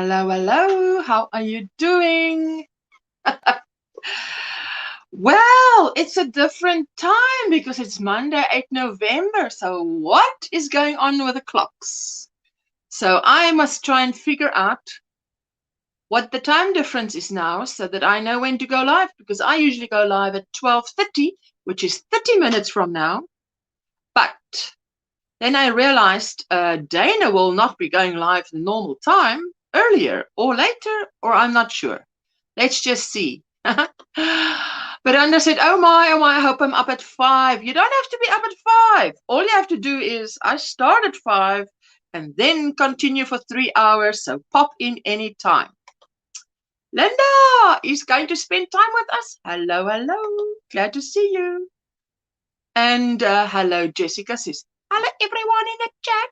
Hello, hello. How are you doing? Well, it's a different time because it's Monday, 8 November. So what is going on with the clocks? So I must try and figure out what the time difference is now so that I know when to go live, because I usually go live at 12:30, which is 30 minutes from now. But then I realized Dana will not be going live the normal time, earlier or later, or I'm not sure. Let's just see. But Anna said, oh my, I hope I'm up at 5. You don't have to be up at 5. All you have to do is I start at 5 and then continue for 3 hours. So pop in any time. Linda is going to spend time with us. Hello, hello. Glad to see you. And hello, Jessica says, hello, everyone in the chat.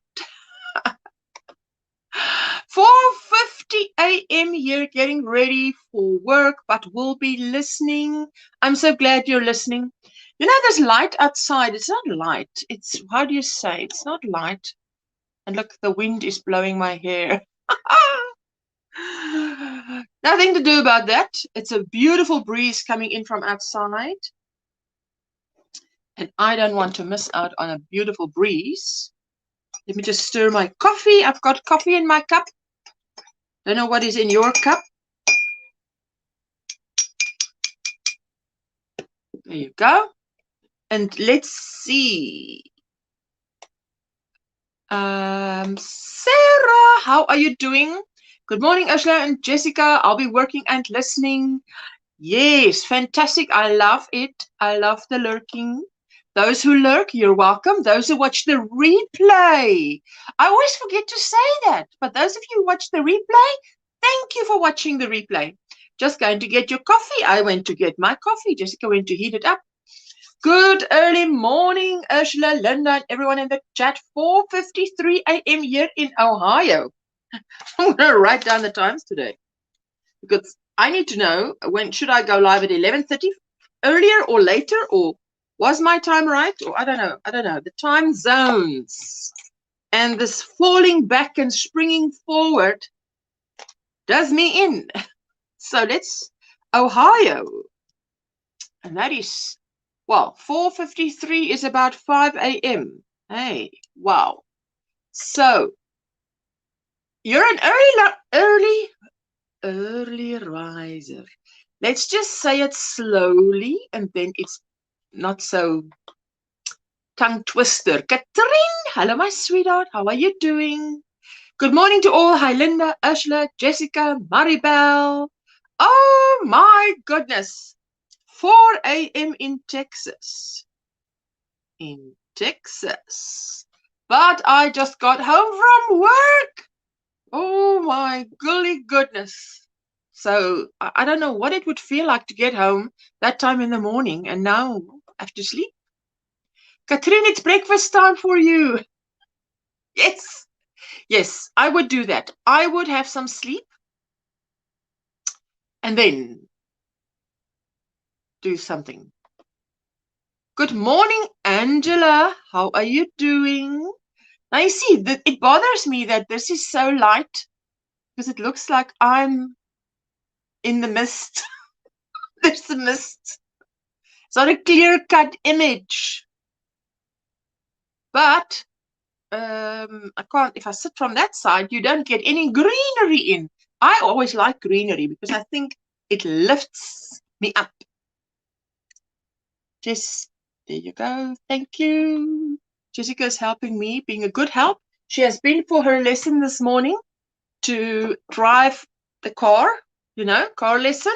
4:50 a.m. here, getting ready for work, but we'll be listening. I'm so glad you're listening. You know, there's light outside. It's not light. It's, how do you say? It's not light. And look, the wind is blowing my hair. Nothing to do about that. It's a beautiful breeze coming in from outside. And I don't want to miss out on a beautiful breeze. Let me just stir my coffee. I've got coffee in my cup. Don't know what is in your cup. There you go. And let's see. Sarah, how are you doing? Good morning, Ursula and Jessica. I'll be working and listening. Yes, fantastic. I love it. I love the lurking. Those who lurk, you're welcome. Those who watch the replay, I always forget to say that. But those of you who watch the replay, thank you for watching the replay. Just going to get your coffee. I went to get my coffee. Jessica went to heat it up. Good early morning, Ursula, Linda, and everyone in the chat. 4:53 a.m. here in Ohio. I'm going to write down the times today because I need to know when should I go live at 11:30, earlier or later, or was my time right? Or I don't know. I don't know. The time zones and this falling back and springing forward does me in. So let's Ohio. And that is, well, 4:53 is about 5 a.m. Hey, wow. So you're an early riser. Let's just say it slowly and then it's not so tongue twister. Catherine, hello, my sweetheart. How are you doing? Good morning to all. Hi, Linda, Ursula, Jessica, Maribel. Oh, my goodness. 4 a.m. in Texas. In Texas. But I just got home from work. Oh, my golly goodness. So I don't know what it would feel like to get home that time in the morning and now I have to sleep. Catherine, it's breakfast time for you. Yes. Yes, I would do that. I would have some sleep and then do something. Good morning, Angela. How are you doing? Now you see, that it bothers me that this is so light because it looks like I'm in the mist. There's the mist. It's not a clear-cut image. But I can't, if I sit from that side, you don't get any greenery in. I always like greenery because I think it lifts me up. Just, there you go. Thank you. Jessica is helping me, being a good help. She has been for her lesson this morning to drive the car, you know, car lesson.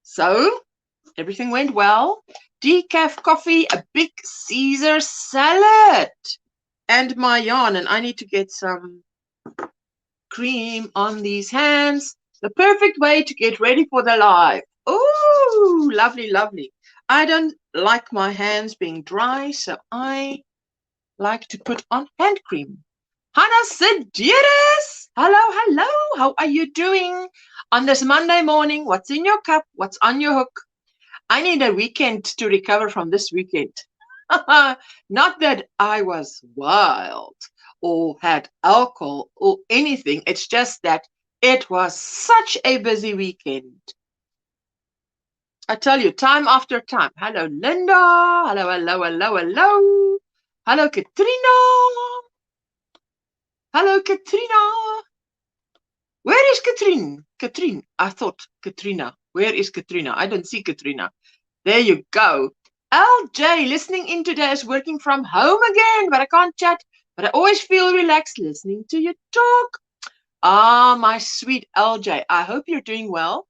So everything went well. Decaf coffee, a big Caesar salad, and my yarn. And I need to get some cream on these hands. The perfect way to get ready for the live. Oh, lovely, lovely. I don't like my hands being dry, so I like to put on hand cream. Hannah Sedaris, hello, hello. How are you doing on this Monday morning? What's in your cup? What's on your hook? I need a weekend to recover from this weekend. Not that I was wild or had alcohol or anything. It's just that It was such a busy weekend. I tell you, time after time. Hello, Linda. Hello, hello, hello, hello. Hello, Katrina. Hello, Katrina. Where is Katrine? Katrine. I thought Katrina. Where is Katrina? I don't see Katrina. There you go. LJ, listening in today is working from home again, but I can't chat. But I always feel relaxed listening to you talk. Ah, my sweet LJ, I hope you're doing well.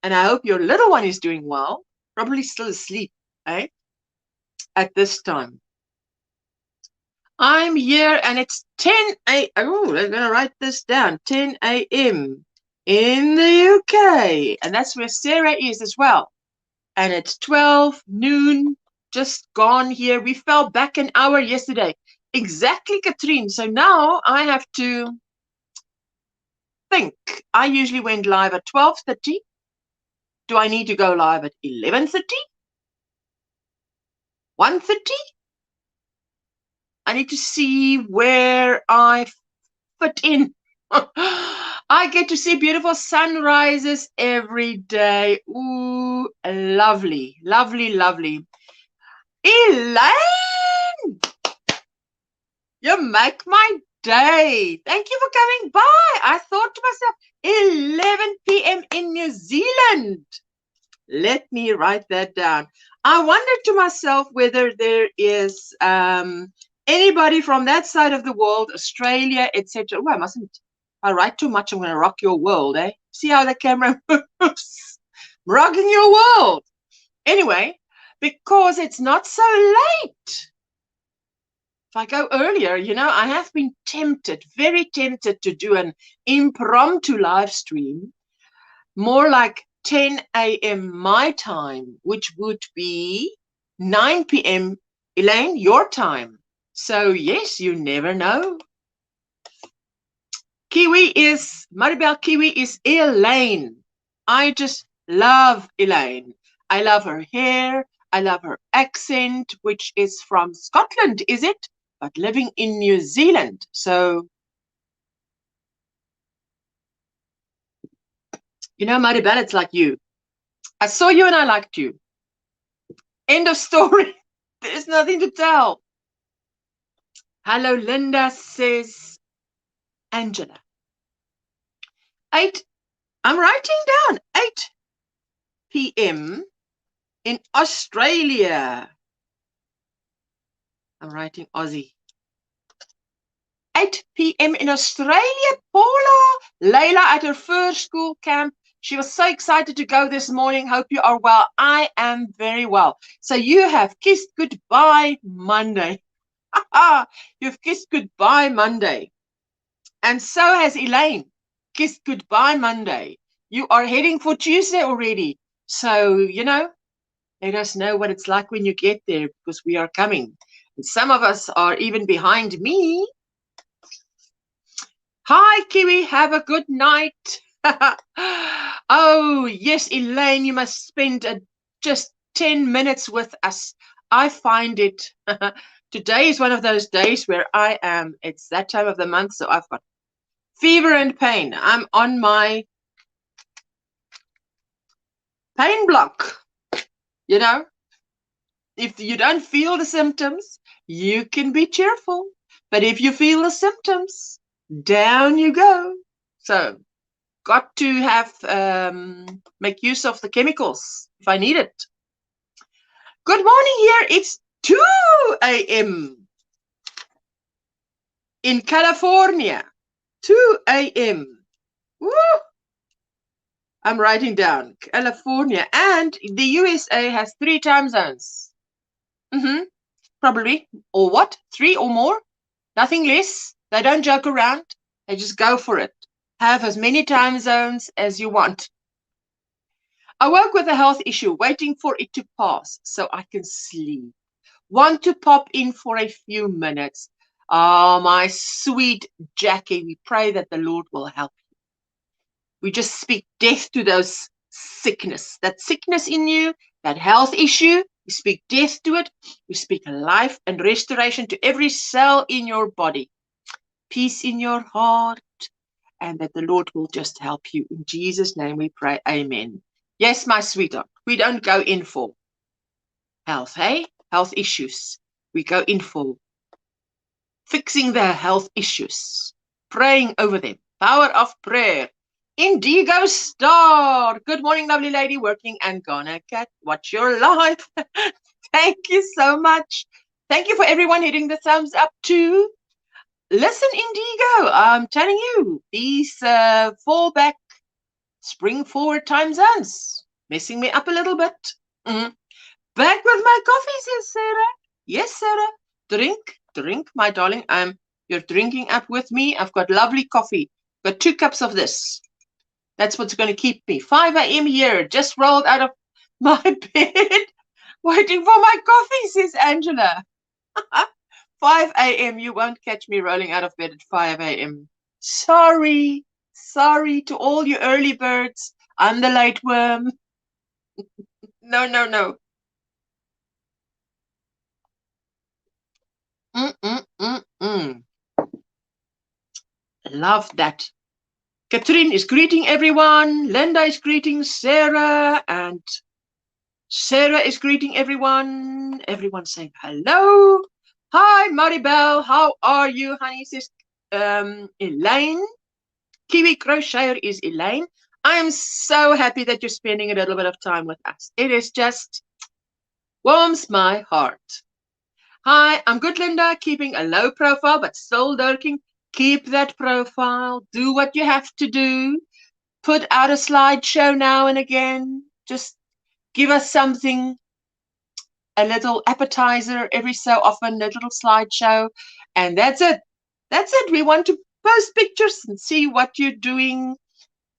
And I hope your little one is doing well. Probably still asleep, eh? At this time. I'm here and it's 10 a.m. Oh, I'm going to write this down. 10 a.m. in the UK. And that's where Sarah is as well. And it's 12 noon, just gone here. We fell back an hour yesterday. Exactly, Katrine. So now I have to think. I usually went live at 12:30. Do I need to go live at 11:30? 1:30? I need to see where I fit in. I get to see beautiful sunrises every day. Ooh, lovely, lovely, lovely. Elaine! You make my day. Thank you for coming by. I thought to myself, 11 p.m. in New Zealand. Let me write that down. I wondered to myself whether there is anybody from that side of the world, Australia, etc. Oh, I mustn't. If I write too much, I'm going to rock your world, eh? See how the camera moves? Rocking your world. Anyway, because it's not so late. If I go earlier, you know, I have been tempted, very tempted to do an impromptu live stream, more like 10 a.m. my time, which would be 9 p.m. Elaine, your time. So yes, you never know. Maribel Kiwi is Elaine. I just love Elaine. I love her hair. I love her accent, which is from Scotland, is it? But living in New Zealand. So, you know, Maribel, it's like you. I saw you and I liked you. End of story. There's nothing to tell. Hello, Linda, says Angela. I'm writing down 8 p.m. in Australia. I'm writing Aussie. 8 p.m. in Australia. Paula, Layla at her first school camp. She was so excited to go this morning. Hope you are well. I am very well. So you have kissed goodbye Monday. You've kissed goodbye Monday. And so has Elaine. Kissed goodbye Monday. You are heading for Tuesday already. So, you know, let us know what it's like when you get there, because we are coming. And some of us are even behind me. Hi, Kiwi. Have a good night. Oh, yes, Elaine, you must spend just 10 minutes with us. I find it. Today is one of those days where I am. It's that time of the month, so I've got fever and pain. I'm on my pain block. You know, if you don't feel the symptoms, you can be cheerful. But if you feel the symptoms, down you go. So, got to have make use of the chemicals if I need it. Good morning here. It's 2 a.m. in California. 2 a.m. Woo! I'm writing down California, and the USA has 3 time zones. Probably. Or what? 3 or more? Nothing less. They don't joke around. They just go for it. Have as many time zones as you want. I woke with a health issue, waiting for it to pass so I can sleep. Want to pop in for a few minutes. Ah, my sweet Jackie, we pray that the Lord will help you. We just speak death to those sickness. That sickness in you, that health issue, we speak death to it. We speak life and restoration to every cell in your body. Peace in your heart and that the Lord will just help you. In Jesus' name we pray. Amen. Yes, my sweetheart, we don't go in for health, hey? Health issues. We go in for fixing their health issues, praying over them. Power of prayer. Indigo Star. Good morning, lovely lady, working and gonna cat. Watch your life. Thank you so much. Thank you for everyone hitting the thumbs up too. Listen, Indigo, I'm telling you, these fallback, spring forward time zones, messing me up a little bit. Back with my coffee, says Sarah. Yes, Sarah. Drink, my darling. You're drinking up with me. I've got lovely coffee. Got 2 cups of this. That's what's going to keep me. 5 a.m. here, just rolled out of my bed, waiting for my coffee, says Angela. 5 a.m. You won't catch me rolling out of bed at 5 a.m. Sorry to all you early birds. I'm the late worm. No. Love that. Catherine is greeting everyone. Linda is greeting Sarah. And Sarah is greeting everyone. Everyone saying hello. Hi, Maribel. How are you, honey? Says Elaine. Kiwi Crocheter is Elaine. I am so happy that you're spending a little bit of time with us. It is just warms my heart. Hi, I'm good, Linda. Keeping a low profile, but still lurking. Keep that profile. Do what you have to do. Put out a slideshow now and again. Just give us something, a little appetizer every so often, a little slideshow. And that's it. That's it. We want to post pictures and see what you're doing.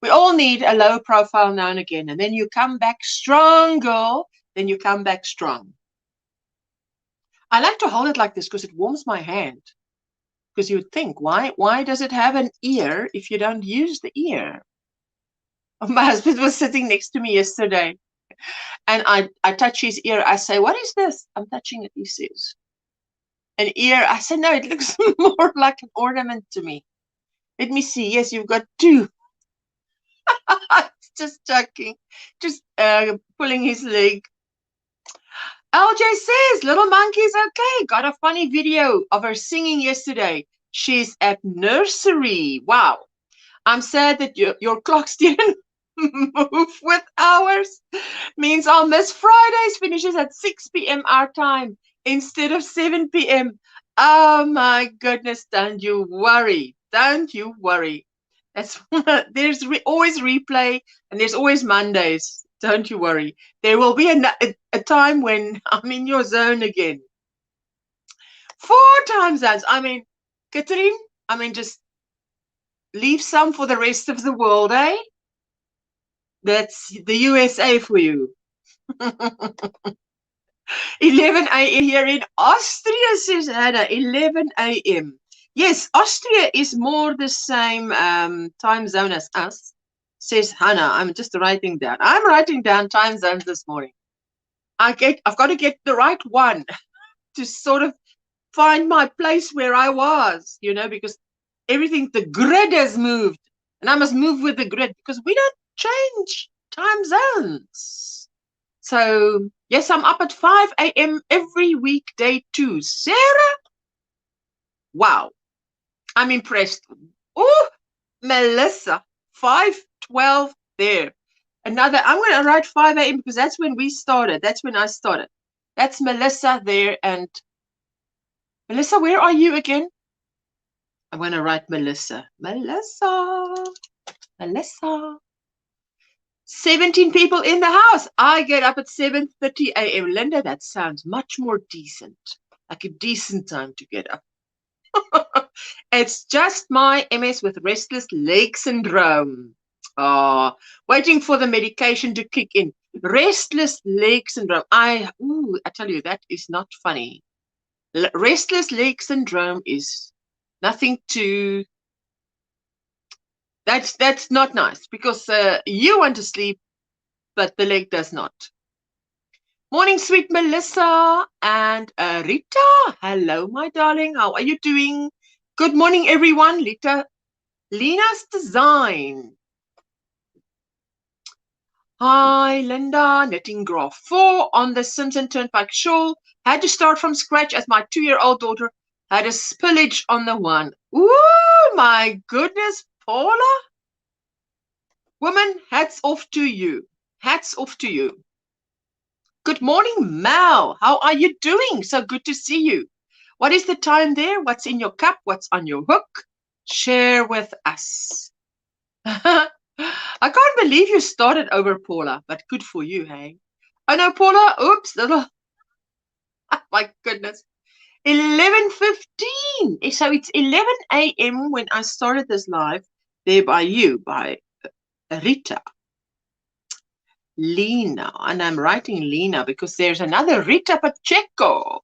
We all need a low profile now and again. And then you come back strong, girl. Then you come back strong. I like to hold it like this because it warms my hand. Because you would think, why does it have an ear if you don't use the ear? My husband was sitting next to me yesterday, and I touch his ear. I say, what is this? I'm touching it, he says. An ear. I said, no, it looks more like an ornament to me. Let me see. Yes, you've got 2. Just joking. Just pulling his leg. LJ says, little monkey's okay. Got a funny video of her singing yesterday. She's at nursery. Wow. I'm sad that your clocks didn't move with ours. Means I'll miss Fridays. Finishes at 6 p.m. our time instead of 7 p.m. Oh my goodness. Don't you worry. Don't you worry. That's there's always replay and there's always Mondays. Don't you worry. There will be a time when I'm in your zone again. 4 time zones. I mean, Catherine, just leave some for the rest of the world, eh? That's the USA for you. 11 a.m. here in Austria, says Hannah. 11 a.m. Yes, Austria is more the same time zone as us, says Hannah. I'm just writing down. I'm writing down time zones this morning. I've got to get the right one to sort of find my place where I was, because everything, the grid has moved, and I must move with the grid because we don't change time zones. So, yes, I'm up at 5 a.m. every weekday too. Sarah? Wow. I'm impressed. Oh, Melissa, 5:12 there. Another, I'm going to write 5 a.m. because that's when we started. That's when I started. That's Melissa there. And Melissa, where are you again? I'm going to write Melissa. Melissa. 17 people in the house. I get up at 7:30 a.m. Linda, that sounds much more decent. Like a decent time to get up. It's just my MS with restless leg syndrome. Oh, waiting for the medication to kick in. Restless leg syndrome. I tell you, that is not funny. Restless leg syndrome is nothing to... That's not nice because you want to sleep, but the leg does not. Morning, sweet Melissa and Rita. Hello, my darling. How are you doing? Good morning, everyone. Rita Lena's design. Hi, Linda. Knitting graph 4 on the Simpson Turnpike shawl. Had to start from scratch as my 2-year-old daughter had a spillage on the one. Ooh, my goodness, Paula. Woman, hats off to you. Hats off to you. Good morning, Mel. How are you doing? So good to see you. What is the time there? What's in your cup? What's on your hook? Share with us. I can't believe you started over, Paula, but good for you, hey? Oh no, Paula, oops, little, my goodness. 11:15. So it's 11 a.m. when I started this live there by you, by Rita. Lena, and I'm writing Lena because there's another Rita Pacheco.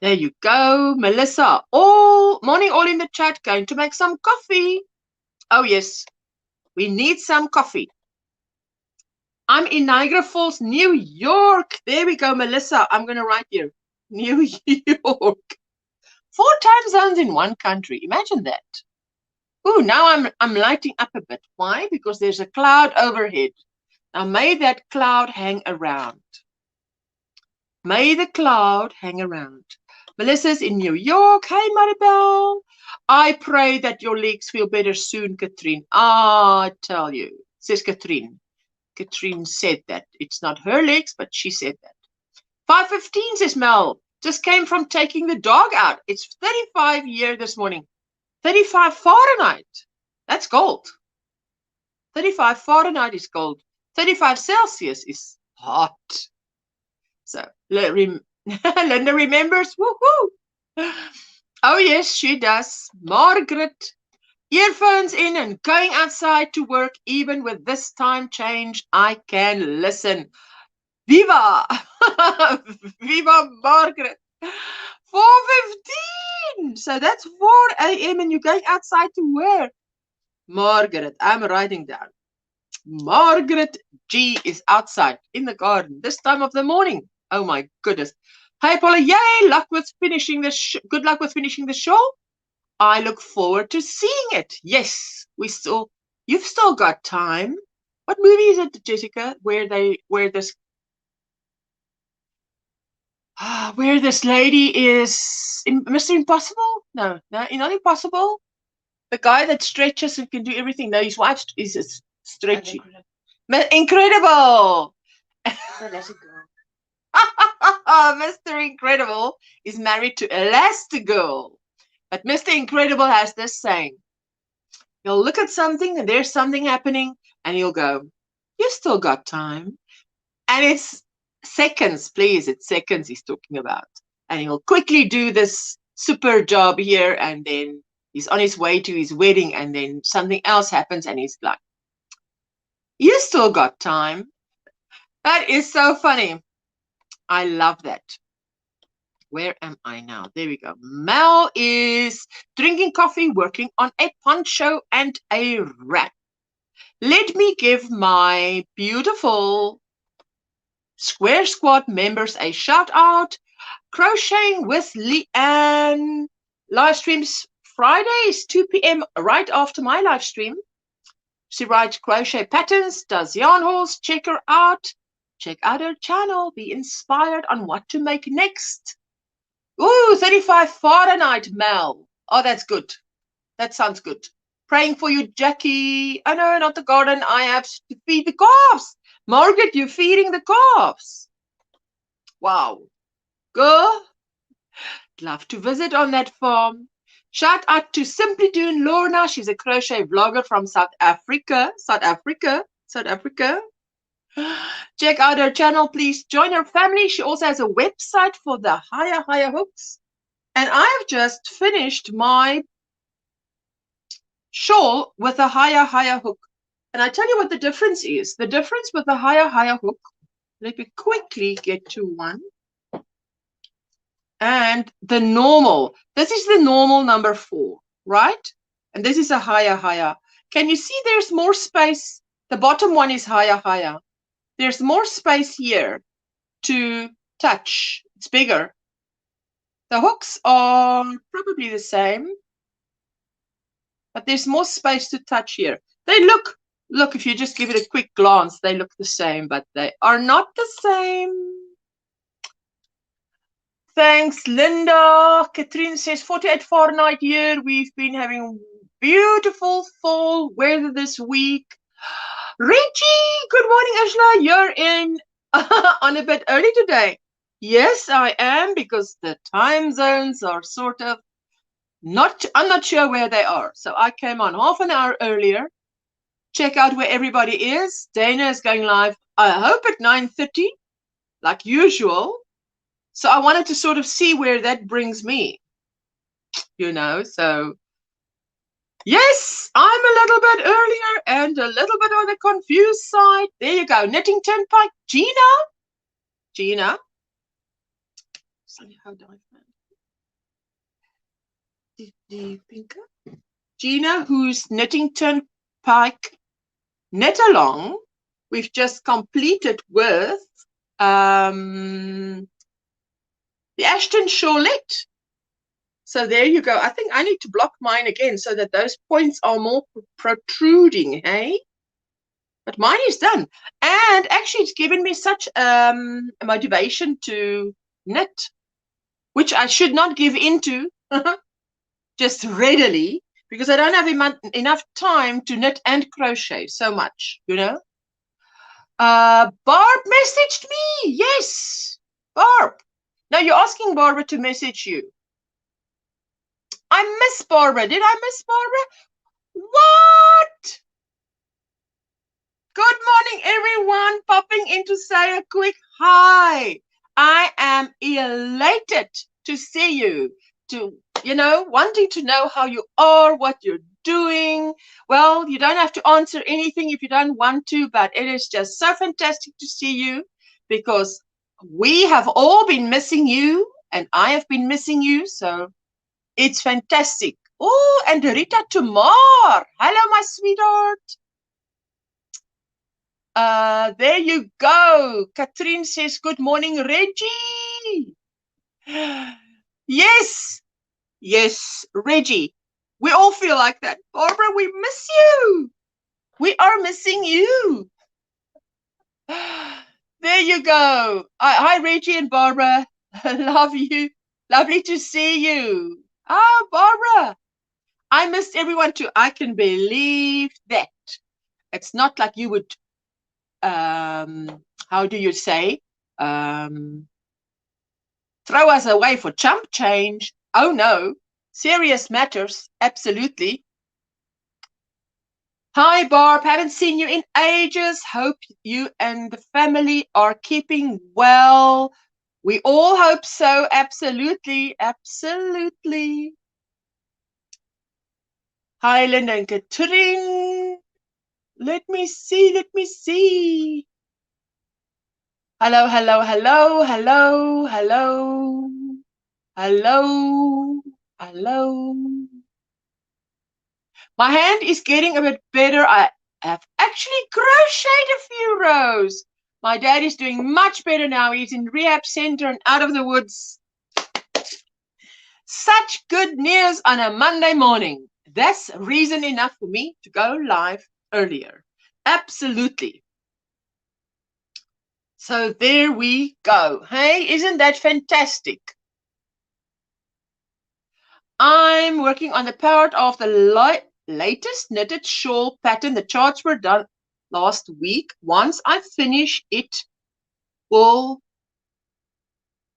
There you go, Melissa. All morning, all in the chat, going to make some coffee. Oh yes, we need some coffee. I'm in Niagara Falls, New York. There we go, Melissa. I'm going to write here, New York. 4 time zones in one country. Imagine that. Ooh, now I'm lighting up a bit. Why? Because there's a cloud overhead. Now may that cloud hang around. May the cloud hang around. Melissa's in New York. Hey, Maribel. I pray that your legs feel better soon, Katrine. I tell you, says Katrine. Katrine said that. It's not her legs, but she said that. 5:15, says Mel. Just came from taking the dog out. It's 35 here this morning. 35 Fahrenheit. That's cold. 35 Fahrenheit is cold. 35 Celsius is hot. So Linda remembers. Woohoo! Oh yes, she does. Margaret, earphones in and going outside to work. Even with this time change, I can listen. Viva! Viva Margaret! 4:15. So that's 4 a.m. and you're going outside to work. Margaret, I'm writing down. Margaret G is outside in the garden this time of the morning. Oh my goodness. Hey Paula, yay! Luck with finishing the good luck with finishing the show. I look forward to seeing it. Yes, you've still got time. What movie is it, Jessica? Where this lady is in Mr. Impossible? No, not Impossible. The guy that stretches and can do everything. No, his wife is stretchy. Incredible. Mr. Incredible is married to Elastigirl. But Mr. Incredible has this saying. He'll look at something and there's something happening and he'll go, you still got time. And it's seconds, please. It's seconds he's talking about. And he'll quickly do this super job here and then he's on his way to his wedding and then something else happens and he's like, you still got time. That is so funny. I love that. Where am I now? There we go. Mel is drinking coffee, working on a poncho and a wrap. Let me give my beautiful Square Squad members a shout out. Crocheting with Leanne live streams Fridays 2 p.m. right after my live stream. She writes crochet patterns, does yarn hauls. Check her out. Check out her channel. Be inspired on what to make next. Ooh, 35 Fahrenheit, Mel. Oh, that's good. That sounds good. Praying for you, Jackie. Oh, no, not the garden. I have to feed the calves. Margaret, you're feeding the calves. Wow. Girl, love to visit on that farm. Shout out to Simply Doing Lorna. She's a crochet vlogger from South Africa. South Africa. Check out her channel. Please join her family. She also has a website for the higher hooks. And I've just finished my shawl with a higher hook. And I tell you what the difference is. The difference with the higher hook, let me quickly get to one. And the normal, this is the normal number 4, right? And this is a higher. Can you see there's more space? The bottom one is higher. There's more space here to touch. It's bigger. The hooks are probably the same, but there's more space to touch here. They look, if you just give it a quick glance, they look the same, but they are not the same. Thanks, Linda. Katrine says 48 Fahrenheit here. We've been having beautiful fall weather this week. Richie, good morning, Ashla. You're in on a bit early today. Yes, I am, because the time zones are sort of I'm not sure where they are. So I came on half an hour earlier. Check out where everybody is. Dana is going live, I hope at 9:30, like usual. So I wanted to sort of see where that brings me, so yes, I'm a little bit earlier and a little bit on the confused side. There you go. Knitting Turnpike. Gina. Sorry, how do I find the pinker? Gina, who's Knitting Turnpike Knit Along. We've just completed with the Ashton Shawlette. So there you go. I think I need to block mine again so that those points are more protruding, hey? But mine is done. And actually, it's given me such a motivation to knit, which I should not give into just readily, because I don't have enough time to knit and crochet so much, Barb messaged me. Yes, Barb. Now you're asking Barbara to message you. I miss Barbara. Did I miss Barbara? What? Good morning, everyone. Popping in to say a quick hi. I am elated to see you, wanting to know how you are, what you're doing. Well, you don't have to answer anything if you don't want to, but it is just so fantastic to see you, because we have all been missing you, and I have been missing you, so it's fantastic. Oh, and Rita Tomar. Hello, my sweetheart. There you go. Katrine says, good morning, Reggie. Yes, Reggie. We all feel like that. Barbara, we miss you. We are missing you. There you go. Hi, Reggie and Barbara. Love you. Lovely to see you. Oh, Barbara. I missed everyone too. I can believe that. It's not like you would, how do you say, throw us away for chump change. Oh, no. Serious matters. Absolutely. Hi, Barb. Haven't seen you in ages. Hope you and the family are keeping well. We all hope so. Absolutely. Absolutely. Hi, Linda and Katrine. Let me see. Hello. My hand is getting a bit better. I have actually crocheted a few rows. My dad is doing much better now. He's in rehab center and out of the woods. Such good news on a Monday morning. That's reason enough for me to go live earlier. Absolutely. So there we go. Hey, isn't that fantastic? I'm working on the part of the latest knitted shawl pattern. The charts were done last week. Once I finish it, will...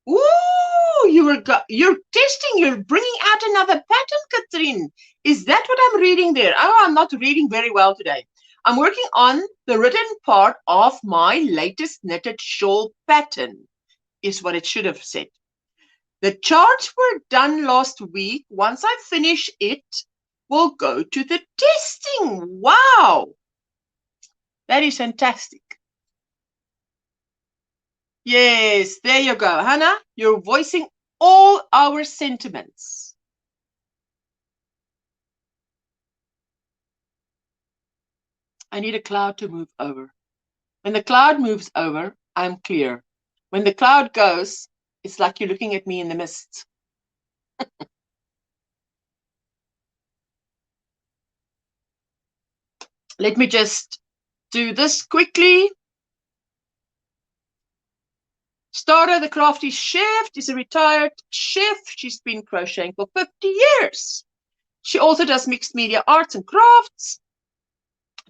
Ooh, you're testing. You're bringing out another pattern, Katrine. Is that what I'm reading there? Oh, I'm not reading very well today. I'm working on the written part of my latest knitted shawl pattern, is what it should have said. The charts were done last week. Once I finish it, we'll go to the testing. Wow. That is fantastic. Yes, there you go. Hannah, you're voicing all our sentiments. I need a cloud to move over. When the cloud moves over, I'm clear. When the cloud goes, it's like you're looking at me in the mist. Let me just do this quickly. Starter, the crafty chef, is a retired chef. She's been crocheting for 50 years. She also does mixed media arts and crafts.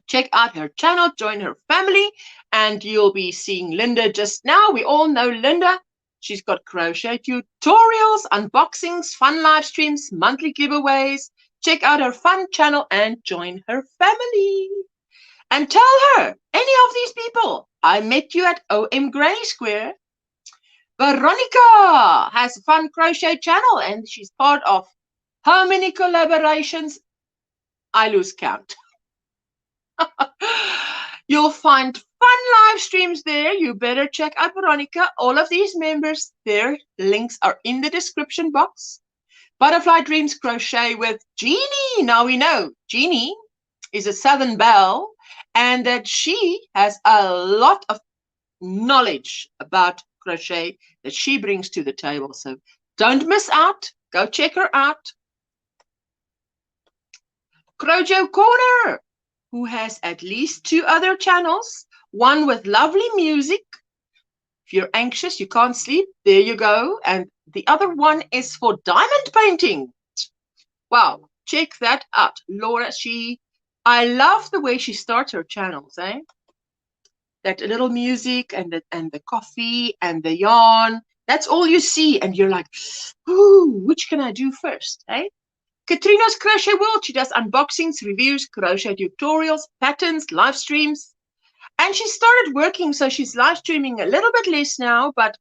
Check out her channel, join her family, and you'll be seeing Linda just now. We all know Linda. She's got crochet tutorials, unboxings, fun live streams, monthly giveaways. Check out her fun channel and join her family. And tell her, any of these people, I met you at OM Granny Square. Veronica has a fun crochet channel and she's part of how many collaborations? I lose count. You'll find fun live streams there. You better check out Veronica. All of these members, their links are in the description box. Butterfly Dreams Crochet with Jeannie. Now we know Jeannie is a Southern belle and that she has a lot of knowledge about crochet that she brings to the table. So don't miss out. Go check her out. Crochet Corner, who has at least 2 other channels, one with lovely music. If you're anxious, you can't sleep, there you go. And the other one is for diamond painting. Wow, check that out. Laura, I love the way she starts her channels, eh? That little music and the coffee and the yarn, that's all you see. And you're like, ooh, which can I do first, eh? Katrina's Crochet World, she does unboxings, reviews, crochet tutorials, patterns, live streams. And she started working, so she's live streaming a little bit less now, but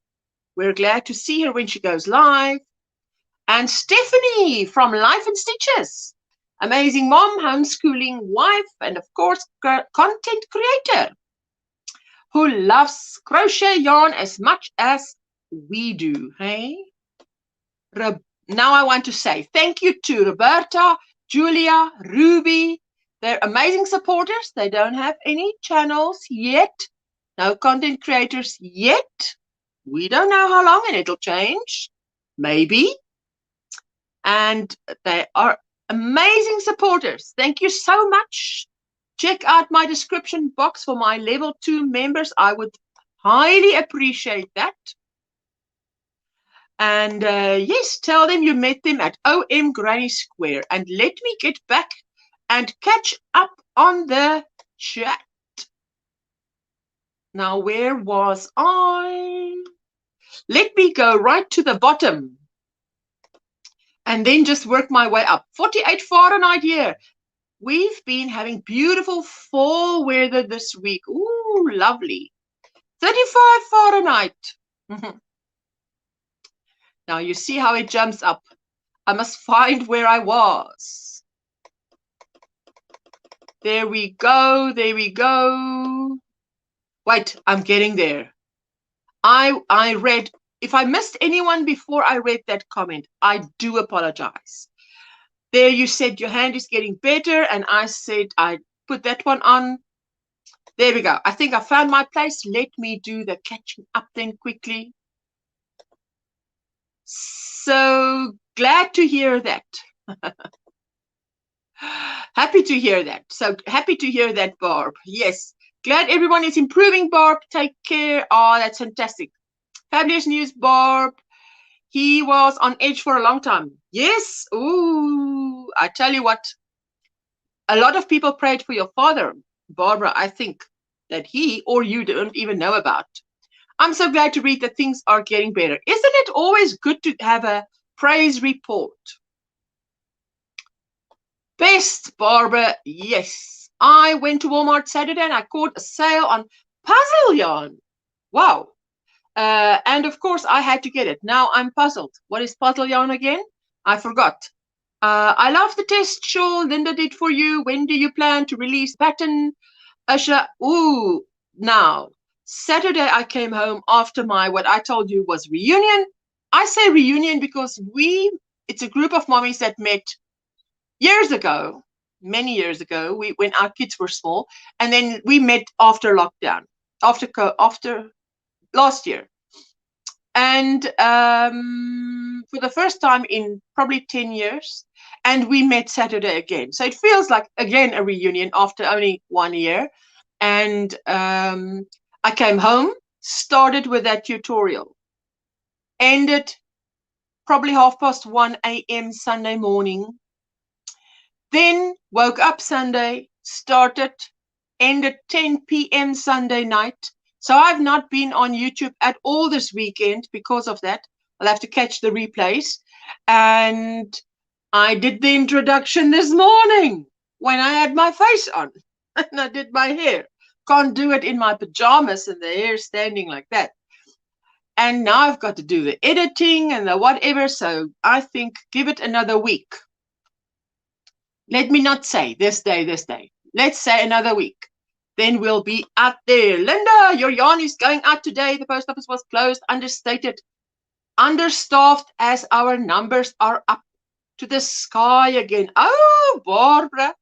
we're glad to see her when she goes live. And Stephanie from Life in Stitches, amazing mom, homeschooling wife, and of course, content creator who loves crochet yarn as much as we do, hey? Now I want to say thank you to Roberta, Julia, Ruby. They're amazing supporters. They don't have any channels yet. No content creators yet. We don't know how long and it'll change. Maybe. And they are amazing supporters. Thank you so much. Check out my description box for my level 2 members. I would highly appreciate that. And yes, tell them you met them at OM Granny Square. And let me get back and catch up on the chat. Now, where was I? Let me go right to the bottom. And then just work my way up. 48 Fahrenheit here. We've been having beautiful fall weather this week. Ooh, lovely. 35 Fahrenheit. Now you see how it jumps up. I must find where I was. There we go. There we go. Wait, I'm getting there. I read, if I missed anyone before I read that comment, I do apologize. There you said your hand is getting better, and I said I put that one on. There we go. I think I found my place. Let me do the catching up then quickly. So glad to hear that. Happy to hear that. So happy to hear that, Barb. Yes. Glad everyone is improving, Barb. Take care. Oh, that's fantastic. Fabulous news, Barb. He was on edge for a long time. Yes. Ooh, I tell you what. A lot of people prayed for your father, Barbara. I think that he or you don't even know about. I'm so glad to read that things are getting better. Isn't it always good to have a praise report? Best, Barbara. Yes. I went to Walmart Saturday and I caught a sale on puzzle yarn. Wow. And of course, I had to get it. Now I'm puzzled. What is puzzle yarn again? I forgot. I love the test shawl Linda did for you. When do you plan to release pattern? Ashla, ooh, now. Saturday I came home after my, what I told you was reunion. I say reunion because it's a group of mommies that met years ago, many years ago, when our kids were small, and then we met after lockdown, after last year. And for the first time in probably 10 years. And we met Saturday again. So it feels like, again, a reunion after only 1 year. And I came home, started with that tutorial, ended probably 1:30 a.m. Sunday morning. Then woke up Sunday, started, ended 10 p.m. Sunday night. So I've not been on YouTube at all this weekend because of that. I'll have to catch the replays. And I did the introduction this morning when I had my face on and I did my hair. Can't do it in my pajamas and the hair standing like that. And now I've got to do the editing and the whatever. So I think give it another week. Let me not say this day. Let's say another week. Then we'll be out there. Linda, your yarn is going out today. The post office was closed, understated, understaffed as our numbers are up to the sky again. Oh, Barbara.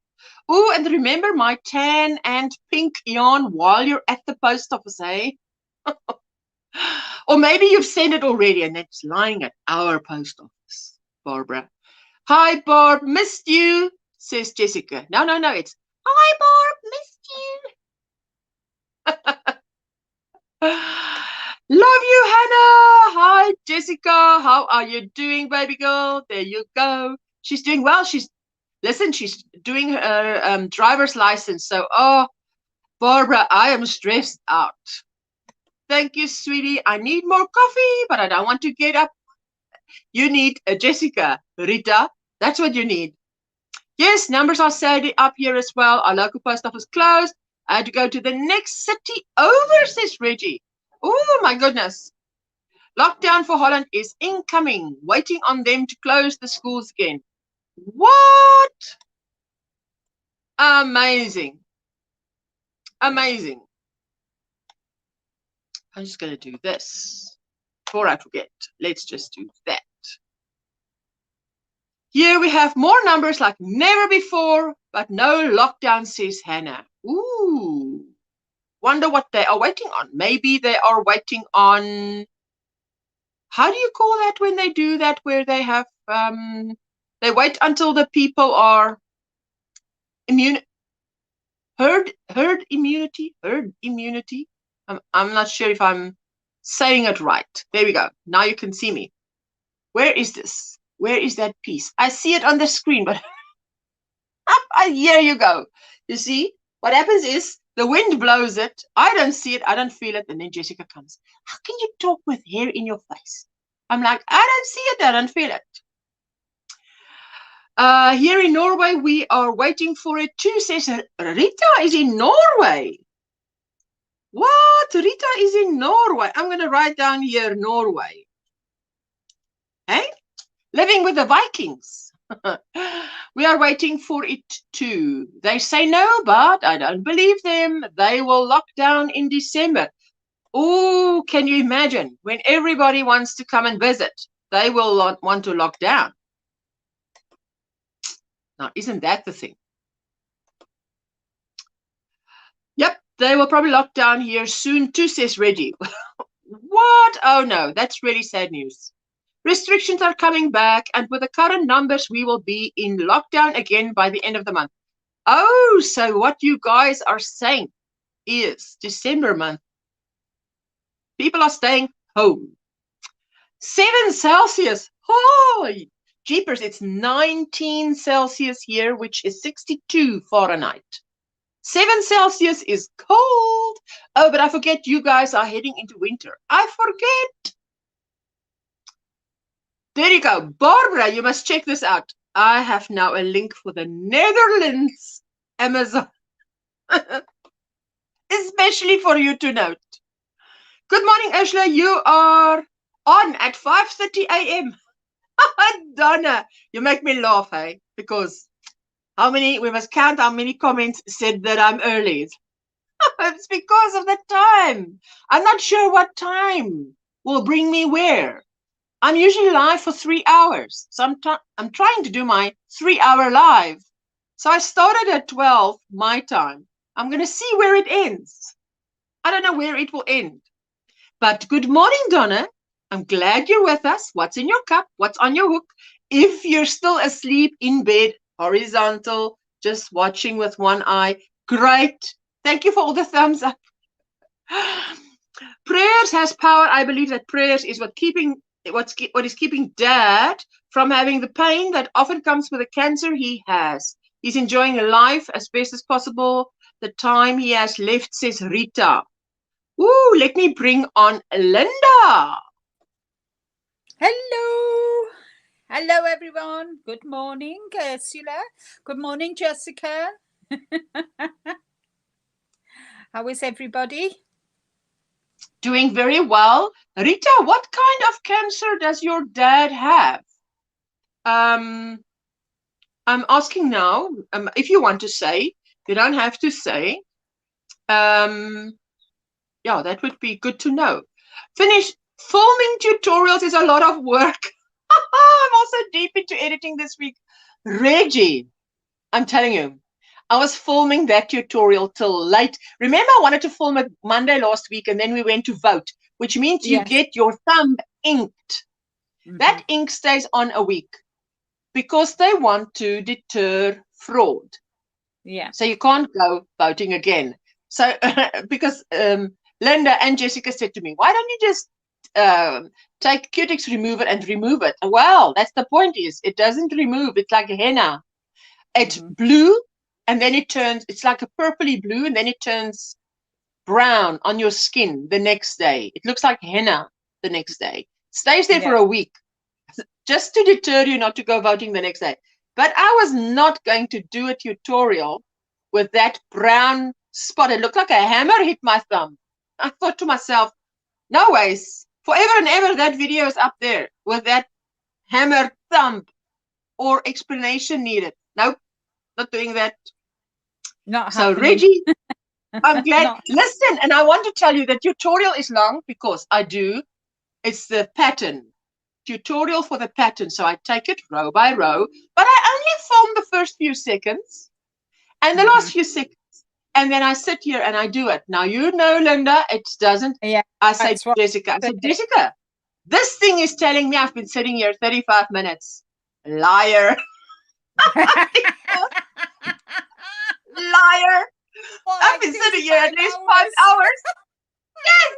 Oh, and remember my tan and pink yarn while you're at the post office, eh? Or maybe you've sent it already and it's lying at our post office, Barbara. Hi, Barb, missed you, says Jessica. No, it's hi, Barb, missed you. Love you, Hannah. Hi, Jessica. How are you doing, baby girl? There you go. She's doing well. She's doing her driver's license. So, oh, Barbara, I am stressed out. Thank you, sweetie. I need more coffee, but I don't want to get up. You need Jessica, Rita. That's what you need. Yes, numbers are sadly up here as well. Our local post office closed. I had to go to the next city over, says Reggie. Oh, my goodness. Lockdown for Holland is incoming, waiting on them to close the schools again. What? Amazing. Amazing. I'm just going to do this before I forget. Let's just do that. Here we have more numbers like never before, but no lockdown, says Hannah. Ooh. Wonder what they are waiting on. Maybe they are waiting on, how do you call that when they do that, where they have, they wait until the people are immune, herd immunity. I'm not sure if I'm saying it right. There we go. Now you can see me. Where is this? Where is that piece? I see it on the screen, but here you go. You see, what happens is the wind blows it. I don't see it. I don't feel it. And then Jessica comes. How can you talk with hair in your face? I'm like, I don't see it. I don't feel it. Here in Norway, we are waiting for it too, says Rita is in Norway. What? Rita is in Norway. I'm going to write down here Norway. Hey? Living with the Vikings. We are waiting for it too. They say no, but I don't believe them. They will lock down in December. Oh, can you imagine? When everybody wants to come and visit, they will want to lock down. Now, isn't that the thing? Yep, they will probably lock down here soon too, says Reggie. What? Oh no, that's really sad news. Restrictions are coming back, and with the current numbers, we will be in lockdown again by the end of the month. Oh, so what you guys are saying is December month, people are staying home. 7 Celsius. Oh, jeepers, it's 19 Celsius here, which is 62 Fahrenheit. 7 Celsius is cold. Oh, but I forget you guys are heading into winter. I forget. There you go. Barbara, you must check this out. I have now a link for the Netherlands Amazon. Especially for you to note. Good morning, Ursula. You are on at 5:30 a.m. Donna, you make me laugh, hey? Because we must count how many comments said that I'm early. It's because of the time. I'm not sure what time will bring me where. I'm usually live for 3 hours. So I'm trying to do my 3-hour live. So I started at 12 my time. I'm going to see where it ends. I don't know where it will end. But good morning, Donna. I'm glad you're with us. What's in your cup? What's on your hook? If you're still asleep in bed, horizontal, just watching with one eye, great. Thank you for all the thumbs up. Prayers has power. I believe that prayers is what is keeping Dad from having the pain that often comes with the cancer he has. He's enjoying life as best as possible. The time he has left, says Rita. Ooh, let me bring on Linda. Hello. Hello, everyone. Good morning, Ursula. Good morning, Jessica. How is everybody? Doing very well. Rita, what kind of cancer does your dad have? I'm asking now. If you want to say, you don't have to say. Yeah, that would be good to know. Finish filming tutorials is a lot of work. I'm also deep into editing this week. Reggie, I'm telling you, I was filming that tutorial till late. Remember, I wanted to film it Monday last week, and then we went to vote, which means you get your thumb inked. That ink stays on a week because they want to deter fraud. Yeah. So you can't go voting again. So because Linda and Jessica said to me, why don't you just take Cutex remover and remove it? Well, that's the point is it doesn't remove. It's like henna. It's blue and then it turns, it's like a purpley blue and then it turns brown on your skin the next day. It looks like henna the next day. Stays there for a week just to deter you not to go voting the next day. But I was not going to do a tutorial with that brown spot. It looked like a hammer hit my thumb. I thought to myself, no ways, forever and ever that video is up there with that hammer thumb or explanation needed. Nope, not doing that. Not so happening. Reggie, I'm glad. Listen, and I want to tell you the tutorial is long because it's the pattern. Tutorial for the pattern. So I take it row by row, but I only film the first few seconds and the last few seconds. And then I sit here and I do it. Now, you know, Linda, it doesn't. Yeah, I say to Jessica, Jessica, this thing is telling me I've been sitting here 35 minutes. Liar. Liar. Well, I've been sitting here at least 5 hours. Yes.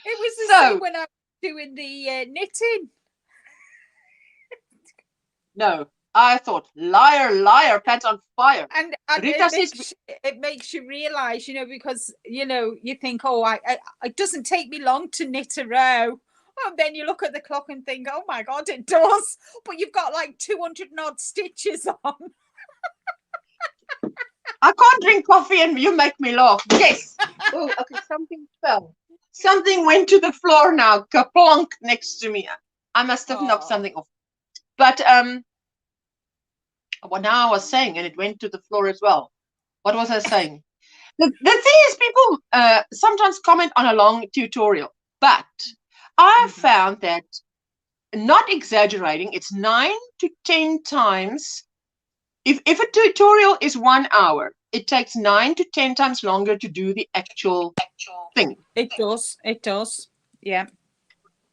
It was the same when I was doing the knitting. No, I thought, liar, liar, pants on fire. And it makes you realize, you know, because, you know, you think, oh, it doesn't take me long to knit a row. And then you look at the clock and think, oh my God, it does. But you've got like 200 and odd stitches on. I can't drink coffee and you make me laugh. Yes. Oh, okay, something fell. Something went to the floor now, kaplonk next to me. I must have knocked something off. But what now I was saying, and it went to the floor as well. What was I saying? The thing is, people sometimes comment on a long tutorial, but I found that, not exaggerating, it's 9 to 10 times. If a tutorial is 1 hour, it takes 9 to 10 times longer to do the actual thing. It does. It does. Yeah,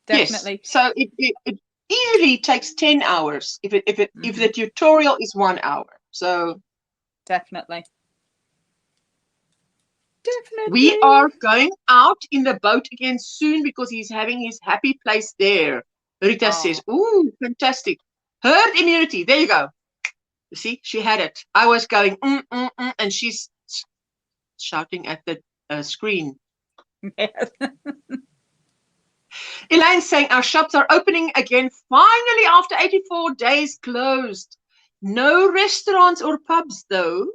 definitely. Yes. So it easily takes 10 hours if the tutorial is 1 hour. So definitely. We are going out in the boat again soon because he's having his happy place there. Rita says, ooh, fantastic. Herd immunity. There you go. You see, she had it. I was going, and she's shouting at the screen. Yes. Elaine's saying our shops are opening again, finally, after 84 days closed. No restaurants or pubs, though.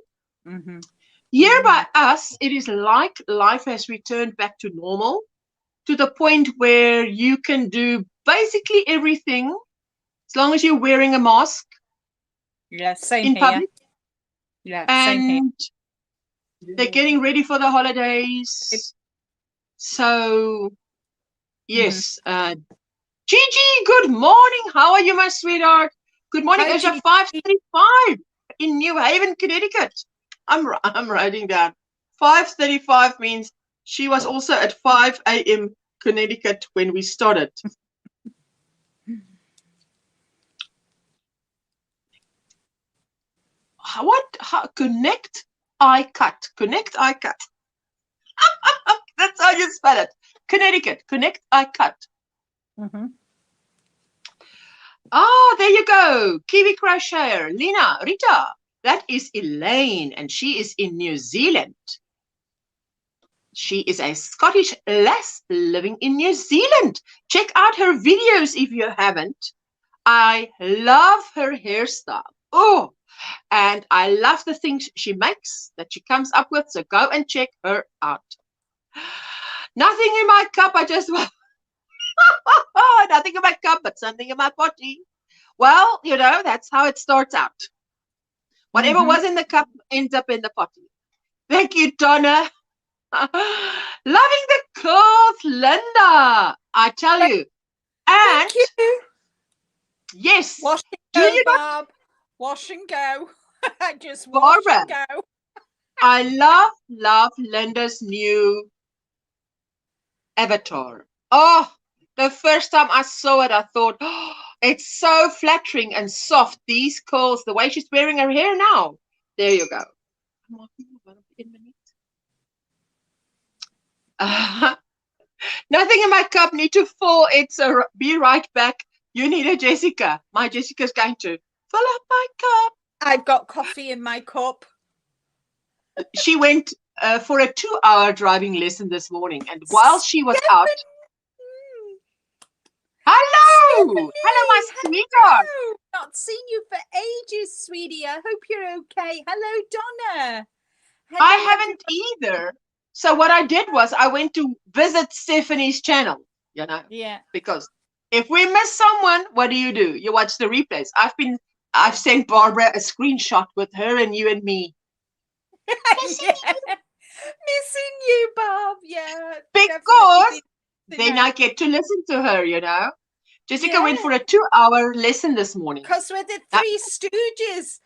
Here by us, it is like life has returned back to normal, to the point where you can do basically everything as long as you're wearing a mask. Yeah, same in here. Public. Yeah, and same here. They're getting ready for the holidays. So, yes. Gigi, good morning. How are you, my sweetheart? Good morning. It's 5:35 in New Haven, Connecticut. I'm writing down. 5:35 means she was also at 5 a.m. Connecticut when we started. Connect, I cut. Connect, I cut. That's how you spell it. Connecticut. Connect, I cut. Mm-hmm. Oh, there you go. Kiwi Crocheter. Lina, Rita. That is Elaine, and she is in New Zealand. She is a Scottish lass living in New Zealand. Check out her videos if you haven't. I love her hairstyle. Oh, and I love the things she makes that she comes up with. So go and check her out. Nothing in my cup. I just nothing in my cup, but something in my potty. Well, you know, that's how it starts out. Whatever was in the cup ends up in the potty. Thank you, Donna. Loving the clothes, Linda. I tell you. And thank you. Yes. Wash and do go, you Bob. Wash and go. Just Barbara, wash and go. I love Linda's new avatar. Oh, the first time I saw it, I thought, oh, it's so flattering and soft. These curls, the way she's wearing her hair now. There you go. Nothing in my cup need to fall. It's a be right back. You need a Jessica. My Jessica's going to fill up my cup. I've got coffee in my cup. She went for a 2-hour driving lesson this morning, and while she was out, hello, hello, my sweetheart. Hello. Not seen you for ages, sweetie. I hope you're okay. Hello, Donna. Hello, I haven't either. So what I did was I went to visit Stephanie's channel, you know. Yeah. Because if we miss someone, what do? You watch the replays. I've sent Barbara a screenshot with her and you and me. Missing you, Bob. Yeah. Because then I get to listen to her, you know. Jessica went for a 2-hour lesson this morning. Because we're the Three Stooges.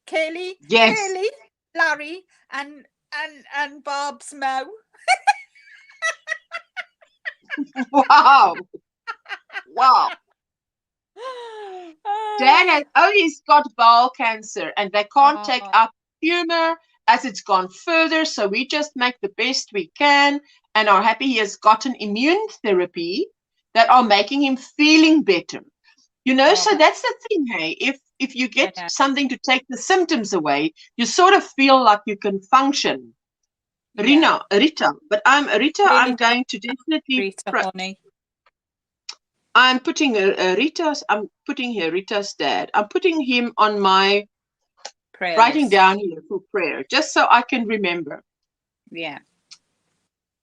Kaylee, yes. Kaylee, Larry, and Bob's Mo. Wow. Wow. Dad has always got bowel cancer and they can't take up humor as it's gone further. So we just make the best we can and are happy he has gotten immune therapy that are making him feeling better. You know, so that's the thing, hey, if you get something to take the symptoms away, you sort of feel like you can function. Rita, but I'm going to definitely Rita, honey. I'm putting I'm putting here Rita's dad. I'm putting him on my writing down here for prayer, just so I can remember. Yeah.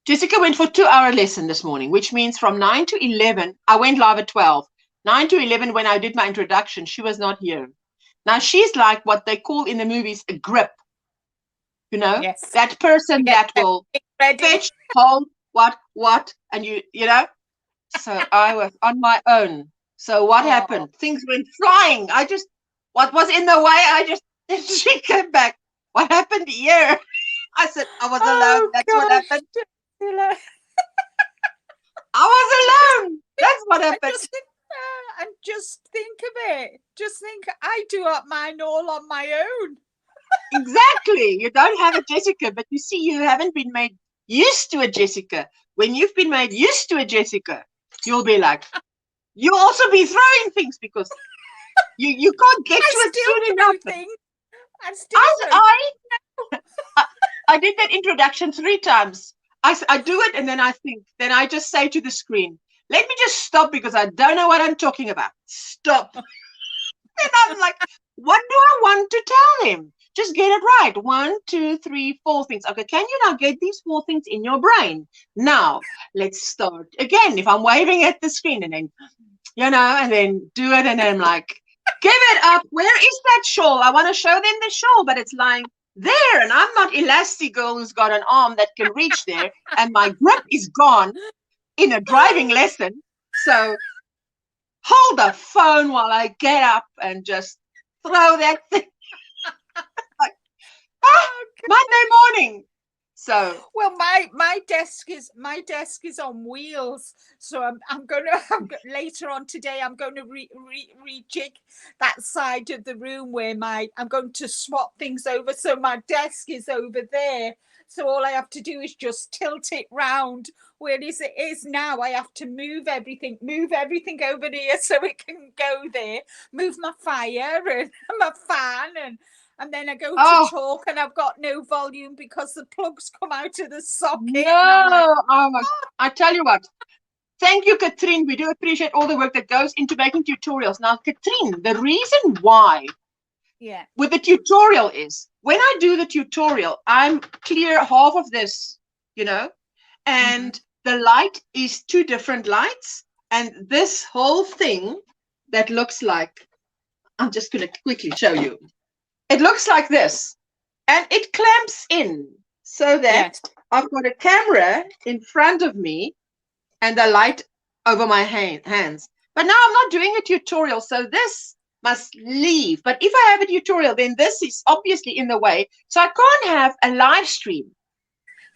Jessica went for 2-hour lesson this morning, which means from 9 to 11, I went live at 12. 9 to 11, when I did my introduction, she was not here. Now, she's like what they call in the movies a grip. You know, that person that will fetch, hold, what, and you know. So I was on my own. So what happened? Things went flying. What was in the way? She came back. What happened here? I said, I was alone. That's what happened. I was alone. That's what happened. And just think of it. Just think, I do up mine all on my own. Exactly. You don't have a Jessica, but you see, you haven't been made used to a Jessica. When you've been made used to a Jessica, you'll be like, you'll also be throwing things because you can't get to it soon enough. I did that introduction 3 times. I do it and then I think. Then I just say to the screen, let me just stop because I don't know what I'm talking about. Stop. And I'm like, what do I want to tell him? Just get it right. 1, 2, 3, 4 things. Okay, can you now get these 4 things in your brain? Now, let's start again. If I'm waving at the screen and then, you know, and then do it and then I'm like, give it up. Where is that shawl? I want to show them the shawl, but it's lying there. And I'm not Elastigirl who's got an arm that can reach there. And my grip is gone in a driving lesson. So hold the phone while I get up and just throw that thing. Monday morning. So well, my desk is on wheels, so I'm gonna later on today I'm going to rejig that side of the room where I'm going to swap things over, so my desk is over there. So all I have to do is just tilt it round. Whereas it is now, I have to move everything over here so it can go there. Move my fire and my fan and then I go to talk and I've got no volume because the plugs come out of the socket. No, and I'm like, I tell you what. Thank you, Katrine. We do appreciate all the work that goes into making tutorials. Now, Katrine, the reason why with the tutorial is when I do the tutorial, I'm clear half of this, you know, and the light is 2 different lights. And this whole thing that looks like, I'm just going to quickly show you. It looks like this, and it clamps in so that I've got a camera in front of me and the light over my hands. But now I'm not doing a tutorial, so this must leave. But if I have a tutorial, then this is obviously in the way. So I can't have a live stream,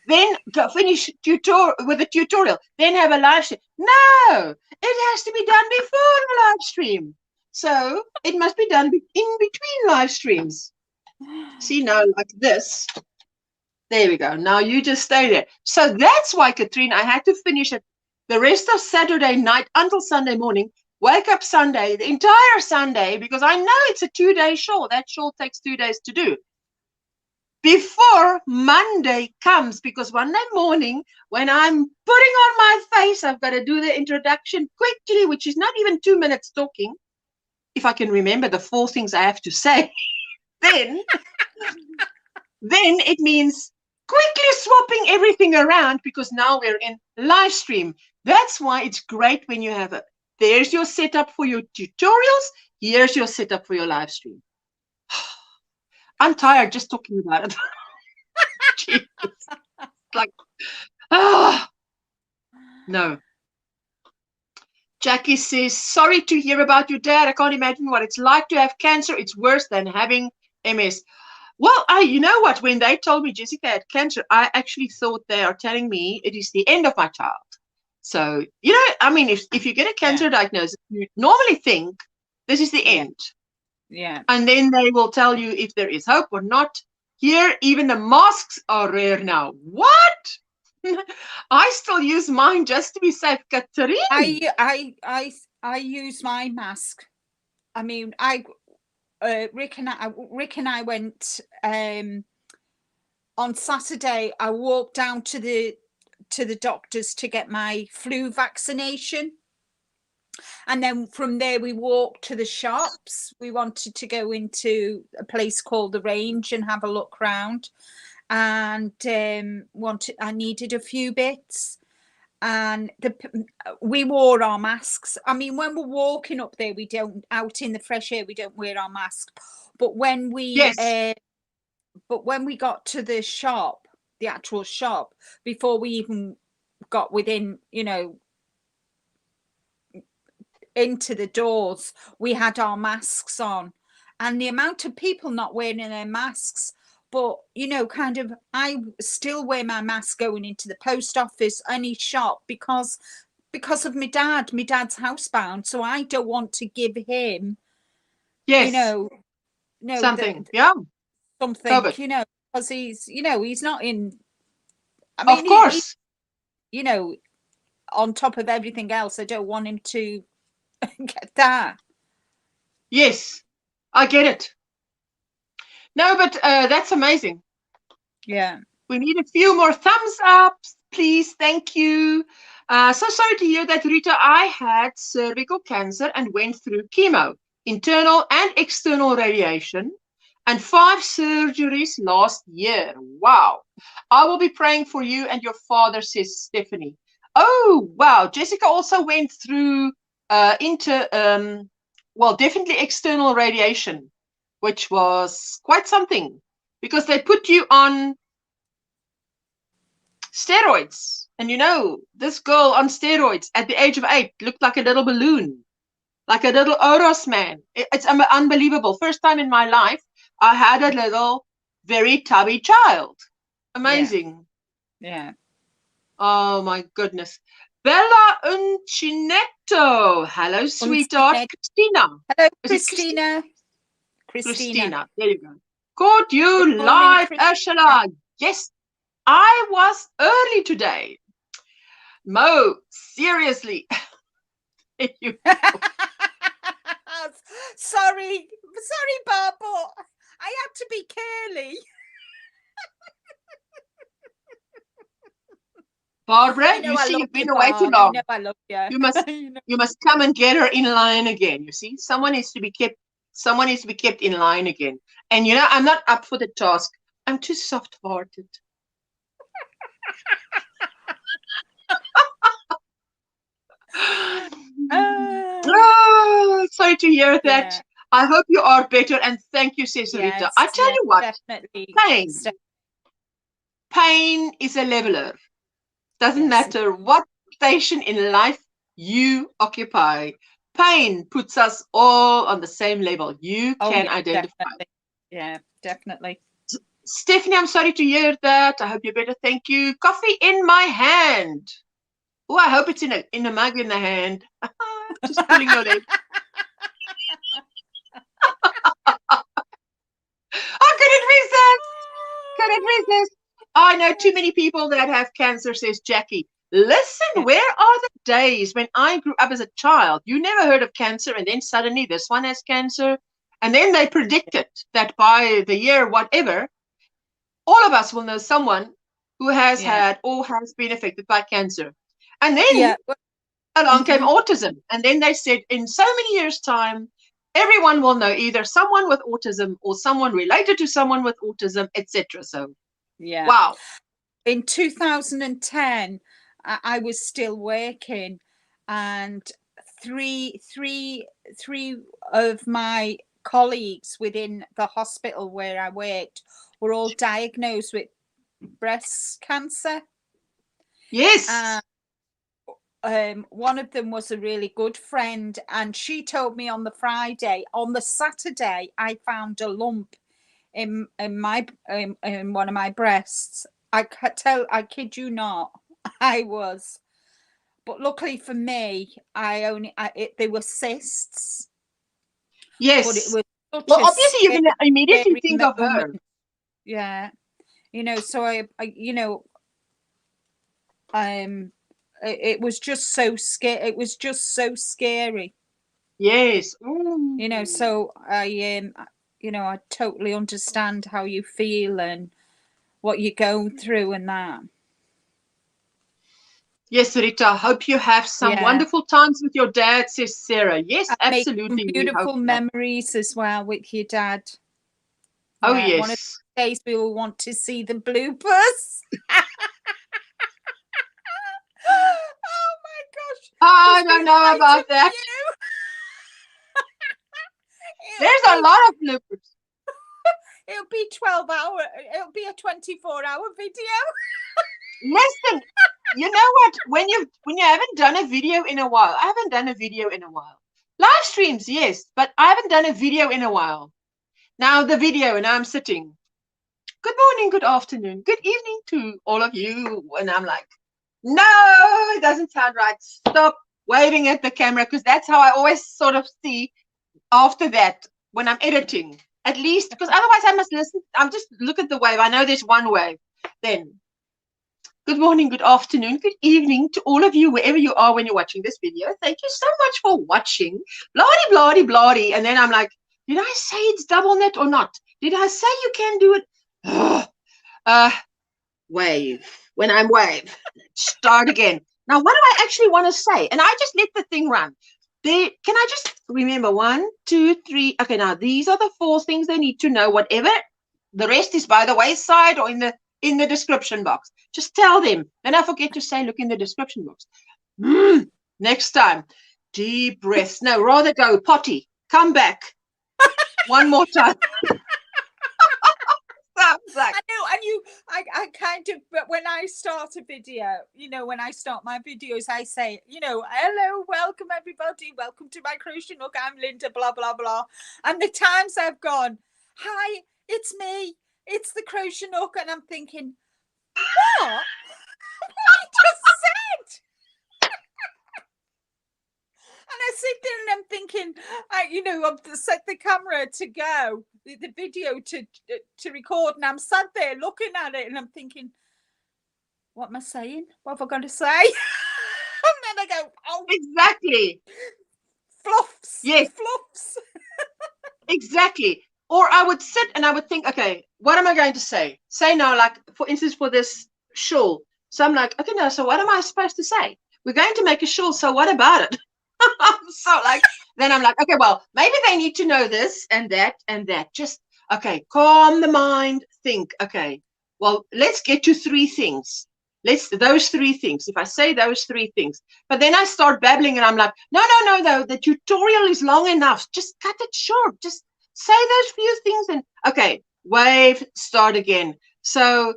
then finish with a tutorial, then have a live stream. No, it has to be done before the live stream. So it must be done in between live streams. See now, like this. There we go. Now you just stay there. So that's why, Katrine, I had to finish it the rest of Saturday night until Sunday morning. Wake up Sunday, the entire Sunday, because I know it's a 2-day shawl. That shawl takes 2 days to do. Before Monday comes, because Monday morning, when I'm putting on my face, I've got to do the introduction quickly, which is not even 2 minutes talking. If I can remember the 4 things I have to say, then it means quickly swapping everything around because now we're in live stream. That's why it's great when you have there's your setup for your tutorials. Here's your setup for your live stream. I'm tired just talking about it. Jesus. Like, no. Jackie says, sorry to hear about your dad. I can't imagine what it's like to have cancer. It's worse than having MS. Well, you know what? When they told me Jessica had cancer, I actually thought they are telling me it is the end of my child. So, you know, I mean, if you get a cancer diagnosis, you normally think this is the end. Yeah. And then they will tell you if there is hope or not. Here, even the masks are rare now. What? I still use mine just to be safe, Katrine. I use my mask. I mean, Rick and I went on Saturday. I walked down to the doctors to get my flu vaccination. And then from there, we walked to the shops. We wanted to go into a place called The Range and have a look round. And I needed a few bits. And we wore our masks. I mean, when we're walking up there, we don't, out in the fresh air, we don't wear our mask. But when we, but when we got to the shop, the actual shop, before we even got within, you know, into the doors, we had our masks on, and the amount of people not wearing their masks. But, you know, kind of, I still wear my mask going into the post office, any shop, because of my dad. My dad's housebound, so I don't want to give him, you know, something, something, COVID. You know, because he's, you know, he's not in. I mean, of course, you know, on top of everything else, I don't want him to get that. Yes, I get it. No, but that's amazing. Yeah. We need a few more thumbs up, please. Thank you. So sorry to hear that, Rita. I had cervical cancer and went through chemo, internal and external radiation, and 5 surgeries last year. Wow. I will be praying for you and your father, says Stephanie. Oh, wow. Jessica also went through well, definitely external radiation, which was quite something because they put you on steroids. And you know, this girl on steroids at the age of 8 looked like a little balloon, like a little Oros man. It's unbelievable. First time in my life, I had a little, very tubby child. Amazing. Yeah. Oh my goodness. Bella Uncinetto. Hello, sweetheart. Uncinetto. Christina. Hello, Is it Christina. Christina? There you go. Caught Good you morning, live, Christina. Ursula. Yes, I was early today. Mo, seriously. Sorry, Bob, but I had to be curly. Barbara, You know, you I see, love you've been you, away too Bob. You long. know, I love you. You must, You know. you must come and get her in line again. You see, someone needs to be kept. Someone needs to be kept in line again. And you know, I'm not up for the task. I'm too soft-hearted. Oh, sorry to hear that. Yeah. I hope you are better, and thank you, Cesarita. Yes, I tell you what, definitely. pain is a leveler. Doesn't Yes. matter what station in life you occupy. Pain puts us all on the same level. You can identify. Definitely. Yeah, definitely. Stephanie, I'm sorry to hear that. I hope you're better. Thank you. Coffee in my hand. Oh, I hope it's in a mug in the hand. Just pulling your leg. I couldn't resist. Couldn't resist. I know too many people that have cancer, says Jackie. Listen, where are the days when I grew up as a child? You never heard of cancer, and then suddenly this one has cancer. And then they predicted that by the year whatever, all of us will know someone who has had or has been affected by cancer. And then along came autism. And then they said, in so many years' time, everyone will know either someone with autism or someone related to someone with autism, etc. So, wow. In 2010, I was still working, and three of my colleagues within the hospital where I worked were all diagnosed with breast cancer. Yes. One of them was a really good friend, and she told me on the Friday. On the Saturday, I found a lump in one of my breasts. I kid you not, I was. But luckily for me, they were cysts. Yes. But it was well, obviously, you can immediately think of her. Yeah. You know, so it was just so scary. It was just so scary. Yes. You know, so I totally understand how you feel and what you're going through and that. Yes, Rita, hope you have some wonderful times with your dad, says Sarah. Yes, absolutely. Make beautiful memories as well with your dad. Oh, yes. One of the days we will want to see the bloopers. Oh my gosh. I don't know about that. There's a lot of bloopers. It'll be 12 hour. It'll be a 24-hour video. Listen, you know what? When you haven't done a video in a while, I haven't done a video in a while. Live streams, yes, but I haven't done a video in a while. Now the video, and I'm sitting. Good morning, good afternoon, good evening to all of you. And I'm like, no, it doesn't sound right. Stop waving at the camera, because that's how I always sort of see after that when I'm editing. At least, because otherwise I must listen. I'll just look at the wave. I know there's one wave. Then, good morning, good afternoon, good evening to all of you, wherever you are when you're watching this video. Thank you so much for watching. Bloody, bloody, bloody. And then I'm like, did I say it's double knit or not? Did I say you can do it? Wave. When I'm wave. Start again. Now, what do I actually want to say? And I just let the thing run. Can I just remember 1, 2, 3? Okay, now these are the 4 things they need to know. Whatever the rest is by the wayside or in the description box. Just tell them. Then I forget to say, look in the description box. Next time, deep breaths. No, rather go potty. Come back. One more time. I know, and I kind of, but when I start a video, when I start my videos, I say, hello, welcome everybody, welcome to my crochet nook, I'm Linda, blah, blah, blah. And the times I've gone, hi, it's me, it's the crochet nook, and I'm thinking, what? sit there and I'm thinking, I've set the camera to go, the video to record, and I'm sat there looking at it and I'm thinking, what am I saying? What have I got to say? And then I go, oh, exactly. fluffs. Yes. Fluffs. Exactly. Or I would sit and I would think, okay, what am I going to say? Say now, like, for instance, for this shawl. So I'm like, okay, no, so what am I supposed to say? We're going to make a shawl, so what about it? So like, then I'm like, okay, well, maybe they need to know this and that and that. Just, okay, calm the mind, think, okay, well, let's get to 3 things. Those 3 things. If I say those 3 things, but then I start babbling and I'm like, no, the tutorial is long enough. Just cut it short. Just say those few things and okay, wave, start again. So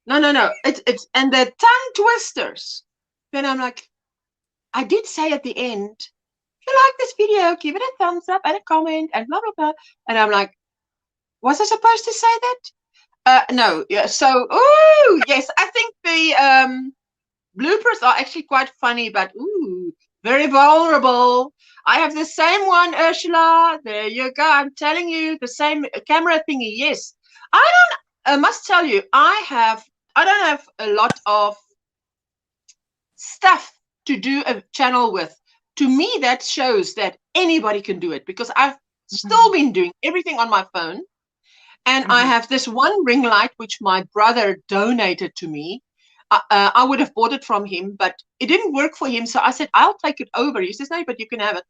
no. It's and the tongue twisters. Then I'm like, I did say at the end, if you like this video, give it a thumbs up and a comment and blah blah blah. And I'm like, was I supposed to say that? No, yeah. So, ooh, yes, I think the bloopers are actually quite funny, but ooh, very vulnerable. I have the same one, Ursula. There you go. I'm telling you, the same camera thingy. Yes, I must tell you, I don't have a lot of stuff to do a channel with. To me, that shows that anybody can do it because I've still been doing everything on my phone. And I have this one ring light, which my brother donated to me. I would have bought it from him, but it didn't work for him. So I said, I'll take it over. He says, no, but you can have it.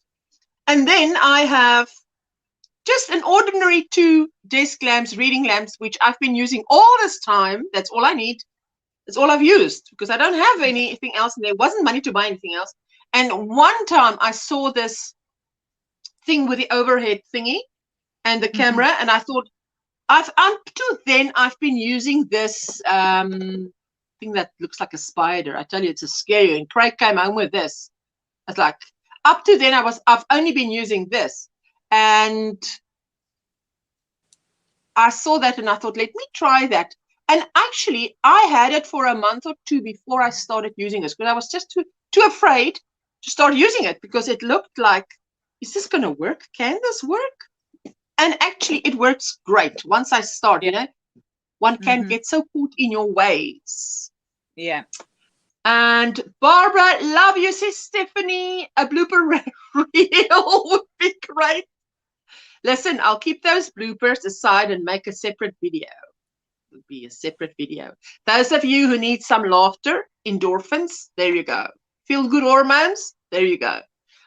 And then I have just an ordinary 2 desk lamps, reading lamps, which I've been using all this time. That's all I need. That's all I've used because I don't have anything else. And there wasn't money to buy anything else. And one time I saw this thing with the overhead thingy and the camera. And I thought, up to then, I've been using this thing that looks like a spider. I tell you, it's a scary. And Craig came home with this. It's like, up to then, I've only been using this. And I saw that and I thought, let me try that. And actually, I had it for a month or 2 before I started using this because I was just too afraid to start using it because it looked like, is this going to work? Can this work? And actually, it works great. Once I start, one can get so caught in your ways. Yeah. And Barbara, love you, says Stephanie. A blooper reel would be great. Listen, I'll keep those bloopers aside and make a separate video. It would be a separate video. Those of you who need some laughter, endorphins, there you go. Feel good hormones, there you go.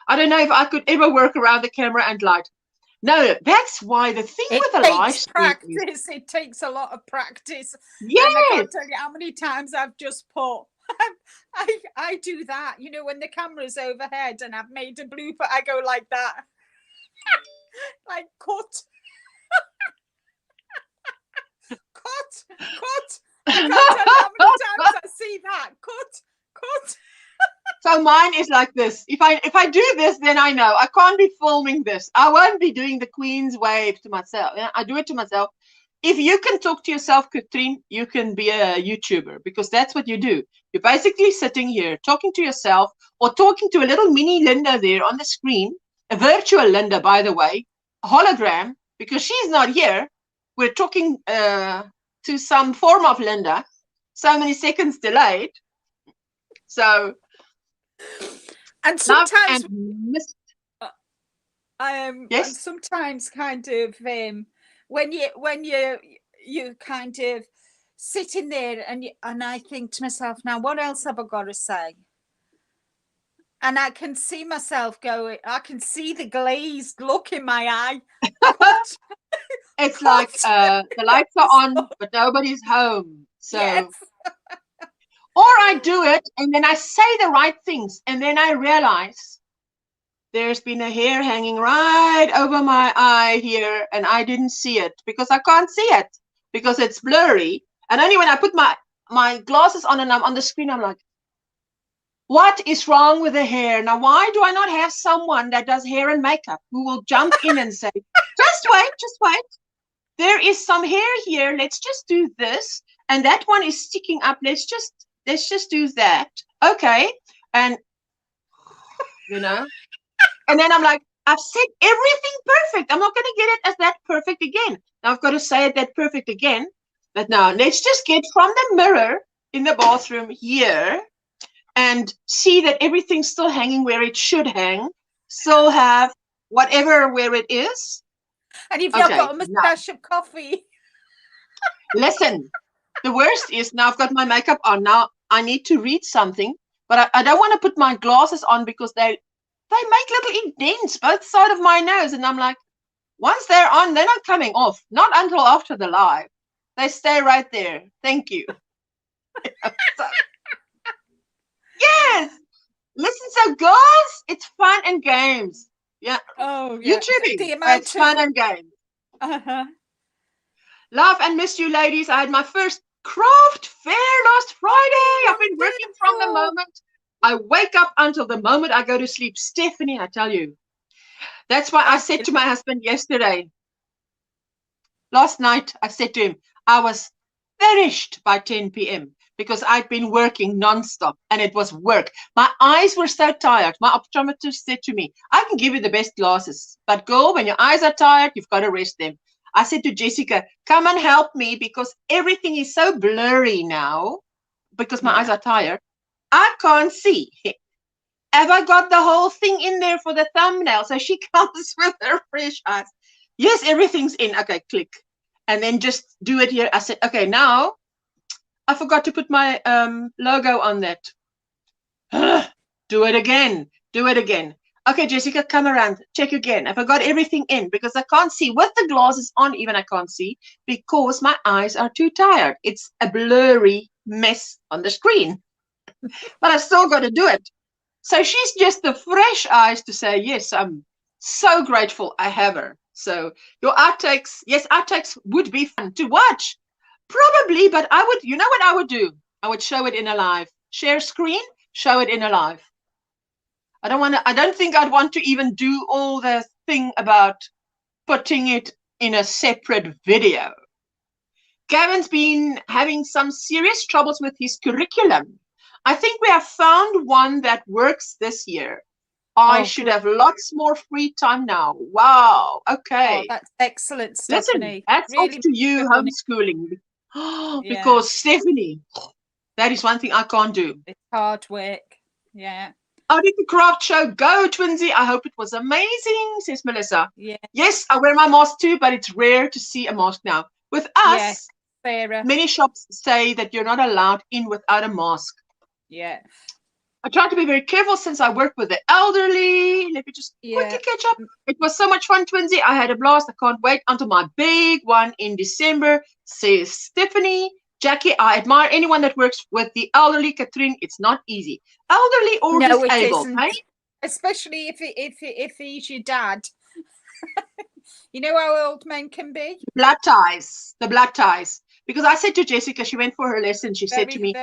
I don't know if I could ever work around the camera and light. No, that's why the thing with the live stream is it takes a lot of practice. Yeah. And I can't tell you how many times I've just put I do that, when the camera's overhead and I've made a blooper, I go like that. Like cut. Cut. I can't tell you how many times I see that. Cut. So mine is like this. If I do this, then I know I can't be filming this. I won't be doing the Queen's wave to myself. I do it to myself. If you can talk to yourself, Katrine, you can be a YouTuber because that's what you do. You're basically sitting here talking to yourself or talking to a little mini Linda there on the screen, a virtual Linda, by the way, a hologram, because she's not here. We're talking to some form of Linda, so many seconds delayed. So, and sometimes yes, sometimes kind of when you kind of sitting there and I think to myself, now what else have I got to say? And I can see myself going, I can see the glazed look in my eye. It's like the lights are on, but nobody's home. So, yes. Or I do it and then I say the right things and then I realize there's been a hair hanging right over my eye here and I didn't see it because I can't see it because it's blurry. And only when I put my glasses on and I'm on the screen, I'm like, what is wrong with the hair? Now, why do I not have someone that does hair and makeup who will jump in and say, just wait. There is some hair here. Let's just do this. And that one is sticking up. Let's just do that. Okay. And, And then I'm like, I've said everything perfect. I'm not going to get it as that perfect again. Now I've got to say it that perfect again. But now let's just get from the mirror in the bathroom here and see that everything's still hanging where it should hang. Still have whatever where it is. And you've not got a mustache of coffee. Listen, the worst is now I've got my makeup on. Now I need to read something, but I don't want to put my glasses on because they make little indents both sides of my nose. And I'm like, once they're on, they're not coming off. Not until after the live. They stay right there. Thank you. So, yes. Listen, so girls, it's fun and games. Yeah. Oh, yeah. YouTubing. It's fun and games. Uh-huh. Love and miss you, ladies. I had my first craft fair last Friday. I've been working from the moment I wake up until the moment I go to sleep. Stephanie, I tell you. That's why I said to my husband yesterday, last night, I said to him, I was finished by 10 p.m. because I'd been working nonstop and it was work. My eyes were so tired. My optometrist said to me, I can give you the best glasses, but girl, when your eyes are tired, you've got to rest them. I said to Jessica, come and help me because everything is so blurry now because my eyes are tired. I can't see. Have I got the whole thing in there for the thumbnail? So she comes with her fresh eyes. Yes, everything's in. Okay, click. And then just do it here. I said, okay, now I forgot to put my logo on that. Do it again. Do it again. Okay, Jessica, come around. Check again. Have I got everything in? Because I can't see. With the glasses on, even I can't see because my eyes are too tired. It's a blurry mess on the screen. But I still got to do it. So she's just the fresh eyes to say, yes, I'm so grateful I have her. So your outtakes, yes, outtakes would be fun to watch. Probably, but I would, you know what I would do? I would show it in a live. Share screen, show it in a live. I don't think I'd want to even do all the thing about putting it in a separate video. Gavin's been having some serious troubles with his curriculum. I think we have found one that works this year. I should have lots more free time now. Wow. Okay. Oh, that's excellent, Stephanie. Listen, hats off to you, homeschooling. Because Stephanie, that is one thing I can't do. It's hard work. Yeah. How did the craft show go, Twinsy? I hope it was amazing, says Melissa. Yeah. Yes, I wear my mask too, but it's rare to see a mask now. With us, many shops say that you're not allowed in without a mask. Yeah. I try to be very careful since I work with the elderly. Let me just quickly catch up. It was so much fun, Twinsy. I had a blast. I can't wait until my big one in December, says Stephanie. Jackie, I admire anyone that works with the elderly. Katrine, it's not easy. Elderly or disabled, hey? Especially if he's your dad. You know how old men can be? Blood ties. The blood ties. Because I said to Jessica, she went for her lesson. She said to me,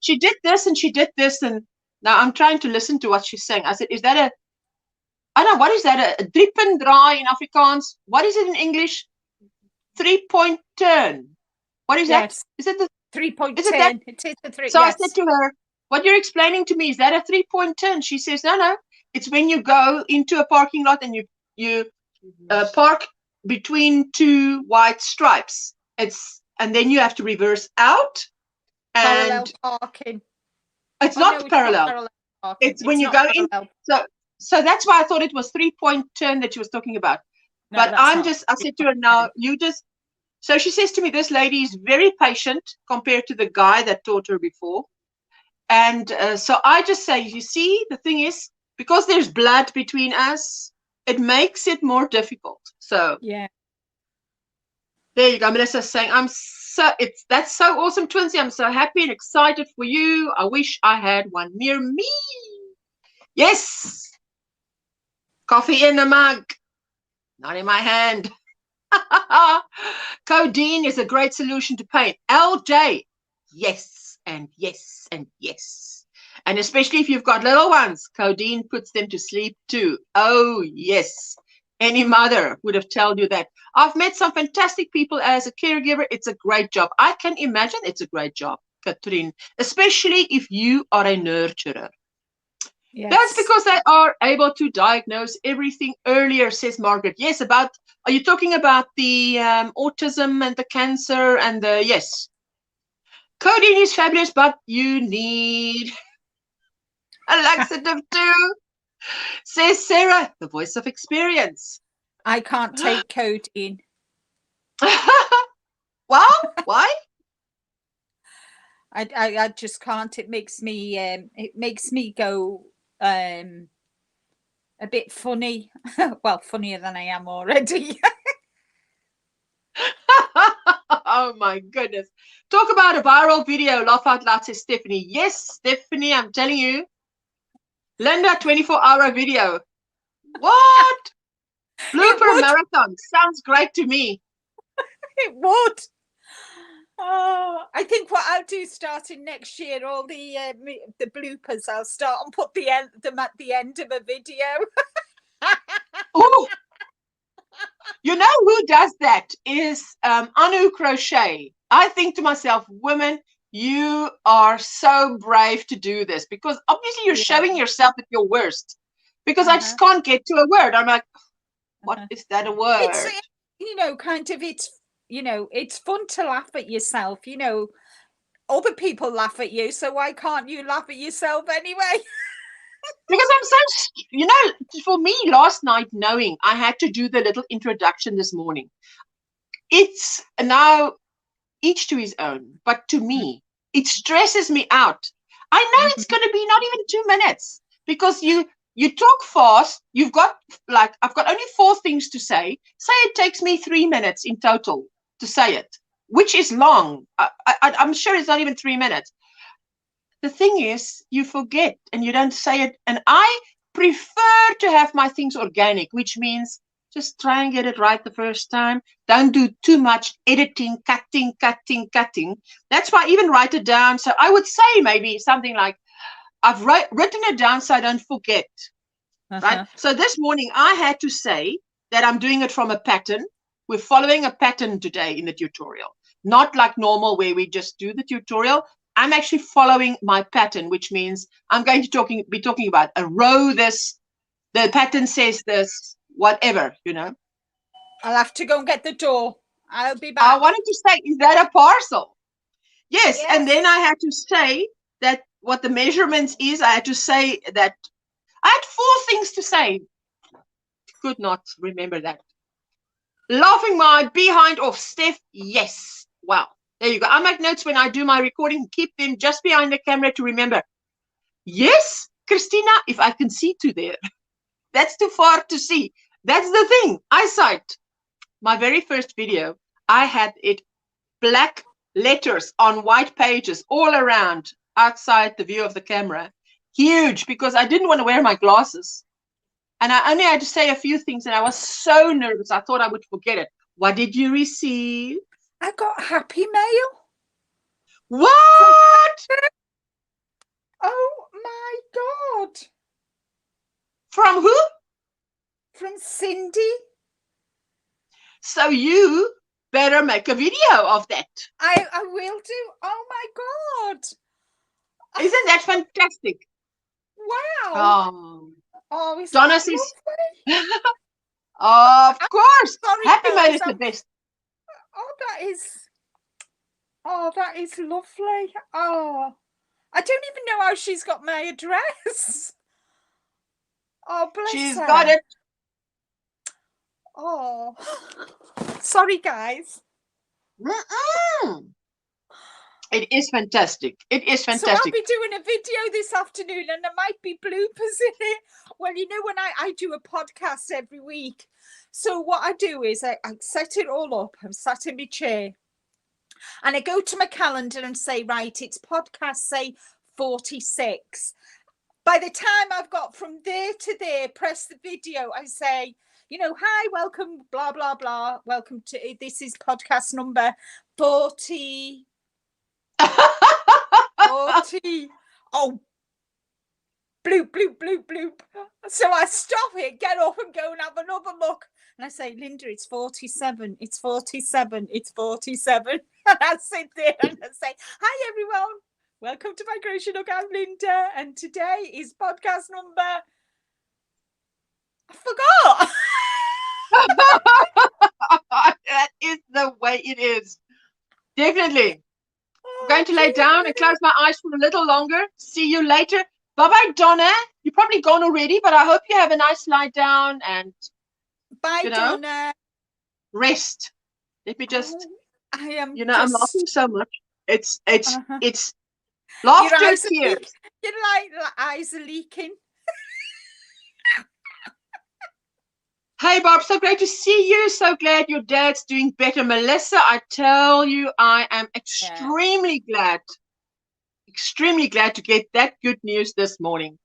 she did this and she did this. And now I'm trying to listen to what she's saying. I said, is that I don't know, what is that? A drip and dry in Afrikaans? What is it in English? 3-point turn. What is that? Is it the 3-point turn? It is the 3. So I said to her, what you're explaining to me, is that a 3-point turn? She says, no. It's when you go into a parking lot and you park between two white stripes. And then you have to reverse out. And parallel parking. It's not parallel. It's when you go in. So that's why I thought it was 3-point turn that she was talking about. No, but I said to her, now you just. So she says to me, this lady is very patient compared to the guy that taught her before. And so I just say, you see, the thing is, because there's blood between us, it makes it more difficult. So yeah. There you go. Melissa's saying, that's so awesome, Twinsy. I'm so happy and excited for you. I wish I had one near me. Yes. Coffee in a mug. Not in my hand. Codeine is a great solution to pain. LJ, yes, and yes, and yes. And especially if you've got little ones, codeine puts them to sleep too. Oh, yes. Any mother would have told you that. I've met some fantastic people as a caregiver. It's a great job. I can imagine it's a great job, Katrine, especially if you are a nurturer. Yes. That's because they are able to diagnose everything earlier, says Margaret. Yes, are you talking about the autism and the cancer and yes. Codeine is fabulous, but you need a laxative too, says Sarah, the voice of experience. I can't take codeine. Well, why? I just can't. It makes me go a bit funny. Well, funnier than I am already. Oh my goodness. Talk about a viral video, laugh out loud, says Stephanie. Yes, Stephanie, I'm telling you. Linda, 24-hour video. What? Blooper marathon. Sounds great to me. It would. Oh, I think what I'll do starting next year, all the bloopers, I'll start and put them at the end of a video. Oh, you know who does that is Anu Crochet. I think to myself, women, you are so brave to do this because obviously you're showing yourself at your worst. Because I just can't get to a word. I'm like, what is that a word? It's, kind of, it's fun to laugh at yourself. Other people laugh at you, so why can't you laugh at yourself anyway? Because I'm so, for me last night, knowing I had to do the little introduction this morning, it's now each to his own, but to me, it stresses me out. I know it's going to be not even 2 minutes because you talk fast. You've got I've got only 4 things to say. Say it takes me 3 minutes in total to say it, which is long. I'm sure it's not even 3 minutes. The thing is, you forget and you don't say it. And I prefer to have my things organic, which means just try and get it right the first time. Don't do too much editing, cutting. That's why I even write it down. So I would say maybe something like, I've written it down so I don't forget. Right? So this morning I had to say that I'm doing it from a pattern. We're following a pattern today in the tutorial. Not like normal where we just do the tutorial. I'm actually following my pattern, which means I'm going to be talking about a row this, the pattern says this, whatever, I'll have to go and get the door. I'll be back. I wanted to say, is that a parcel? Yes. And then I had to say that what the measurements is. I had to say that I had 4 things to say. Could not remember that. Laughing my behind off, Steph. Yes. Wow. There you go. I make notes when I do my recording. Keep them just behind the camera to remember. Yes, Christina, if I can see to there. That's too far to see. That's the thing. Eyesight. My very first video, I had it black letters on white pages all around outside the view of the camera. Huge, because I didn't want to wear my glasses. And I only had to say a few things, and I was so nervous. I thought I would forget it. What did you receive? I got happy mail. What? Oh my God. From who? From Cindy. So you better make a video of that. I will do. Oh my God. Isn't that fantastic? Wow. Oh, is Donna says, of course. Sorry, Happy Mail is the best. That is lovely. Oh, I don't even know how she's got my address. Oh, bless her. She's got it. Oh, sorry, guys. It is fantastic. It is fantastic. So I'll be doing a video this afternoon and there might be bloopers in it. Well, when I do a podcast every week. So what I do is I set it all up. I'm sat in my chair. And I go to my calendar and say, right, it's podcast, say, 46. By the time I've got from there to there, press the video, I say, hi, welcome, blah, blah, blah. Welcome to, this is podcast number 40. 40. Oh, bloop, bloop, bloop, bloop. So I stop it, get up and go and have another look. And I say, Linda, it's 47. It's 47. It's 47. And I sit there and I say, hi, everyone. Welcome to my crochet nook. I'm Linda, and today is podcast number. I forgot. That is the way it is. Definitely. I'm going to lay down and close my eyes for a little longer. See you later. Bye-bye, Donna. You're probably gone already, but I hope you have a nice lie down and, Bye, Donna. Rest. Let me just, I am I'm laughing so much. It's laughter, tears. Your eyes are leaking. Hey, Barb, so great to see you. So glad your dad's doing better. Melissa, I tell you, I am extremely glad to get that good news this morning.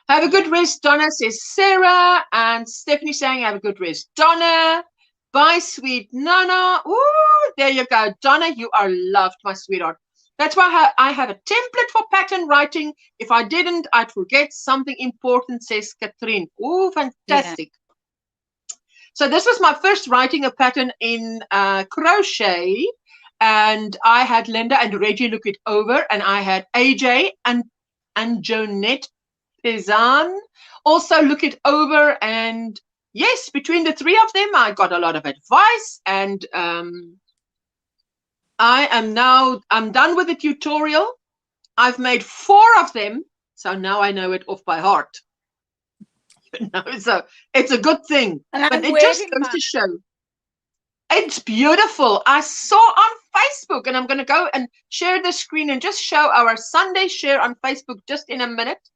Have a good rest, Donna, says Sarah. And Stephanie saying, have a good rest, Donna. Bye, sweet Nana. Ooh, there you go. Donna, you are loved, my sweetheart. That's why I have a template for pattern writing. If I didn't, I'd forget something important, says Catherine. Ooh, fantastic. Yeah. So this was my first writing a pattern in crochet, and I had Linda and Reggie look it over, and I had AJ and Jonette Pezan also look it over, and yes, between the three of them, I got a lot of advice, and I'm done with the tutorial. I've made 4 of them, so now I know it off by heart. So it's a good thing, but it just goes to show it's beautiful. I saw on Facebook, and I'm going to go and share the screen and just show our Sunday share on Facebook just in a minute.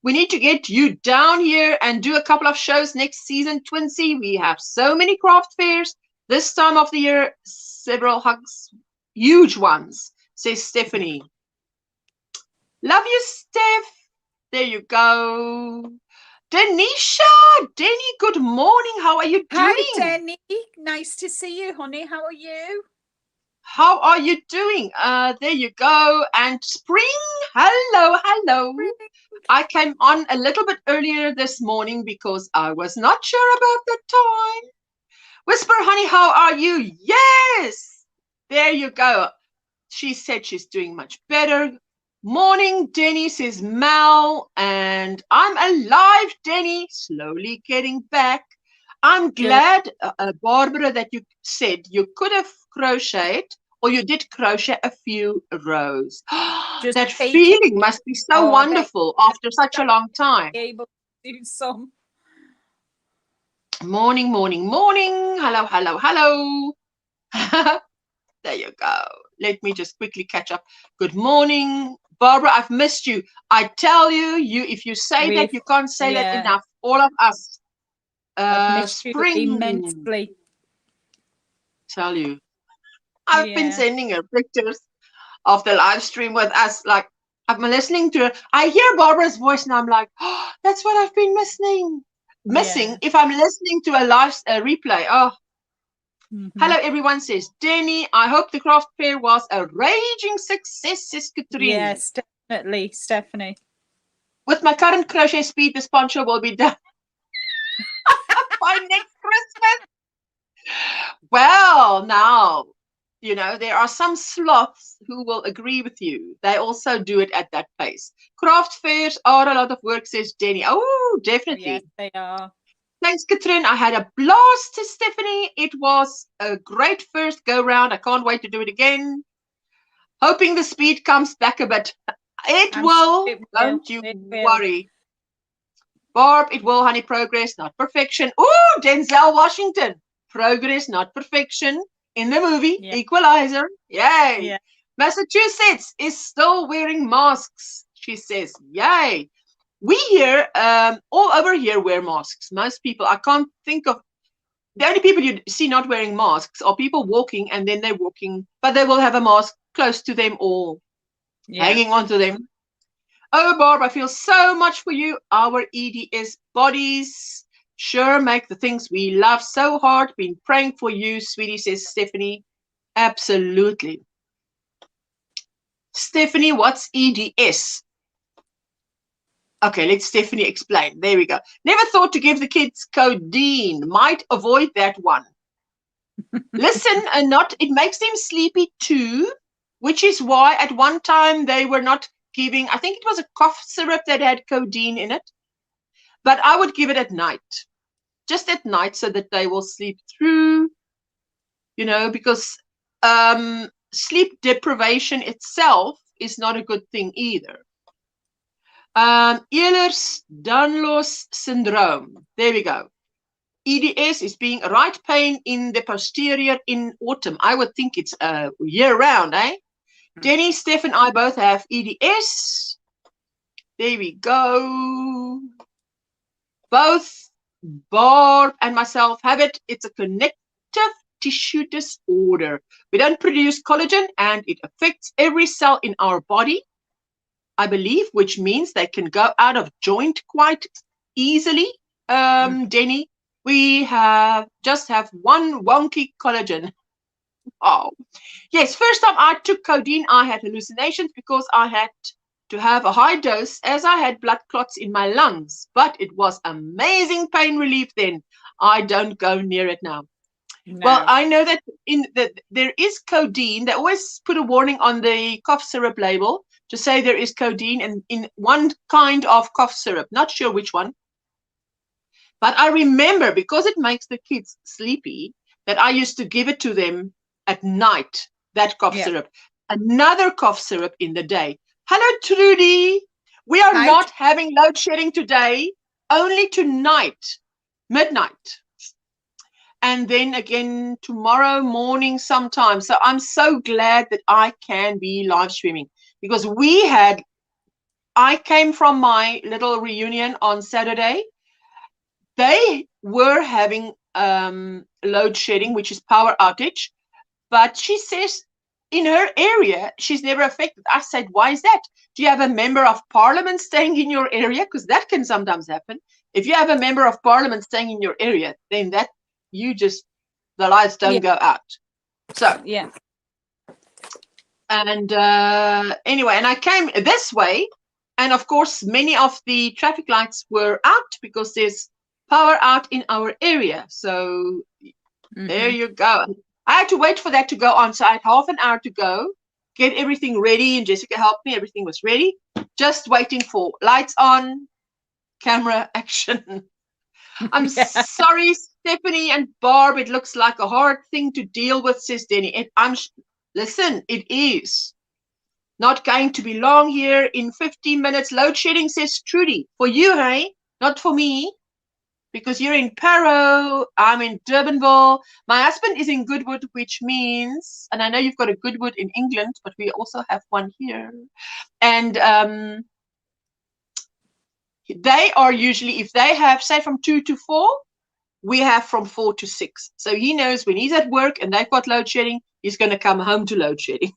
We need to get you down here and do a couple of shows next season, Twinsy. We have so many craft fairs this time of the year, several hugs, huge ones, says Stephanie. Love you, Steph. There you go. Denisha, Denny, good morning. How are you doing? Hi, Denny. Nice to see you, honey. How are you? How are you doing? There you go. And Spring, hello. Spring. I came on a little bit earlier this morning because I was not sure about the time. Whisper, honey, how are you? Yes. There you go. She said she's doing much better. Morning, Denny, says Mal, and I'm alive, Denny, slowly getting back. I'm glad, Barbara, that you said you could have crocheted, or you did crochet a few rows. That feeling must be so wonderful after such a long time. Able to do some. Morning. Hello. There you go. Let me just quickly catch up. Good morning, Barbara. I've missed you. I tell you, if you say that, you can't say that enough. All of us. I've missed Spring. you immensely. Tell you. I've been sending her pictures of the live stream with us. Like, I've been listening to her. I hear Barbara's voice and I'm like, oh, that's what I've been missing. If I'm listening to a live replay. Oh. Hello, everyone, says Denny. I hope the craft fair was a raging success, says Katrina. Yes, definitely, Stephanie. With my current crochet speed, this poncho will be done by next Christmas. Well, now, there are some sloths who will agree with you. They also do it at that pace. Craft fairs are a lot of work, says Denny. Oh, definitely. Yes, they are. Thanks, Katrin. I had a blast, Stephanie. It was a great first go-round. I can't wait to do it again. Hoping the speed comes back a bit. It will. Don't you worry. Barb, it will, honey. Progress, not perfection. Oh, Denzel Washington. Progress, not perfection. In the movie, Equalizer. Yay. Yeah. Massachusetts is still wearing masks, she says. Yay. We here, all over here, wear masks. Most people, I can't think of, the only people you see not wearing masks are people walking, and then they're walking, but they will have a mask close to them or hanging onto them. Oh, Barb, I feel so much for you. Our EDS bodies sure make the things we love so hard. Been praying for you, sweetie, says Stephanie. Absolutely. Stephanie, what's EDS? Okay, let Stephanie explain. There we go. Never thought to give the kids codeine. Might avoid that one. Listen, it makes them sleepy too. which is why at one time they were not giving, I think it was a cough syrup that had codeine in it, but I would give it at night, just at night, so that they will sleep through, you know, because sleep deprivation itself is not a good thing either. Ehlers-Danlos syndrome. There we go. EDS is being right pain in the posterior in autumn. I would think it's year round, eh? Denny, Steph, and I both have EDS. There we go. Both Barb and myself have it. It's a connective tissue disorder. We don't produce collagen, and it affects every cell in our body, I believe, which means they can go out of joint quite easily. Denny, we just have one wonky collagen. Oh, yes. First time I took codeine, I had hallucinations because I had to have a high dose as I had blood clots in my lungs. But it was amazing pain relief then. I don't go near it now. No. Well, I know that there is codeine. They always put a warning on the cough syrup label to say there is codeine in one kind of cough syrup. Not sure which one. But I remember, because it makes the kids sleepy, that I used to give it to them at night, that cough syrup. Another cough syrup in the day. Hello, Trudy. We are not having load shedding today, only tonight, midnight. And then again tomorrow morning sometime. So I'm so glad that I can be live streaming, because I came from my little reunion on Saturday. They were having load shedding, which is power outage. But she says in her area, she's never affected. I said, why is that? Do you have a member of parliament staying in your area? Because that can sometimes happen. If you have a member of parliament staying in your area, then the lights don't go out. So, and anyway, and I came this way. And of course, many of the traffic lights were out because there's power out in our area. So there you go. I had to wait for that to go on. So I had half an hour to go, get everything ready. And Jessica helped me. Everything was ready. Just waiting for lights on, camera action. I'm sorry, Stephanie and Barb. It looks like a hard thing to deal with, says Denny. Listen, it is not going to be long here. In 15 minutes, load shedding, says Trudy. For you, hey? Not for me. Because you're in Parow, I'm in Durbanville. My husband is in Goodwood, which means, and I know you've got a Goodwood in England, but we also have one here. And they are usually, if they have, say, from 2 to 4, we have from 4 to 6. So he knows when he's at work and they've got load shedding, he's going to come home to load shedding.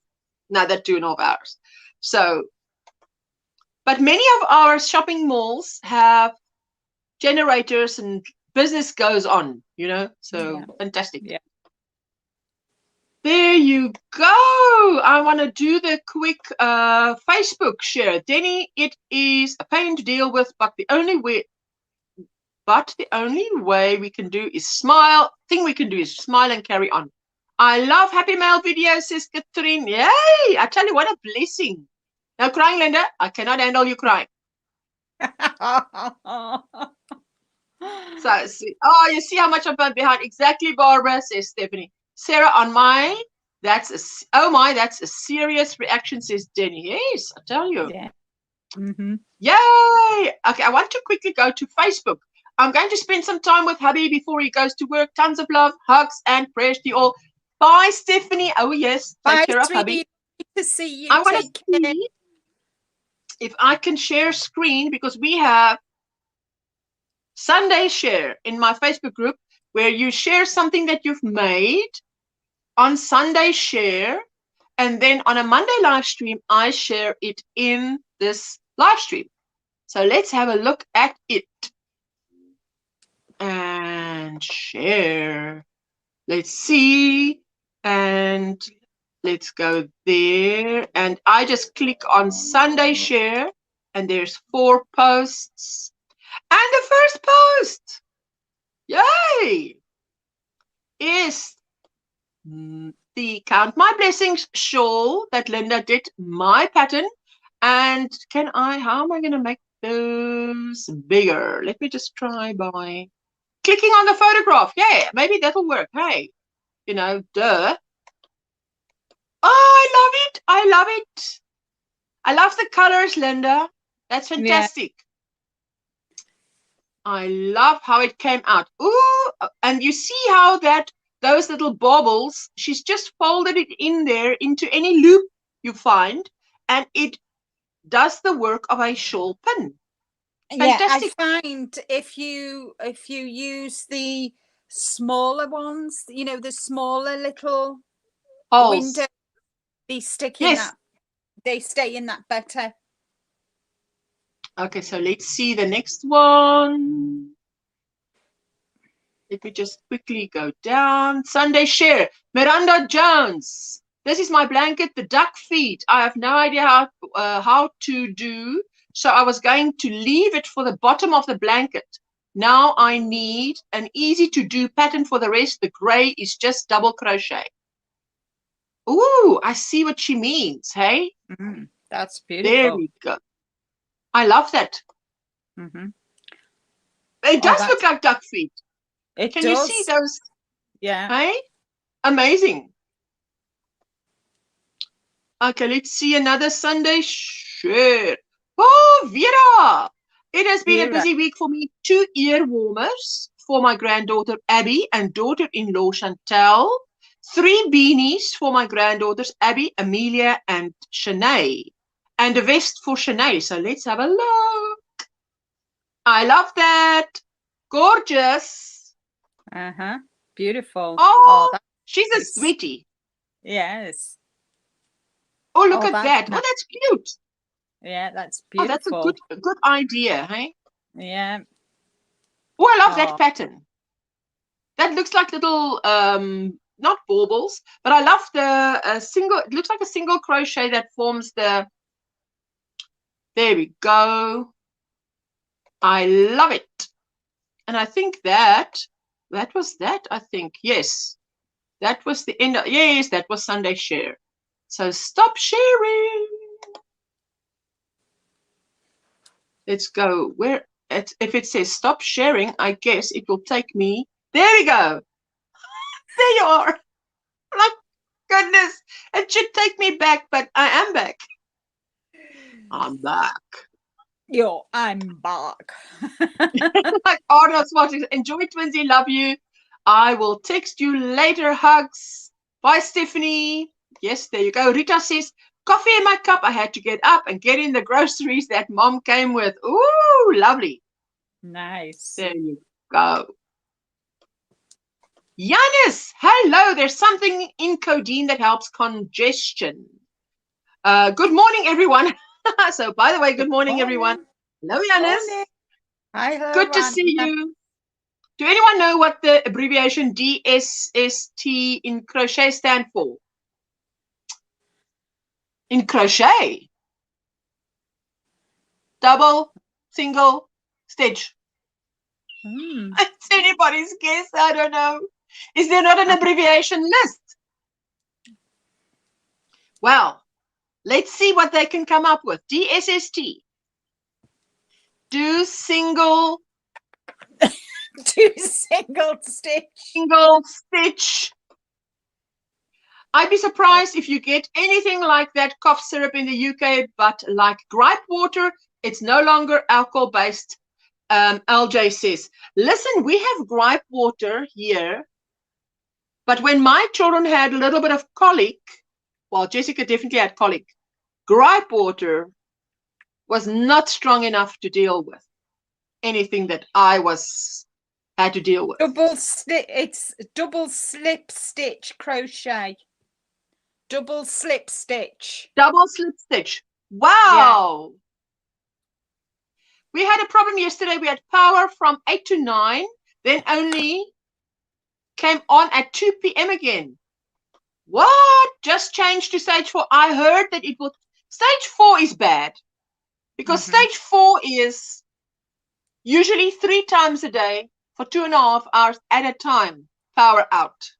Another 2.5 hours. So, but many of our shopping malls have generators and business goes on, you know, so fantastic. There you go. I want to do the quick Facebook share. Denny, it is a pain to deal with, but the only way we can do is smile. Thing we can do is smile and carry on. I love Happy Mail videos, says Catherine. Yay! I tell you, what a blessing. No crying, Linda. I cannot handle you crying. So, you see how much I'm behind. Exactly, Barbara, says Stephanie. Sarah, on my, that's a serious reaction, says Denny. Yes, I tell you. Yay! Okay, I want to quickly go to Facebook. I'm going to spend some time with hubby before he goes to work. Tons of love, hugs, and prayers to you all. Bye, Stephanie. Oh, yes. Take care of hubby. Good to see you. I want to see if I can share screen, because we have Sunday share in my Facebook group where you share something that you've made on Sunday share, and then on a Monday live stream, I share it in this live stream. So let's have a look at it and share. Let's see, and let's go there. And I just click on Sunday share, and there's 4 posts. And the first post, yay, is the Count My Blessings shawl that Linda did, my pattern. And how am I going to make those bigger? Let me just try by clicking on the photograph. Yeah, maybe that'll work. Hey, duh. Oh, I love it. I love it. I love the colors, Linda. That's fantastic. Yeah. I love how it came out. Ooh, and you see how those little baubles, she's just folded it in there into any loop you find, and it does the work of a shawl pin. Fantastic. Yeah, I find if you use the smaller ones, the smaller little window, they stick in that. They stay in that better. Okay, so let's see the next one. Let me just quickly go down. Sunday share. Miranda Jones. This is my blanket, the duck feet. I have no idea how to do. So I was going to leave it for the bottom of the blanket. Now I need an easy to do pattern for the rest. The gray is just double crochet. Ooh, I see what she means. Hey, that's beautiful. There we go. I love that. It does look like duck feet. Can you see those? Yeah. Hey, amazing. Okay, let's see another Sunday share. Oh, Vera! It has been a busy week for me. 2 ear warmers for my granddaughter Abby and daughter-in-law Chantel. 3 beanies for my granddaughters Abby, Amelia, and Shanae. And a vest for Shanae. So let's have a look. I love that. Gorgeous. Beautiful. Oh, she's a sweetie. Yes. Oh, look at that. Oh, that's cute. Yeah, that's beautiful. Oh, that's a good idea, hey? Yeah. Oh, I love that pattern. That looks like little, not baubles, but I love the single, it looks like a single crochet that forms the, there we go. I love it. And I think that was that, I think. Yes. That was the end. Yes, that was Sunday share. So stop sharing. Let's go. If it says stop sharing, I guess it will take me. There we go. There you are. My goodness. It should take me back, but I am back. I'm back. I'm back. Like Arnold's watching. Enjoy, Twinsy. Love you. I will text you later. Hugs. Bye, Stephanie. Yes, there you go. Rita says, coffee in my cup. I had to get up and get in the groceries that mom came with. Ooh, lovely. Nice. There you go. Yanis, hello. There's something in codeine that helps congestion. Good morning, everyone. So, by the way, good morning, everyone. Hello, Yanis. Hi, hello. Good to see you. Do anyone know what the abbreviation DSST in crochet stand for? In crochet? Double, single, stitch. It's anybody's guess. I don't know. Is there not an abbreviation list? Well, let's see what they can come up with. DSST. Do single. Do single stitch. Single stitch. I'd be surprised if you get anything like that cough syrup in the UK, but like gripe water, it's no longer alcohol-based. LJ says, listen, we have gripe water here, but when my children had a little bit of colic, well, Jessica definitely had colic, gripe water was not strong enough to deal with anything that I had to deal with. It's double slip stitch crochet. Double slip stitch. Double slip stitch. Wow. Yeah. We had a problem yesterday. We had power from 8 to 9, then only came on at 2 p.m. again. What? Just changed to stage 4. I heard that it would. Stage 4 is bad because stage 4 is usually 3 times a day for 2.5 hours at a time. Power out.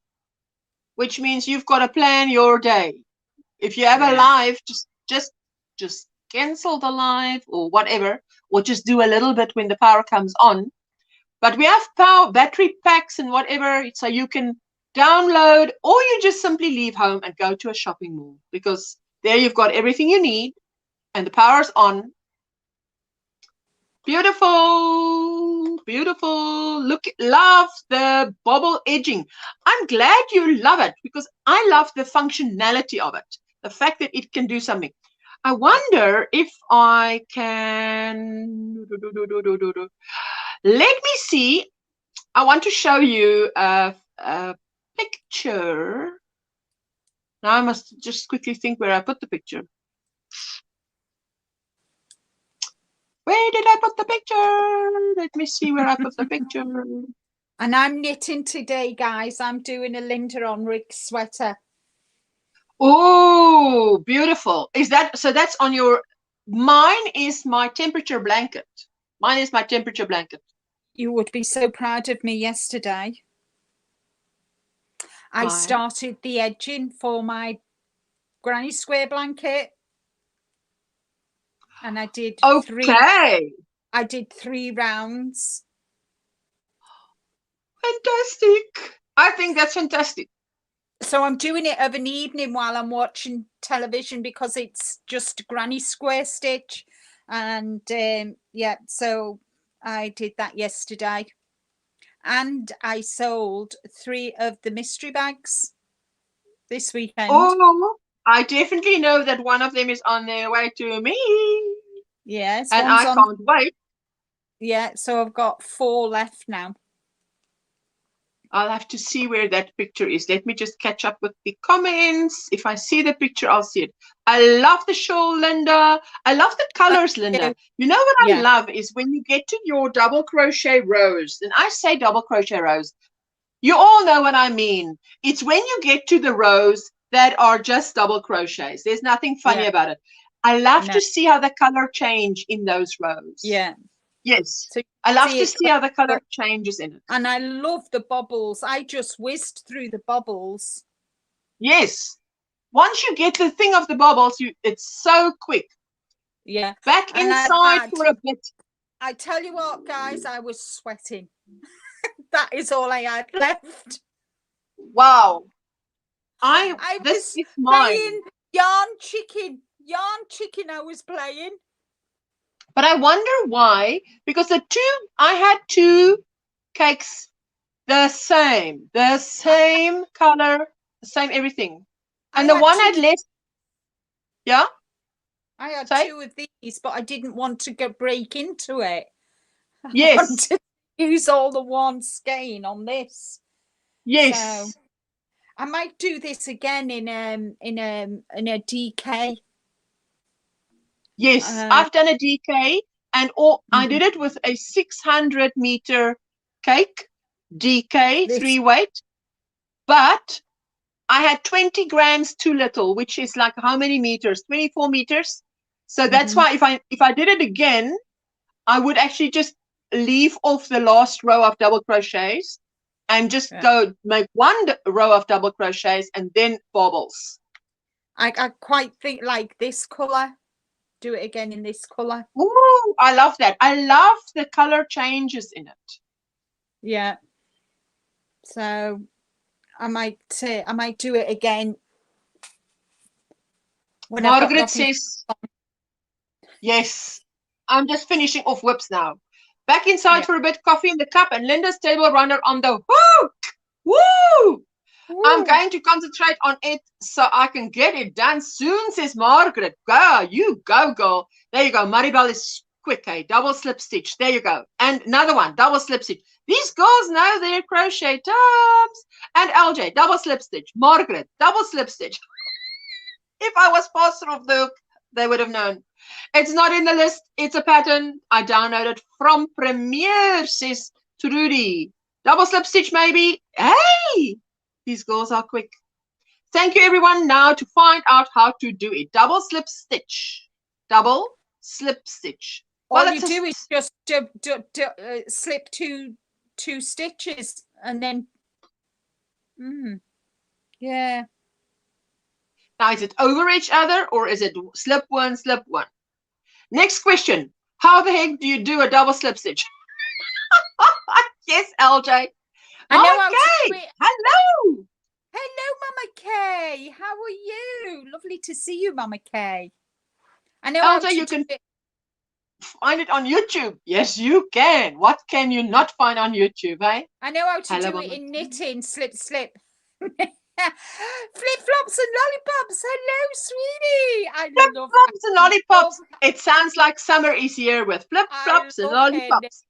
which means you've got to plan your day. If you have a Yeah. live, just cancel the live or whatever, or just do a little bit when the power comes on. But we have battery packs and whatever, so you can download, or you just simply leave home and go to a shopping mall, because there you've got everything you need and the power's on. Beautiful, beautiful. Look, love the bobble edging. I'm glad you love it, because I love the functionality of it. The fact that it can do something. I wonder if I can. Let me see. I want to show you a picture. Now I must just quickly think where I put the picture. Where did I put the picture? Let me see where I put the picture. And I'm knitting today, guys. I'm doing a Linda on Rick's sweater. Oh, beautiful. Is that so? That's on your. Mine is my temperature blanket. Mine is my temperature blanket. You would be so proud of me yesterday. I started the edging for my granny square blanket. And I did I did 3 rounds. Fantastic. I think that's fantastic. So I'm doing it of an evening while I'm watching television, because it's just granny square stitch. And yeah, so I did that yesterday. And I sold 3 of the mystery bags this weekend. Oh, I definitely know that one of them is on their way to me. Yes. And I can't wait. Yeah, so I've got 4 left now. I'll have to see where that picture is. Let me just catch up with the comments. If I see the picture, I'll see it. I love the shawl, Linda. I love the colors, Linda. You know what I love is when you get to your double crochet rows, and I say double crochet rows, you all know what I mean. It's when you get to the rows that are just double crochets. There's nothing funny about it. I love to see how the color change in those rows. Yeah. Yes. So I love to see how the color changes in it. And I love the bubbles. I just whizzed through the bubbles. Yes. Once you get the thing of the bubbles, it's so quick. Yeah. Back inside for a bit. I tell you what, guys, I was sweating. That is all I had left. Wow. I was playing yarn chicken. Yarn chicken I was playing. But I wonder why, because I had 2 cakes the same color, the same everything. And the one had less. Yeah? I had 2 of these, but I didn't want to break into it. Yes. I wanted to use all the one skein on this. Yes. So I might do this again in a DK. Yes, I've done a DK, and I did it with a 600-meter cake, DK, 3 weight, but I had 20 grams too little, which is like how many meters? 24 meters. So that's why if I did it again, I would actually just leave off the last row of double crochets and just go make 1 row of double crochets and then bobbles. I quite think like this color. Do it again in this color. Ooh, I love that. I love the color changes in it. Yeah. So I might do it again. Margaret says, yes, I'm just finishing off whips now. Back inside for a bit, coffee in the cup, and Linda's table runner on the hook. Woo! I'm going to concentrate on it so I can get it done soon, says Margaret. Go, you go, girl. There you go. Maribel is quick, eh? Double slip stitch. There you go. And another one, double slip stitch. These girls know their crochet terms. And LJ, double slip stitch. Margaret, double slip stitch. If I was pastor of the hook, they would have known. It's not in the list. It's a pattern. I downloaded from Premiere, says Trudy. Double slip stitch, maybe. Hey! These girls are quick. Thank you, everyone. Now to find out how to do it. Double slip stitch. Double slip stitch. All you do is just slip two stitches and then Yeah. Now, is it over each other or is it slip one, slip one? Next question. How the heck do you do a double slip stitch? Yes, LJ. I know Mama how to Kay, do it. hello. Hello, Mama Kay. How are you? Lovely to see you, Mama Kay. I know how LJ, to you do can it. find it on YouTube. Yes, you can. What can you not find on YouTube, eh? I know how to Hello, do it Mama in Kay. knitting. Slip, slip. Flip-flops and lollipops. Hello, sweetie. Flip-flops and lollipops. love, It sounds like summer is here with I flip-flops and love her name. lollipops.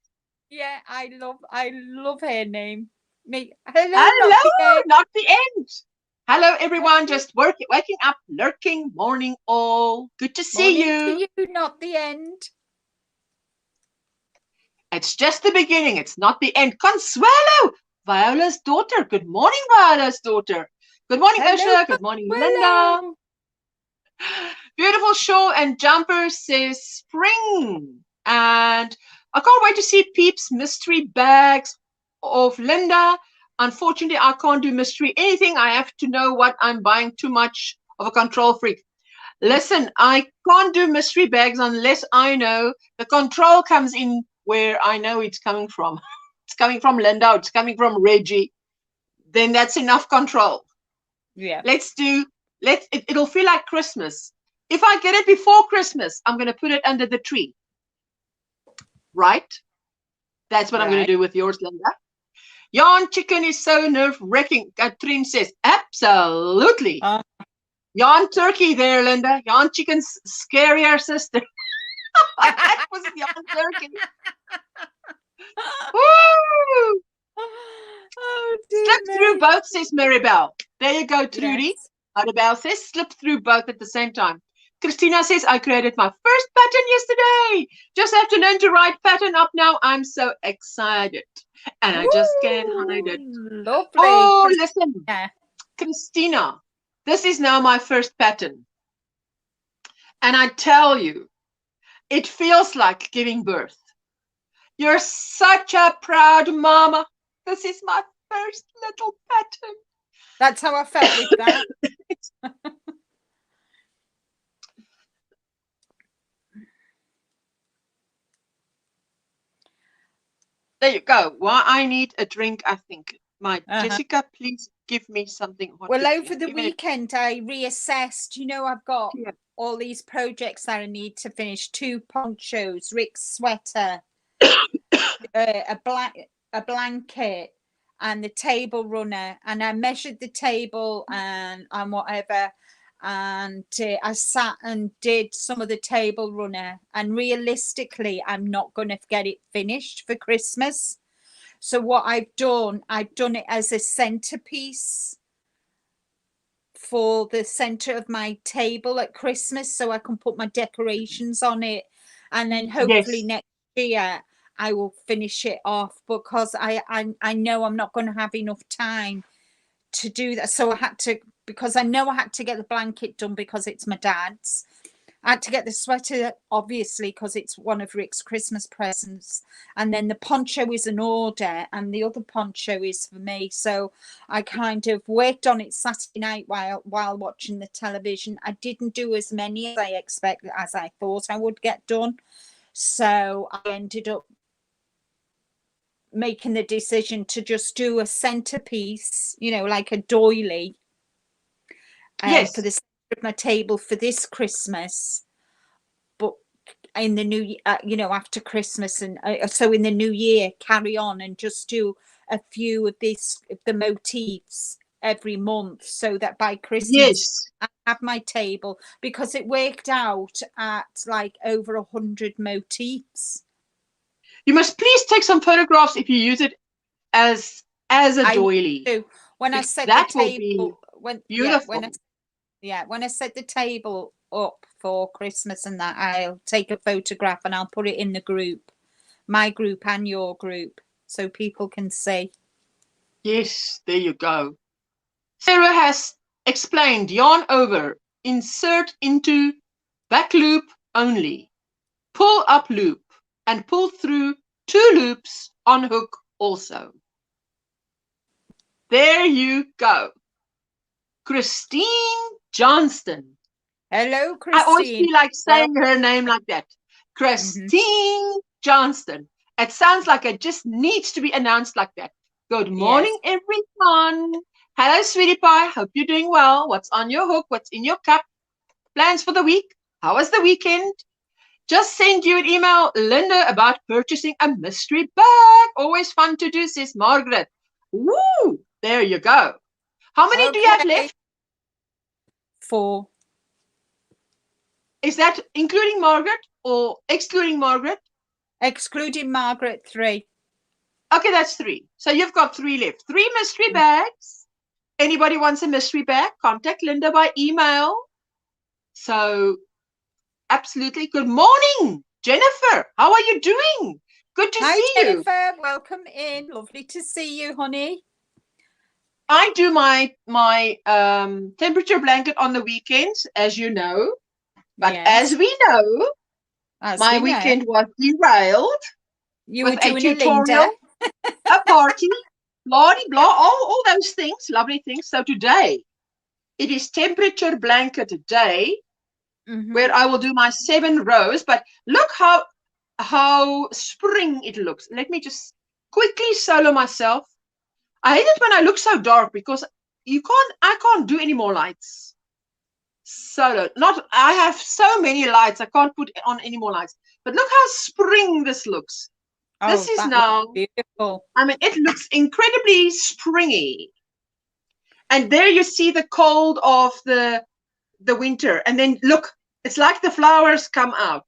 Yeah, I love her name. Me. Hello, not the Hello, end. not the end. Hello, everyone. Just waking up, lurking. Morning, all. Good to see Morning you. to you, not the end. It's just the beginning. It's not the end. Consuelo, Viola's daughter. Good morning, Viola's daughter. Good morning, Hello, Ursula. Good morning, Linda. Consuelo. Beautiful shawl and jumper says spring. And I can't wait to see Peep's mystery bags of Linda. Unfortunately, I can't do mystery anything. I have to know what I'm buying. Too much of a control freak. Listen, I can't do mystery bags unless I know the control comes in where I know it's coming from. It's coming from Linda, it's coming from Reggie. Then that's enough control. Yeah. It'll feel like Christmas. If I get it before Christmas, I'm going to put it under the tree. Right? That's what I'm going to do with yours, Linda. Yarn chicken is so nerve-wracking. Katrin says, absolutely. Yarn turkey there, Linda. Yarn chicken's scarier sister. That was yarn turkey. Woo! Oh, dear Slip me. through both, says Maribel. There you go, Trudy. Yes. Maribel says slip through both at the same time. Christina says, I created my first pattern yesterday. Just have to learn to write pattern up now. I'm so excited. And I just can't hide it. Lovely. Oh, listen. Yeah. Christina, this is now my first pattern. And I tell you, it feels like giving birth. You're such a proud mama. This is my first little pattern. That's how I felt with that. There you go. Well, I need a drink, I think. Jessica, please give me something hot. Well, over the weekend, I reassessed. You know, I've got all these projects that I need to finish. 2 ponchos, Rick's sweater, a blanket, and the table runner. And I measured the table and whatever. And I sat and did some of the table runner. And realistically, I'm not going to get it finished for Christmas. So what I've done it as a centerpiece for the center of my table at Christmas, so I can put my decorations on it, and then hopefully next year I will finish it off, because I know I'm not going to have enough time to do that. So I had to, because I know I had to get the blanket done because it's my dad's. I had to get the sweater, obviously, because it's one of Rick's Christmas presents. And then the poncho is an order, and the other poncho is for me. So I kind of worked on it Saturday night while watching the television. I didn't do as many as I thought I would get done. So I ended up making the decision to just do a centerpiece, you know, like a doily, for the center of my table for this Christmas. But in the new, you know, after Christmas, and so in the new year, carry on and just do a few of the motifs every month, so that by Christmas I have my table, because it worked out at like over 100 motifs. You must please take some photographs if you use it as a doily. When I set the table, when I set the table up for Christmas and that, I'll take a photograph and I'll put it in the group, my group and your group, so people can see. Yes, there you go. Sarah has explained yarn over, insert into back loop only, pull up loop, and pull through 2 loops on hook also. There you go. Christine Johnston. Hello, I always Christine. feel like Well, saying her name like that. Christine Johnston. It sounds like it just needs to be announced like that. Good morning, yes. everyone. Hello, sweetie pie. Hope you're doing well. What's on your hook? What's in your cup? Plans for the week? How was the weekend? Just sent you an email, Linda, about purchasing a mystery bag. Always fun to do, says Margaret. Woo! There you go. How many do you have left? 4. Is that including Margaret or excluding Margaret? Excluding Margaret, 3. Okay, that's 3. So you've got 3 left. 3 mystery bags. Anybody wants a mystery bag? Contact Linda by email. So, absolutely. Good morning, Jennifer. How are you doing? Good to see you. Hi, Jennifer. Welcome in. Lovely to see you, honey. I do my temperature blanket on the weekends, as you know. But Yes. as we know, my weekend was derailed. You with were doing a tutorial, a party, blah, blah, all those things, lovely things. So today, it is temperature blanket day, where I will do my 7 rows. But look how spring it looks. Let me just quickly solo myself. I hate it when I look so dark because I can't do any more lights. Solo. I have so many lights. I can't put on any more lights. But look how spring this looks. This is now beautiful. I mean, it looks incredibly springy. And there you see the cold of the winter. And then look, it's like the flowers come out.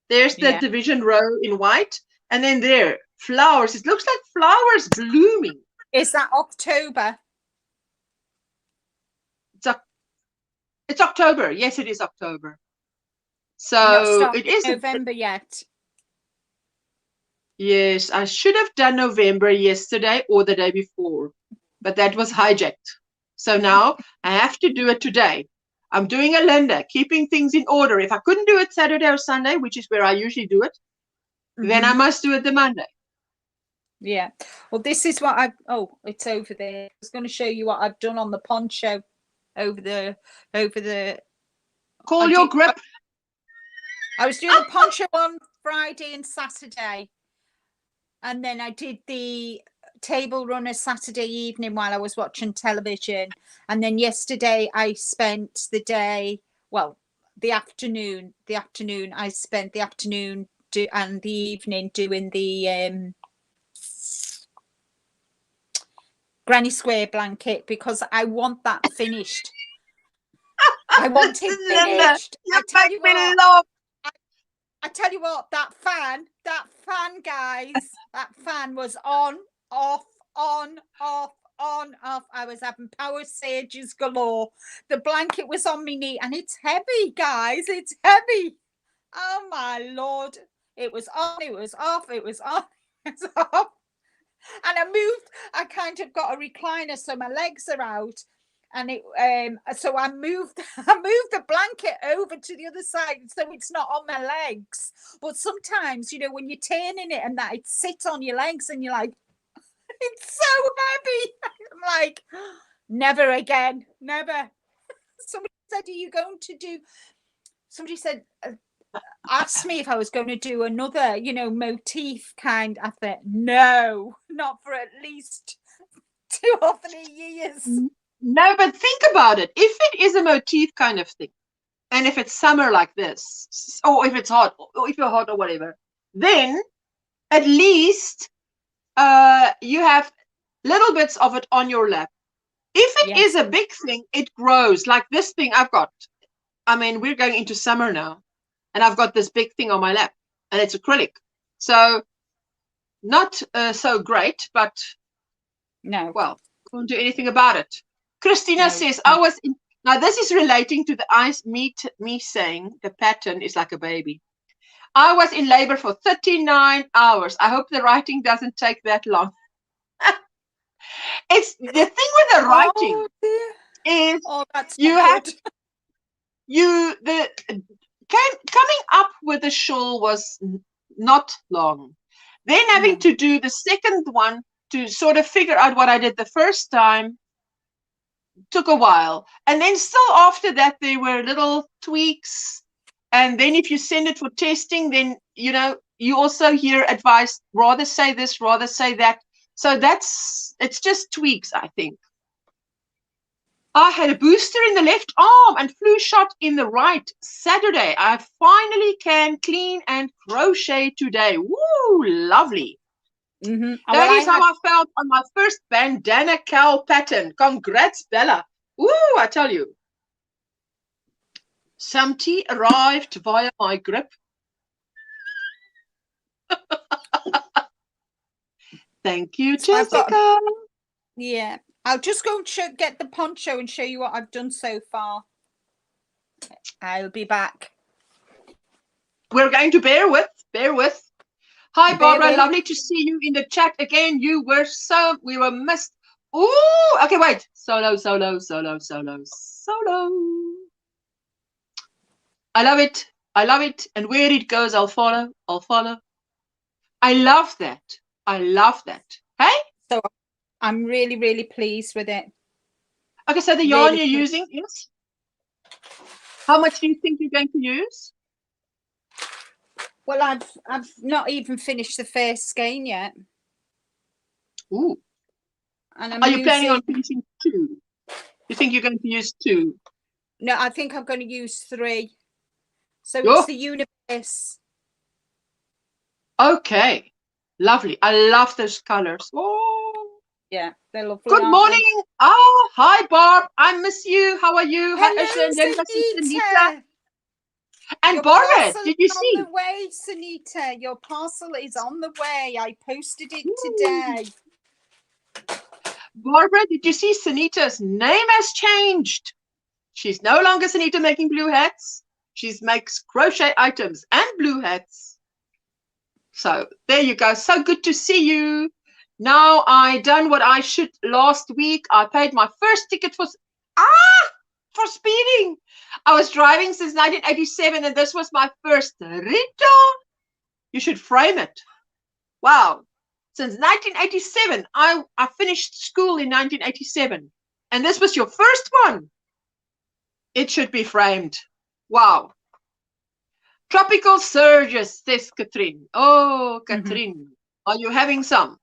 There's the division row in white. And then there, flowers. It looks like flowers blooming. Is that October? It's October. Yes, it is October. So it is November yet. Yes, I should have done November yesterday or the day before, but that was hijacked. So now I have to do it today. I'm doing a Linda, keeping things in order. If I couldn't do it Saturday or Sunday, which is where I usually do it, then I must do it the Monday. Yeah. Well, this is what it's over there. I was going to show you what I've done on the poncho over the Call your grip. I was doing the poncho on Friday and Saturday. And then I did the table runner Saturday evening while I was watching television. And then yesterday I spent the day, the afternoon. I spent the afternoon and the evening doing the granny square blanket because I want that finished. I want it finished. I tell you what, that fan, guys, that fan was on, off, on, off, on, off. I was having power surges galore. The blanket was on my knee and it's heavy, guys. It's heavy. Oh my Lord. It was on, it was off, it was on, it was off. And I kind of got a recliner so my legs are out. And so I moved the blanket over to the other side so it's not on my legs. But sometimes, when you're turning it and that it sits on your legs and you're like, it's so heavy. I'm like, never again, never. Somebody said, are you going to do? Somebody said, asked me if I was going to do another, motif kind. I thought, no, not for at least 2 or 3 years. No, but think about it. If it is a motif kind of thing, and if it's summer like this, or if it's hot, or if you're hot or whatever, then at least you have little bits of it on your lap. If it is a big thing, it grows. Like this thing I've got. I mean, we're going into summer now, and I've got this big thing on my lap, and it's acrylic. So not so great, but can't do anything about it. Christina says, now this is relating to me saying the pattern is like a baby. I was in labor for 39 hours. I hope the writing doesn't take that long. It's the thing with the writing is coming up with the shawl was not long. Then having to do the second one to sort of figure out what I did the first time. took a while. And then still after that, there were little tweaks. And then if you send it for testing, then, you know, you also hear advice, rather say this, rather say that. So it's just tweaks, I think. I had a booster in the left arm and flu shot in the right. Saturday, I finally can clean and crochet today. Woo, lovely. That is how I felt on my first bandana cowl pattern. Congrats, Bella. Woo, I tell you. Some tea arrived via my grip. Thank you, Jessica. Yeah. I'll just go and get the poncho and show you what I've done so far. I'll be back. We're going to bear with. Hi, Barbara. Lovely to see you in the chat again. We were missed. Ooh, okay, wait. Solo. I love it. And where it goes, I'll follow. I love that. Hey? So I'm really, really pleased with it. Okay, so the yarn you're using is? How much do you think you're going to use? Well, I've not even finished the first skein yet. Ooh. And are you planning on finishing 2? You think you're going to use 2? No, I think I'm going to use 3. So it's the universe. Okay. Lovely. I love those colors. Oh. Yeah, they're lovely. Good morning. Oh, hi, Barb. I miss you. How are you? Hello, Sunita. And Barbara, did you see? On the way, Sunita. Your parcel is on the way. I posted it today. Barbara, did you see Sunita's name has changed? She's no longer Sunita making blue hats. She makes crochet items and blue hats. So there you go. So good to see you. Now I done what I should last week. I paid my first ticket for speeding. I was driving since 1987 and this was my first Rita. You should frame it. Wow. Since 1987. I finished school in 1987. And this was your first one. It should be framed. Wow. Tropical surges, says Katrine. Oh, Katrine. Are you having some?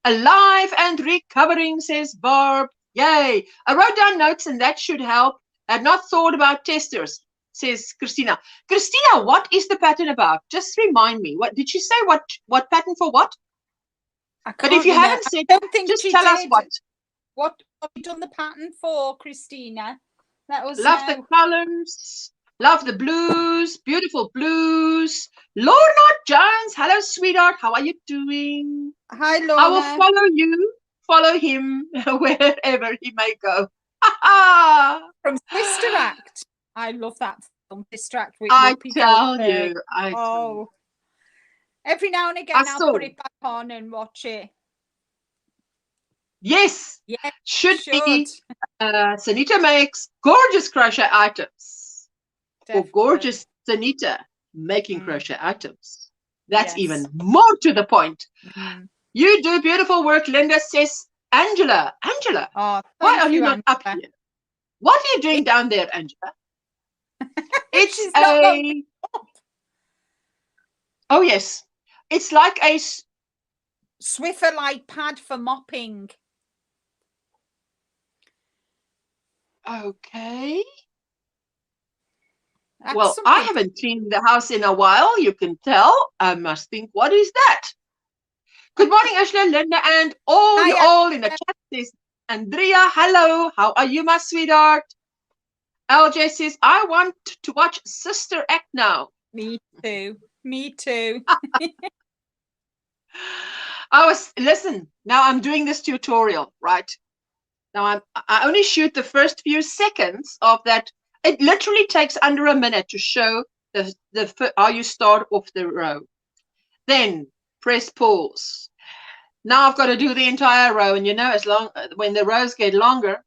Alive and recovering, says Barb. Yay. I wrote down notes and that should help. I had not thought about testers, says Christina. Christina, what is the pattern about? Just remind me. What did she say? What pattern for what? But if you haven't said, just tell us what. What have you done the pattern for, Christina? That was love the colors. Love the blues. Beautiful blues. Lorna Jones. Hello, sweetheart. How are you doing? Hi, Lorna. I will follow you. Follow him wherever he may go. From Sister Act. I love that film, Sister Act. I tell you. Every now and again, I'll put it back on and watch it. Yes. Should be. Sunita makes gorgeous crochet items. Definitely. Or gorgeous Sunita making crochet items. That's even more to the point. You do beautiful work, Linda, says Angela. Angela, why are you not up here? What are you doing down there, Angela? It's a... Oh, yes. It's like a... Swiffer-like pad for mopping. Okay. Well, I haven't cleaned the house in a while. You can tell. I must think, what is that? Good morning, Ashla, Linda, and all in the chat. Says Andrea, hello. How are you, my sweetheart? LJ says, I want to watch Sister Act now. Me too. Me too. Listen, now I'm doing this tutorial, right? Now I only shoot the first few seconds of that. It literally takes under a minute to show how you start off the row. Then press pause. Now I've got to do the entire row, and you know, when the rows get longer.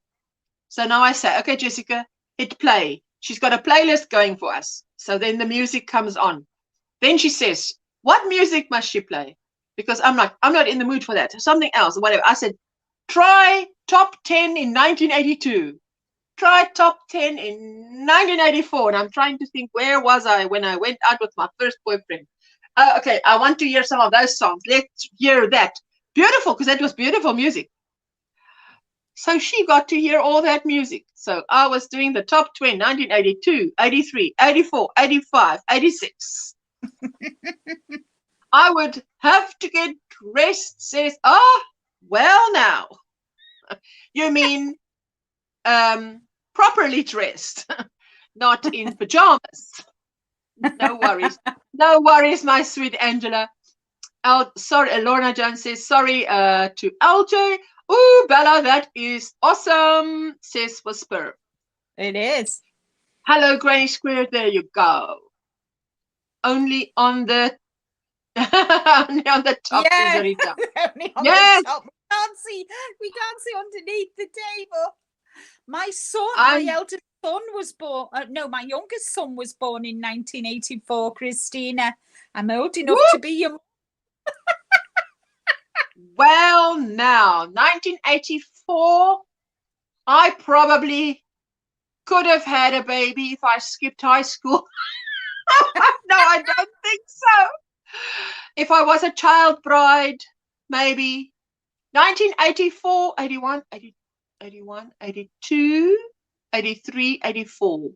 So now I say, okay, Jessica, hit play. She's got a playlist going for us. So then the music comes on. Then she says, what music must she play? Because I'm not in the mood for that. Something else, whatever. I said, Try top 10 in 1982. Try top 10 in 1984. And I'm trying to think, where was I when I went out with my first boyfriend? Okay, I want to hear some of those songs. Let's hear that. Beautiful, because that was beautiful music. So she got to hear all that music. So I was doing the top 20, 1982, 83, 84, 85, 86. I would have to get dressed, says, well now. You mean properly dressed, not in pajamas. No worries. No worries, my sweet Angela. Sorry, Lorna Jones says, sorry to LJ. Ooh, Bella, that is awesome, says Whisper. It is. Hello, Granny Square. There you go. Only on the only on the top, Yeah. Rita. Only on Yes. the top. We can't see underneath the table. My son, my eldest son was born. No, my youngest son was born in 1984. Christina, I'm old enough to be your. Well, now 1984. I probably could have had a baby if I skipped high school. No, I don't think so. If I was a child bride, maybe 1984, 81, 80, 81, 82, 83, 84.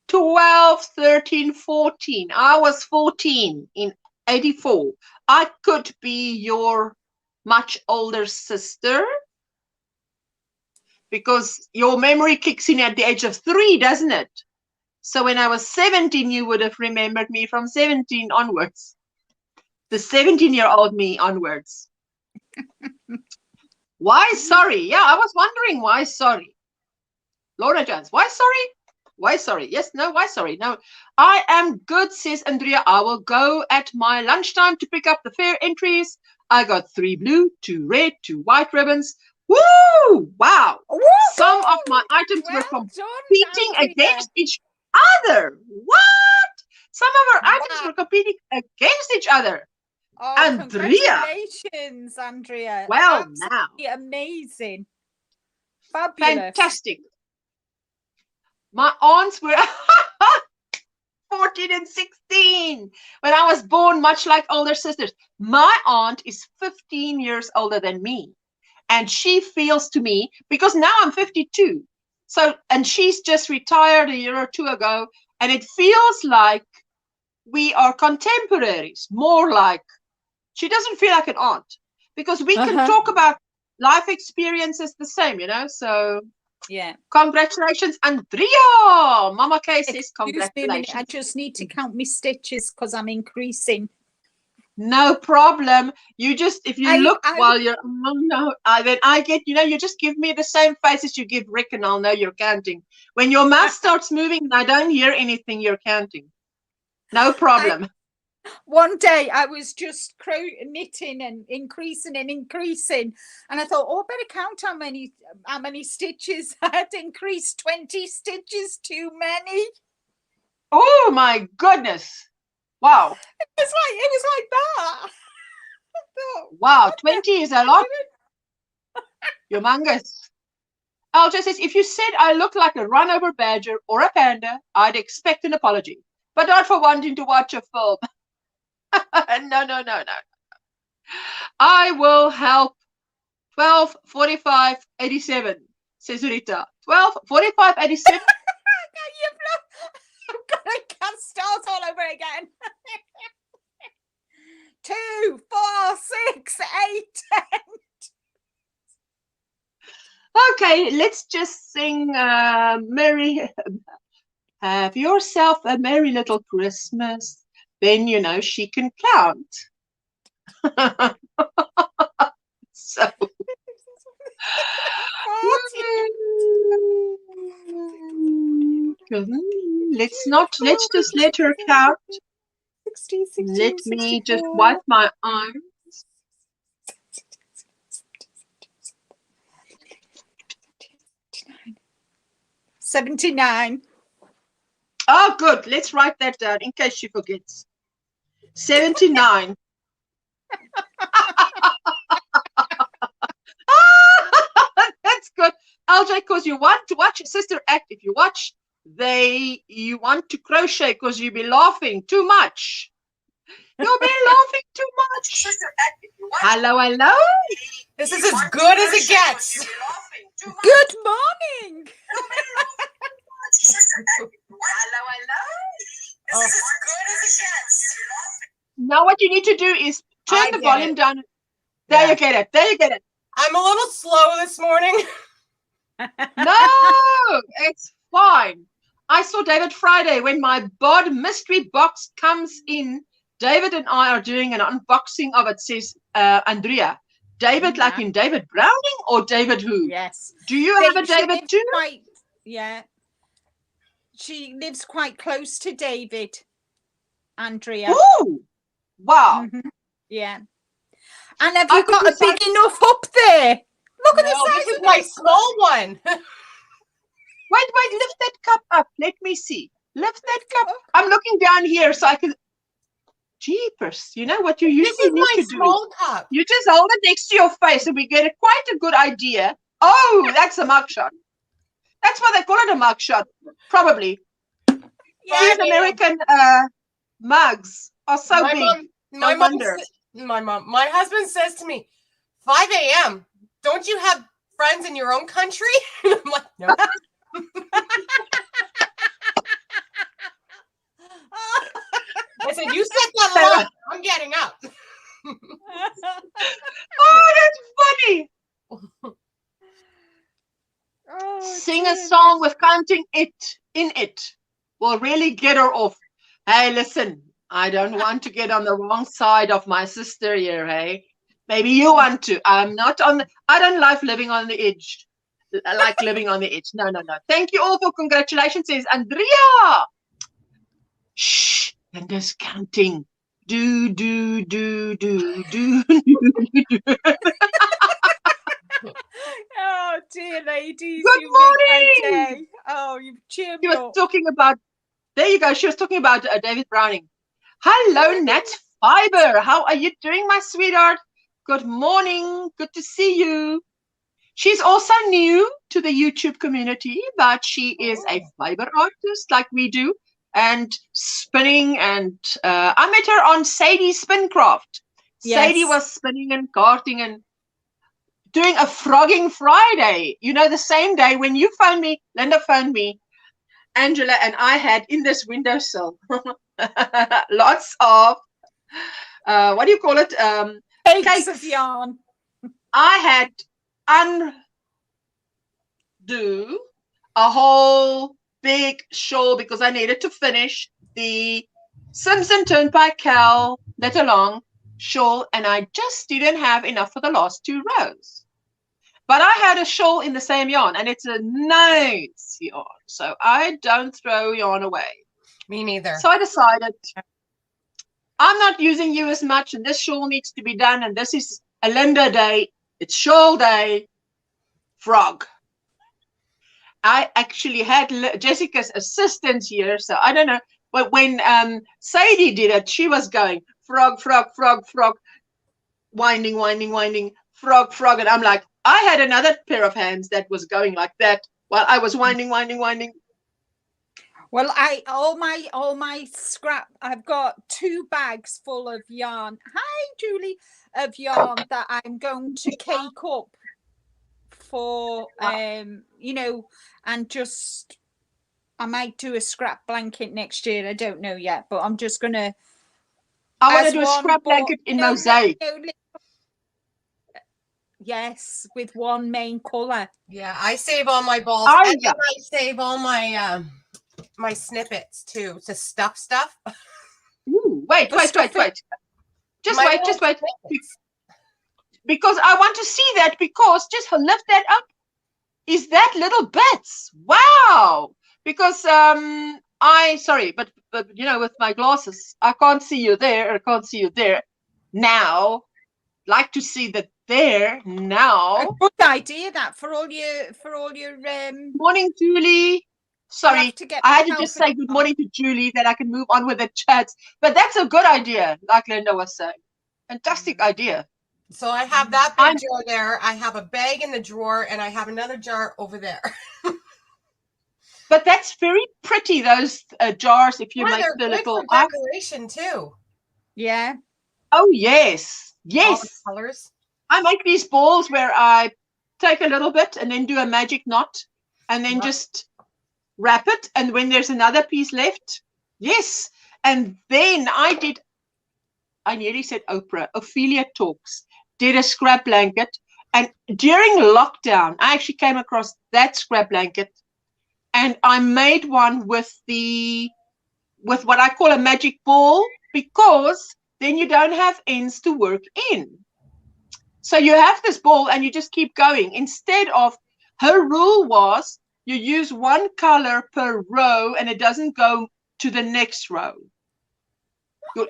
12, 13, 14. I was 14 in 84. I could be your much older sister because your memory kicks in at the age of 3, doesn't it? So when I was 17, you would have remembered me from 17 onwards. The 17-year-old me onwards. Why sorry? Yeah, I was wondering why sorry. Laura Jones, why sorry? Why sorry? Yes, no, why sorry? No, I am good, says Andrea. I will go at my lunchtime to pick up the fair entries. I got 3 blue, 2 red, 2 white ribbons. Woo! Wow. Woo! Some of my items were competing against each other. What? Some of our items were competing against each other. Oh, Andrea. Congratulations, Andrea. Well, absolutely now. Amazing. Fabulous. Fantastic. My aunts were 14 and 16 when I was born, much like older sisters. My aunt is 15 years older than me. And she feels to me, because now I'm 52. So, and she's just retired a year or 2 ago. And it feels like we are contemporaries, more like, she doesn't feel like an aunt because we can talk about life experiences the same, you know, so. Yeah. Congratulations, Andrea. Mama Kay says congratulations. I just need to count my stitches because I'm increasing. No problem. You just, if you look while you're, then I get, you know, you just give me the same face as you give Rick and I'll know you're counting. When your mouth starts moving and I don't hear anything, you're counting. No problem. One day I was just knitting and increasing, and I thought, oh, I better count how many stitches. I had increased 20 stitches too many. Oh my goodness. Wow. It was like that. Thought, wow, 20 is a lot. Humongous. LJ says, if you said I look like a run-over badger or a panda, I'd expect an apology, but not for wanting to watch a film. No. I will help. 12, 45, 87, says Rita. 12, 45, 87. I'm going to start all over again. 2, 4, 6, 8, 10. Okay, let's just sing Merry. Have yourself a merry little Christmas. Then, you know, she can count. So. Let's just let her count. 60, 60, let me just wipe my eyes. 79. Oh, good. Let's write that down in case she forgets. 79. LJ, because you want to watch your sister act. If you watch, you want to crochet because you'll be laughing too much. You'll be laughing too much. Hello, hello. This is as good as it gets. Good morning. Hello, hello. Oh. Now what you need to do is turn the volume down. There you get it. There you get it. I'm a little slow this morning. No, it's fine. I saw David Friday when my bod mystery box comes in. David and I are doing an unboxing of it, says Andrea. David, like in David Browning, or David who? Yes. Do you have a David too? Yeah. She lives quite close to David, Andrea. Ooh, wow. Yeah. And have you got a big enough up there? Look at the size this is of my small one. Wait, lift that cup up. Let me see. Lift that cup. I'm looking down here so I can. Jeepers, you know what you usually need to do? Small cup. You just hold it next to your face and we get quite a good idea. Oh, that's a mugshot. That's why they call it a mugshot, probably. Yeah, These American mugs are so big. My husband says to me, 5 a.m., don't you have friends in your own country? And I'm like, no. I said, you set that alarm. I'm getting up. Oh, that's funny. Sing a song with counting it in it will really get her off. Hey, listen, I don't want to get on the wrong side of my sister here, hey? Maybe you want to. I'm not on I don't like living on the edge. I like living on the edge. No. Thank you all for congratulations, says Andrea. Shh, Linda's counting. Do. Oh dear, ladies. Good morning. Oh, you've cheered She me was up. talking about, there you go. She was talking about David Browning. Hello, Nat Fiber. How are you doing, my sweetheart? Good morning. Good to see you. She's also new to the YouTube community, but she is a fiber artist like we do, and spinning. And I met her on Sadie's Spincraft. Yes. Sadie was spinning and karting and doing a frogging Friday. You know, the same day when you phoned me, Linda phoned me, Angela and I had in this windowsill lots of, what do you call it? Cakes of yarn. I had undo a whole big shawl because I needed to finish the Simpson Turnpike Cow let along shawl, and I just didn't have enough for the last 2 rows. But I had a shawl in the same yarn, and it's a nice yarn, so I don't throw yarn away. Me neither. So I decided I'm not using you as much, and this shawl needs to be done, and this is a Linda day. It's shawl day. Frog. I actually had Jessica's assistant here, so I don't know. But when Sadie did it, she was going frog, frog, frog, frog, winding, winding, winding, frog, frog, and I'm like, I had another pair of hands that was going like that while I was winding, winding, winding. Well, all my scrap. I've got 2 bags full of yarn. Hi, Julie, of yarn that I'm going to cake up for, you know, and just I might do a scrap blanket next year. I don't know yet, but I'm just gonna. I want to do a scrap blanket in mosaic. Yes, with one main color. Yeah, I save all my balls, and then I save all my my snippets too to stuff stuff. Ooh, wait. Just wait. Because I want to see that, because just lift that up. Is that little bits? Wow. Because sorry, but you know, with my glasses, I can't see you there. I can't see you there. Now, like to see that there now. A good idea that for all your Morning, Julie. Sorry, I had to just say good morning to Julie that I can move on with the chats. But that's a good idea, like Linda was saying. Fantastic idea. So I have that big jar there. I have a bag in the drawer, and I have another jar over there. But that's very pretty, those jars, if you make they're the good little for decoration too. Yeah. Oh, yes. All Yes. the colors. I make these balls where I take a little bit and then do a magic knot and then just wrap it. And when there's another piece left, yes. And then I nearly said Oprah, Ophelia Talks, did a scrap blanket. And during lockdown, I actually came across that scrap blanket. And I made one with what I call a magic ball, because then you don't have ends to work in. So you have this ball and you just keep going. Instead of, her rule was you use one color per row and it doesn't go to the next row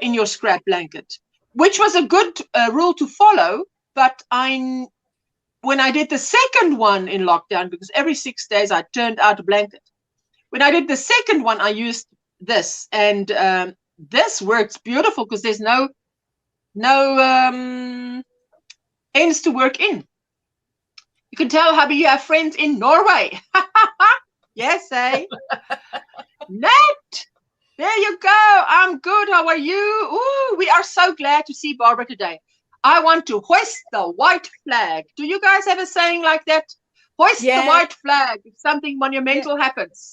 in your scrap blanket, which was a good rule to follow. But when I did the second one in lockdown, because every 6 days I turned out a blanket, when I did the second one, I used this, and this works beautiful because there's no ends to work in. You can tell, hubby, you have friends in Norway. Yes, eh? Nat, there you go. I'm good. How are you? Ooh, we are so glad to see Barbara today. I want to hoist the white flag. Do you guys have a saying like that? Hoist the white flag if something monumental happens.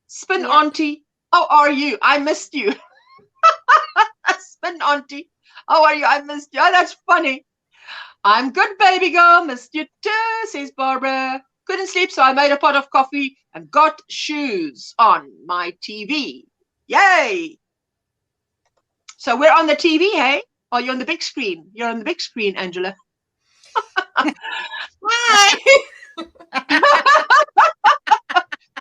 Spin auntie, how are you? I missed you. Spin auntie, how are you? I missed you. Oh, that's funny. I'm good, baby girl. Missed you too, says Barbara. Couldn't sleep, so I made a pot of coffee and got shoes on my TV. Yay! So we're on the TV, hey? Or you're on the big screen? You're on the big screen, Angela. Hi!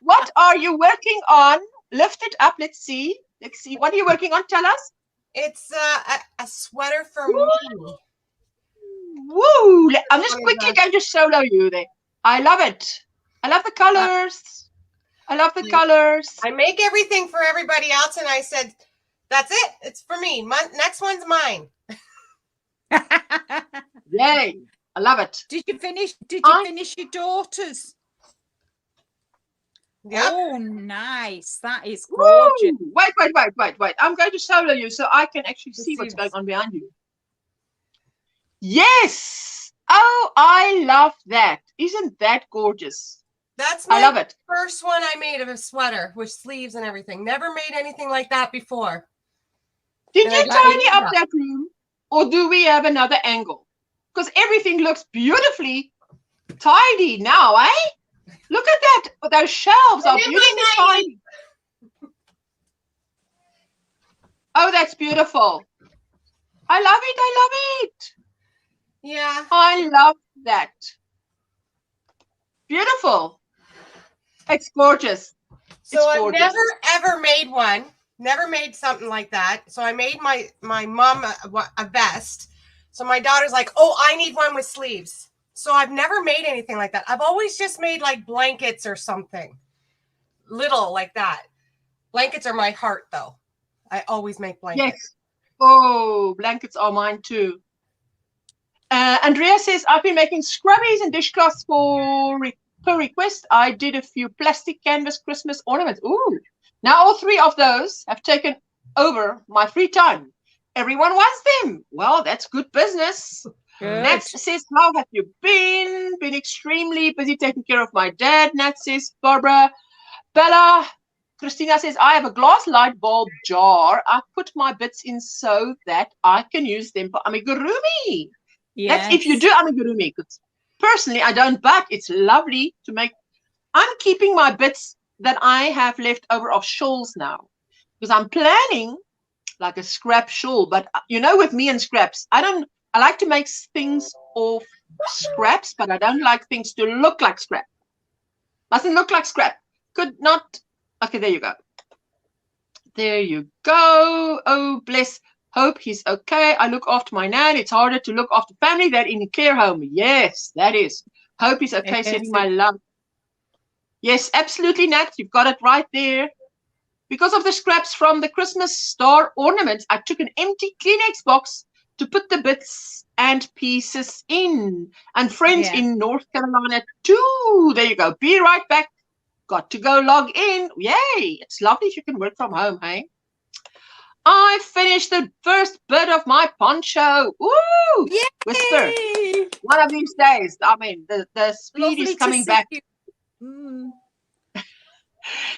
What are you working on? Lift it up. Let's see. Let's see. What are you working on? Tell us. It's a sweater for me. Woo! I'm just quickly going to solo you there. I love it. I love the colors. I love the colors. I make everything for everybody else, and I said, that's it. It's for me. Next one's mine. Yay. I love it. Did you finish your daughter's? Yep. Oh, nice. That is gorgeous. Woo! Wait. I'm going to solo you so I can actually see what's going on behind you. Yes. Oh, I love that. Isn't that gorgeous? That's I love it. First one I made of a sweater with sleeves and everything. Never made anything like that before. Did you tidy up that room, or do we have another angle? Because everything looks beautifully tidy now, eh? Look at that. Those shelves are beautifully tidy. Oh, that's beautiful. I love it. I love it. Yeah. I love that. Beautiful. It's gorgeous. So I've never ever made one. Never made something like that. So I made my mom a vest. So my daughter's like, oh, I need one with sleeves. So I've never made anything like that. I've always just made like blankets or something little like that. Blankets are my heart, though. I always make blankets. Yes. Oh, blankets are mine too. Andrea says, I've been making scrubbies and dishcloths per request. I did a few plastic canvas Christmas ornaments. Ooh. Now all three of those have taken over my free time. Everyone wants them. Well, that's good business. Nat says, how have you been? Been extremely busy taking care of my dad. Nat says, Barbara. Bella. Christina says, I have a glass light bulb jar. I put my bits in so that I can use them for amigurumi. Yes. That's if you do amigurumi. Personally, I don't, but it's lovely to make. I'm keeping my bits that I have left over of shawls now, because I'm planning like a scrap shawl. But you know, with me and scraps, I like to make things of scraps, but I don't like things to look like scrap. Mustn't look like scrap. Could not. Okay, there you go. There you go. Oh, bless. Hope he's okay. I look after my nan. It's harder to look after family than in a care home. Yes, that is. Hope he's okay. Sending my love. Yes, absolutely, Nat. You've got it right there. Because of the scraps from the Christmas star ornaments, I took an empty Kleenex box to put the bits and pieces in. And friends in North Carolina too. There you go. Be right back. Got to go log in. Yay. It's lovely if you can work from home, hey? I finished the first bit of my poncho. Woo! Yay! Whisper. One of these days. I mean, the speed Lovely is to coming see back. you. Mm.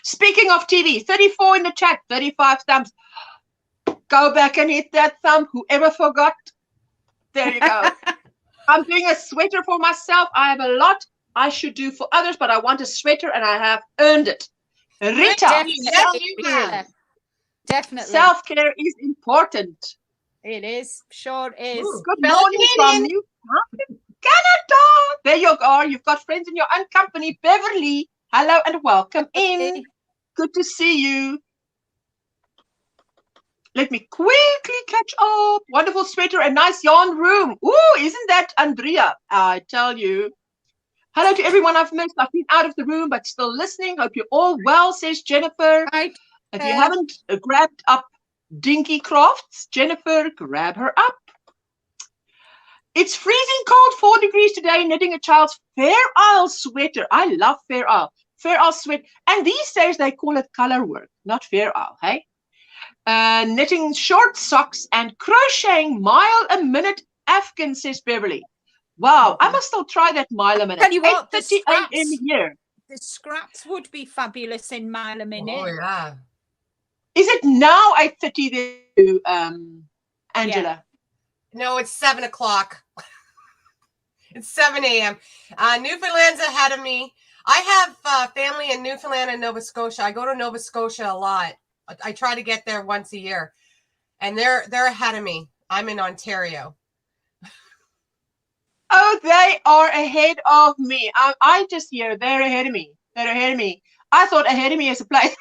Speaking of TV, 34 in the chat, 35 thumbs. Go back and hit that thumb. Whoever forgot. There you go. I'm doing a sweater for myself. I have a lot I should do for others, but I want a sweater and I have earned it. Rita, Definitely. Definitely. Self-care is important. It is. Sure is. Ooh, Good morning from New Canada. There you are. You've got friends in your own company. Beverly, hello and welcome in. Good to see you. Let me quickly catch up. Wonderful sweater and nice yarn room. Ooh, isn't that Andrea? I tell you. Hello to everyone I've missed. I've been out of the room, but still listening. Hope you're all well, says Jennifer. Right. If you haven't grabbed up Dinky Crafts, Jennifer, grab her up. It's freezing cold, 4 degrees today, knitting a child's Fair Isle sweater. I love Fair Isle. Fair Isle sweater. And these days they call it color work, not Fair Isle, hey? Knitting short socks and crocheting mile a minute Afghan, says Beverly. Wow, I must still try that mile a minute. Tell you what, 8:30 a.m. here. The scraps would be fabulous in mile a minute. Oh, yeah. Is it now 8:30 there, Angela? Yeah. No, it's 7 o'clock. It's 7 a.m. Newfoundland's ahead of me. I have family in Newfoundland and Nova Scotia. I go to Nova Scotia a lot. I try to get there once a year, and they're ahead of me. I'm in Ontario. Oh, they are ahead of me. I just hear they're ahead of me. They're ahead of me. I thought ahead of me is a place.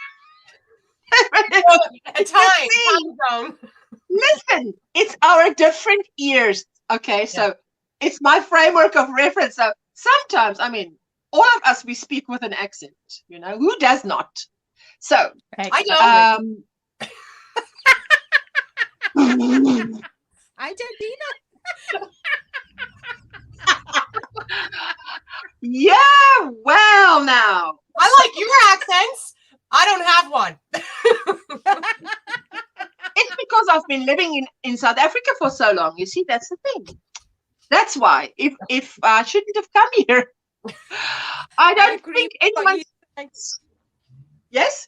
A time zone. Listen, it's our different years. Okay, so it's my framework of reference. So sometimes, I mean, all of us, we speak with an accent. You know, who does not? So I don't. I don't either. Yeah, well now. I like your accents. I don't have one. It's because I've been living in South Africa for so long. You see, that's the thing. That's why. If I shouldn't have come here, I don't think anyone. Yes,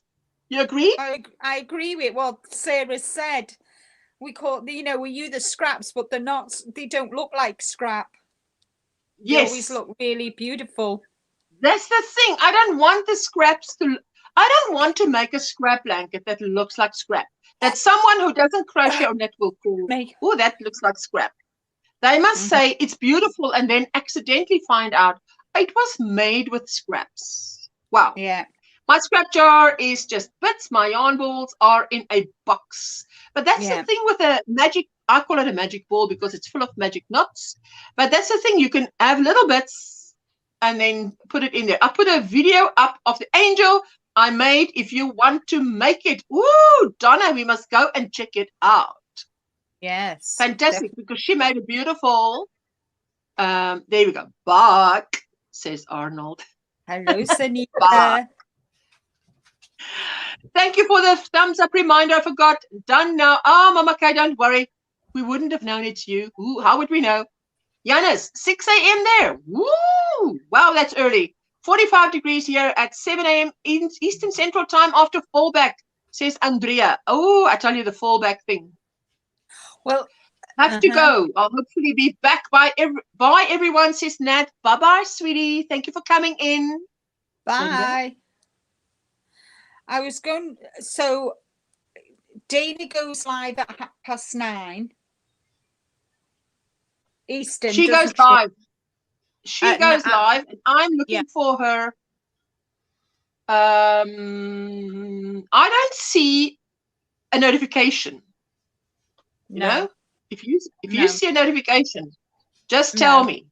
you agree? I agree with what Sarah said. We call, you know, we use the scraps, but they're not. They don't look like scrap. Yes, they always look really beautiful. That's the thing. I don't want the scraps to. I don't want to make a scrap blanket that looks like scrap. That someone who doesn't crochet on it will call, oh, that looks like scrap. They must say it's beautiful and then accidentally find out it was made with scraps. Wow. Yeah. My scrap jar is just bits. My yarn balls are in a box. But that's the thing with a magic, I call it a magic ball because it's full of magic knots. But that's the thing, you can have little bits and then put it in there. I put a video up of the angel I made if you want to make it. Ooh, Donna, we must go and check it out. Yes. Fantastic, because she made a beautiful, there we go. Bark, says Arnold. Hello, Sunita. Thank you for the thumbs up reminder. I forgot. Done now. Oh, Mama Kay, don't worry. We wouldn't have known it's you. Ooh, how would we know? Yanis, 6 a.m. there. Woo! Wow, that's early. 45 degrees here at 7 a.m. Eastern Central Time after fallback, says Andrea. Oh, I tell you the fallback thing. Well, have to go. I'll hopefully be back by everyone, says Nat. Bye-bye, sweetie. Thank you for coming in. Bye. I was going, so Dana goes live at 9:30 Eastern. She goes live. She goes live, and I'm looking for her. I don't see a notification. You know, if you see a notification, just tell me.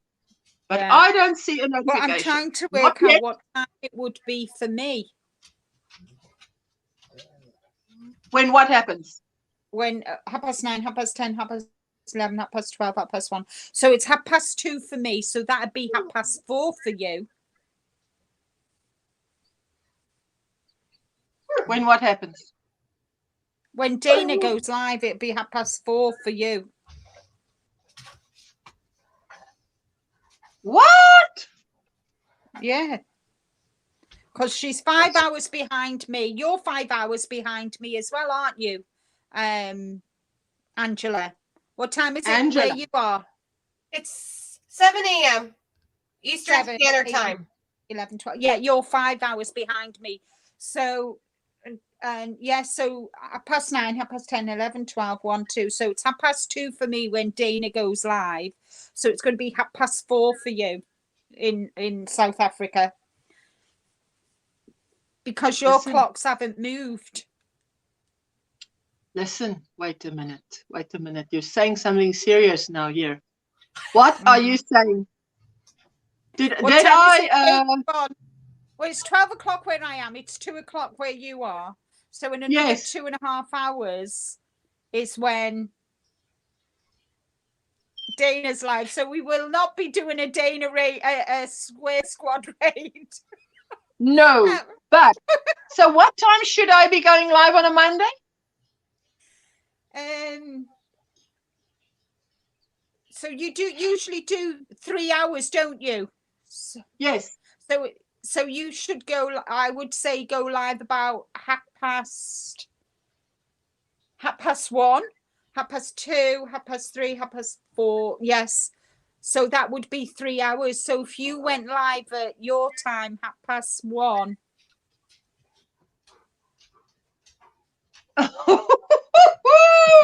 But I don't see a notification. Well, I'm trying to work out what time it would be for me. When what happens? When 9:30, 10:30. 11, 12, 1. So it's 2:30 for me. So that'd be 4:30 for you. When what happens? When Dana goes live, it'd be 4:30 for you. What? Yeah. Because she's 5 hours behind me. You're 5 hours behind me as well, aren't you? Angela. What time is it Angela. where you are? It's 7 a.m. Eastern 7, Standard 8, Time. 11, 12. Yeah, you're 5 hours behind me. So, and yeah, so 9, 10, 11, 12, 1, 2. So it's 2:30 for me when Dana goes live. So it's going to be 4:30 for you in South Africa. Because your clocks haven't moved. Listen, wait a minute. Wait a minute. You're saying something serious now here. What are you saying? Did I? Well, it's 12 o'clock where I am. It's 2 o'clock where you are. So in another 2.5 hours is when Dana's live. So we will not be doing a Dana raid, a square squad raid. No, but so what time should I be going live on a Monday? So you usually do 3 hours, don't you? Yes. So you should go. I would say go live about 1:30, 1:30, 2:30, 3:30, 4. Yes. So that would be 3 hours. So if you went live at your time, 1:30.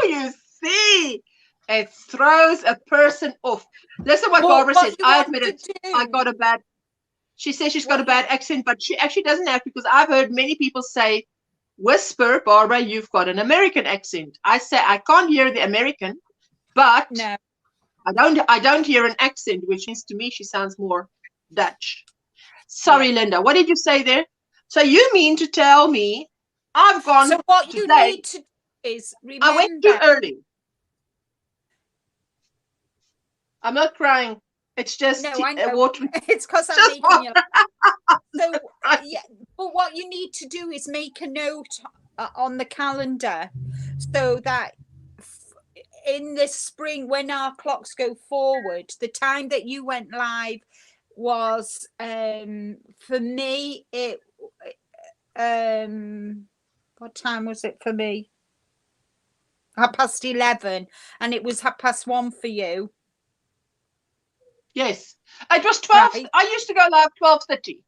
You see, it throws a person off. Listen what Barbara said. I admit it. I got a bad. She says she's got a bad accent, but she actually doesn't have, because I've heard many people say, whisper, Barbara, you've got an American accent. I say I can't hear the American, but no, I don't hear an accent, which means to me she sounds more Dutch. Sorry, Linda. What did you say there? So you mean to tell me I've gone? So what you need to do is remember. I went too early. I'm not crying. It's just water. It's because I'm making you. So yeah, but what you need to do is make a note on the calendar so that in the spring, when our clocks go forward, the time that you went live was for me. What time was it for me? 11:30, and it was 1:30 for you. Yes, it was 12. Right. I used to go live 12:30.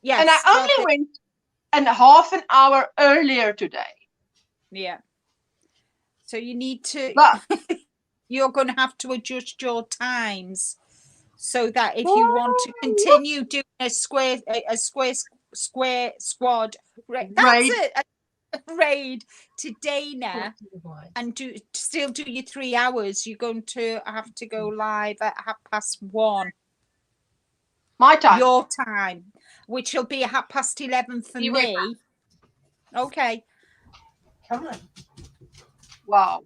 Yes, and I only went half an hour earlier today. Yeah. So you need to. But you're going to have to adjust your times so that if you want to continue doing a square squad raid, raid to Dana and still do your 3 hours, you're going to have to go live at 1:30 my time, your time, which will be 11:30 for me. Okay, come on. Wow.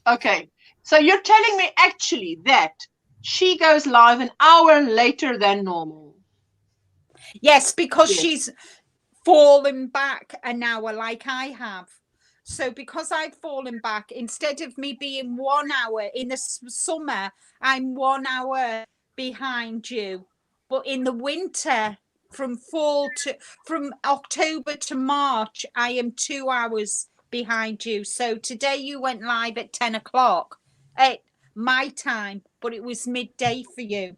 Okay, so you're telling me actually that she goes live an hour later than normal? Yes, because she's fallen back an hour like I have. So because I've fallen back, instead of me being 1 hour in the summer, I'm 1 hour behind you. But in the winter, from October to March, I am 2 hours behind you. So today you went live at 10 o'clock at my time, but it was midday for you.